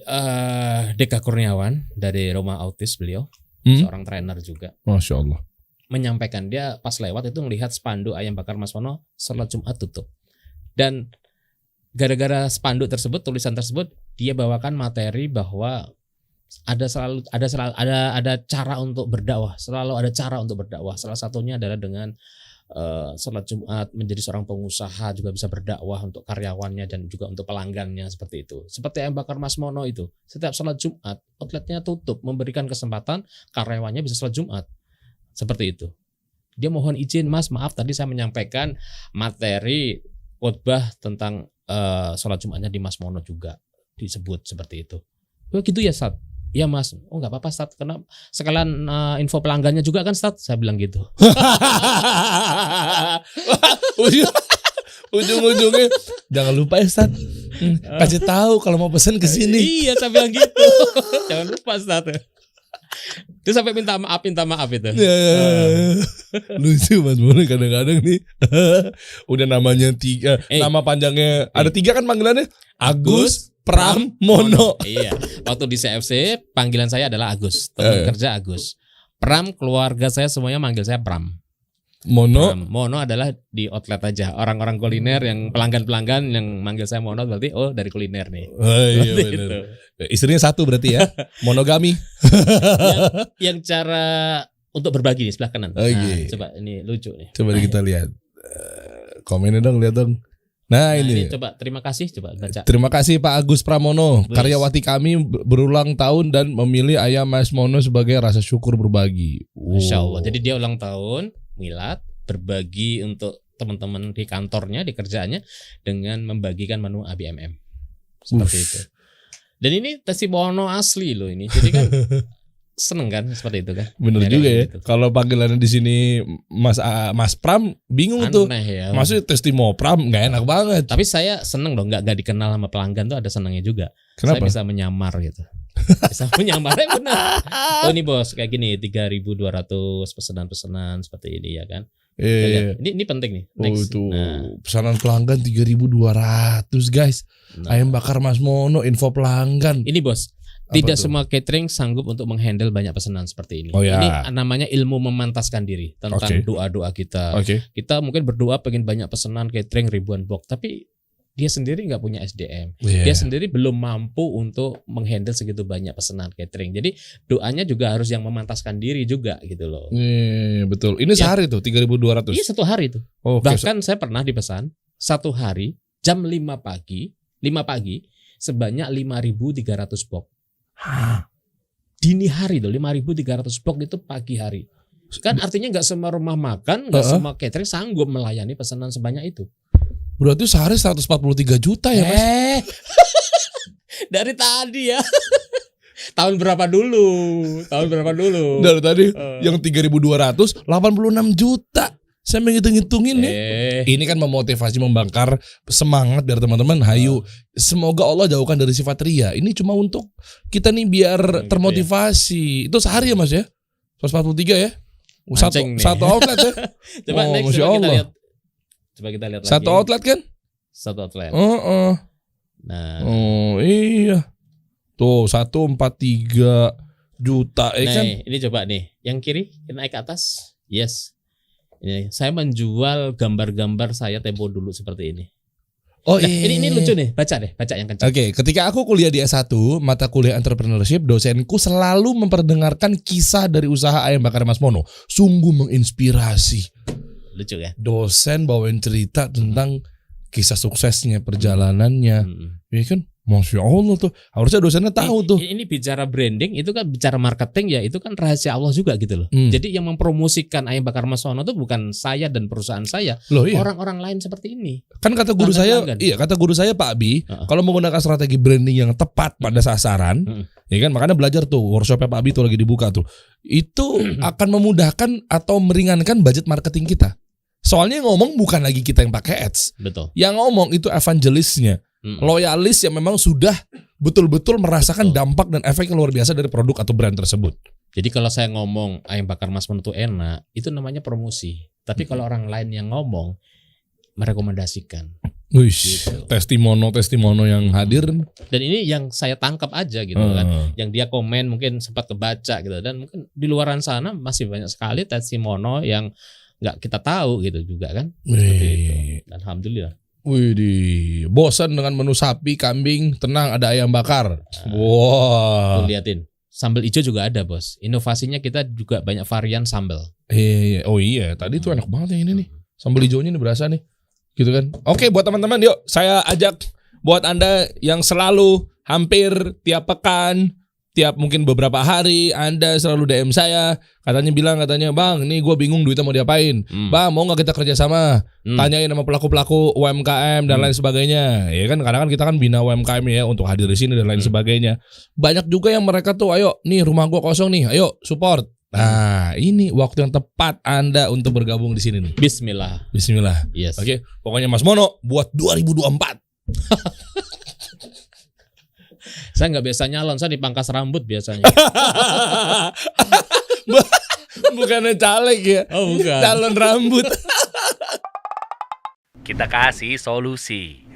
Speaker 2: Deka Kurniawan dari Roma Autis, beliau seorang trainer juga.
Speaker 1: Masya Allah.
Speaker 2: Menyampaikan dia pas lewat itu melihat spanduk Ayam Bakar Mas Mono sholat Jumat tutup. Dan gara-gara spanduk tersebut, tulisan tersebut, dia bawakan materi bahwa ada cara untuk berdakwah, selalu ada cara untuk berdakwah. Salah satunya adalah dengan sholat Jumat, menjadi seorang pengusaha juga bisa berdakwah untuk karyawannya dan juga untuk pelanggannya seperti itu. Seperti Ayam Bakar Mas Mono itu, setiap sholat Jumat outletnya tutup, memberikan kesempatan karyawannya bisa sholat Jumat seperti itu. Dia mohon izin, Mas, maaf tadi saya menyampaikan materi khotbah tentang sholat Jumatnya di Mas Mono juga disebut seperti itu. Oh gitu ya, Stat? Iya, Mas. Oh nggak apa-apa, Stat. Karena sekalian info pelanggannya juga kan, Stat? Saya bilang gitu.
Speaker 1: Ujung-ujungnya jangan lupa ya, Stat. Kasih tahu kalau mau pesan ke sini.
Speaker 2: Iya, saya bilang gitu. Jangan lupa, Stat. Terus sampai minta maaf itu.
Speaker 1: Lucu Mas Mono kadang-kadang nih. Udah namanya 3, nama panjangnya ada 3 kan panggilannya. Agus Pram Mono.
Speaker 2: Iya. Waktu di CFC panggilan saya adalah Agus. Teman kerja Agus. Pram, keluarga saya semuanya manggil saya Pram. Mono adalah di outlet aja. Orang-orang kuliner yang pelanggan-pelanggan yang manggil saya Mono berarti dari kuliner nih.
Speaker 1: Oh, iya benar. Istrinya 1 berarti ya. Monogami.
Speaker 2: yang cara untuk berbagi nih sebelah kanan. Coba ini lucu nih.
Speaker 1: Coba kita lihat. Komennya dong, lihat dong. Nah ini.
Speaker 2: Coba terima kasih, coba baca.
Speaker 1: Terima kasih Pak Agus Pramono. Karyawati kami berulang tahun dan memilih Ayam Mas Mono sebagai rasa syukur berbagi.
Speaker 2: Masya Allah. Jadi dia ulang tahun, milad, berbagi untuk teman-teman di kantornya, di kerjaannya dengan membagikan menu ABMM. Seperti itu. Dan ini testimoni asli loh ini. Jadi kan seneng kan seperti itu kan.
Speaker 1: Bener juga ya. Gitu. Kalau panggilannya di sini Mas Pram bingung tuh.
Speaker 2: Ya.
Speaker 1: Maksudnya testimoni Pram nggak enak banget.
Speaker 2: Tapi saya seneng dong nggak dikenal sama pelanggan tuh ada senangnya juga.
Speaker 1: Kenapa?
Speaker 2: Saya bisa menyamar gitu. Bisa menyamarnya benar. Oh ini bos kayak gini 3.200 pesanan-pesanan seperti ini ya kan. Ini penting nih. Next.
Speaker 1: Tuh pesanan pelanggan 3.200 guys. Ayam Bakar Mas Mono info pelanggan.
Speaker 2: Ini bos. Tidak semua catering sanggup untuk menghandle banyak pesanan seperti ini.
Speaker 1: Oh, ya.
Speaker 2: Ini namanya ilmu memantaskan diri tentang doa-doa kita. Kita mungkin berdoa pengen banyak pesanan catering ribuan box, tapi dia sendiri nggak punya SDM. Dia sendiri belum mampu untuk menghandle segitu banyak pesanan catering. Jadi doanya juga harus yang memantaskan diri juga gitu loh.
Speaker 1: Betul. Ini sehari tuh 3.200.
Speaker 2: Iya 1 hari tuh. Bahkan saya pernah dipesan 1 hari jam 5 pagi sebanyak 5.300 box. Dini hari tuh 5.300 box itu pagi hari. Kan artinya nggak semua rumah makan, nggak semua catering sanggup melayani pesanan sebanyak itu.
Speaker 1: Berarti sehari 143 juta ya Mas?
Speaker 2: Dari tadi ya. Tahun berapa dulu?
Speaker 1: Dari tadi yang 3.200 86 juta. Saya menghitung-hitungin nih. Ini kan memotivasi, membangkar semangat biar teman-teman. Hayu, semoga Allah jauhkan dari sifat ria. Ini cuma untuk kita nih biar termotivasi. Itu sehari ya Mas ya? 143 ya? Satu outlet ya?
Speaker 2: Coba next
Speaker 1: Masya Allah.
Speaker 2: Coba kita lihat lagi.
Speaker 1: Satu outlet kan?
Speaker 2: Satu outlet.
Speaker 1: Nah. Iya. Tuh 143 juta kan?
Speaker 2: Ini coba nih. Yang kiri kita naik ke atas. Yes. Ini saya menjual gambar-gambar saya tempo dulu seperti ini.
Speaker 1: Oh
Speaker 2: Nah, ini lucu nih, baca yang kencang.
Speaker 1: Oke, ketika aku kuliah di S1, mata kuliah entrepreneurship, dosenku selalu memperdengarkan kisah dari usaha ayam bakar Mas Mono. Sungguh menginspirasi.
Speaker 2: Lucu ya.
Speaker 1: Dosen bawain cerita tentang kisah suksesnya, perjalanannya. Ya kan? Masya Allah tuh. Harusnya dosennya tahu tuh.
Speaker 2: Ini bicara branding, itu kan bicara marketing ya, itu kan rahasia Allah juga gitu loh. Jadi yang mempromosikan ayam bakar Mas Mono itu bukan saya dan perusahaan saya,
Speaker 1: Loh, iya.
Speaker 2: orang-orang lain seperti ini.
Speaker 1: Kan kata guru saya, kata guru saya Pak Abi, kalau menggunakan strategi branding yang tepat pada sasaran, ya kan, makanya belajar tuh workshopnya Pak Abi tuh lagi dibuka tuh, itu akan memudahkan atau meringankan budget marketing kita. Soalnya yang ngomong bukan lagi kita yang pakai ads,
Speaker 2: Betul.
Speaker 1: Yang ngomong itu evangelisnya, loyalis yang memang sudah betul-betul merasakan dampak dan efek yang luar biasa dari produk atau brand tersebut.
Speaker 2: Jadi kalau saya ngomong ayam bakar Mas Mono itu enak, itu namanya promosi. Tapi kalau orang lain yang ngomong, merekomendasikan.
Speaker 1: Wish,
Speaker 2: Gitu.
Speaker 1: Testimono yang hadir.
Speaker 2: Dan ini yang saya tangkap aja gitu kan. Yang dia komen mungkin sempat kebaca gitu. Dan mungkin di luaran sana masih banyak sekali testimono yang nggak kita tahu gitu juga kan. Seperti itu. Dan alhamdulillah.
Speaker 1: Widih, bosan dengan menu sapi, kambing, tenang ada ayam bakar. Wah.
Speaker 2: Tuh liatin. Sambal hijau juga ada, Bos. Inovasinya kita juga banyak varian sambal.
Speaker 1: Oh iya, tadi tuh enak banget yang ini nih. Sambal hijaunya nih berasa nih. Gitu kan. Oke, buat teman-teman yuk saya ajak buat Anda yang selalu hampir tiap pekan, tiap mungkin beberapa hari Anda selalu DM saya, katanya Bang, nih gue bingung duitnya mau diapain. Bang, mau nggak kita kerjasama? Tanyain sama pelaku-pelaku UMKM dan lain sebagainya. Ya kan, kadang kan kita kan bina UMKM ya untuk hadir di sini dan lain sebagainya. Banyak juga yang mereka tuh, ayo nih rumah gue kosong nih, ayo support. Nah, ini waktu yang tepat Anda untuk bergabung di sini nih.
Speaker 2: Bismillah. Yes.
Speaker 1: Oke, pokoknya Mas Mono buat 2024.
Speaker 2: Saya nggak biasa nyalon, saya dipangkas rambut biasanya.
Speaker 1: Bukannya caleg ya?
Speaker 2: Oh bukan.
Speaker 1: Calon rambut.
Speaker 3: Kita kasih solusi.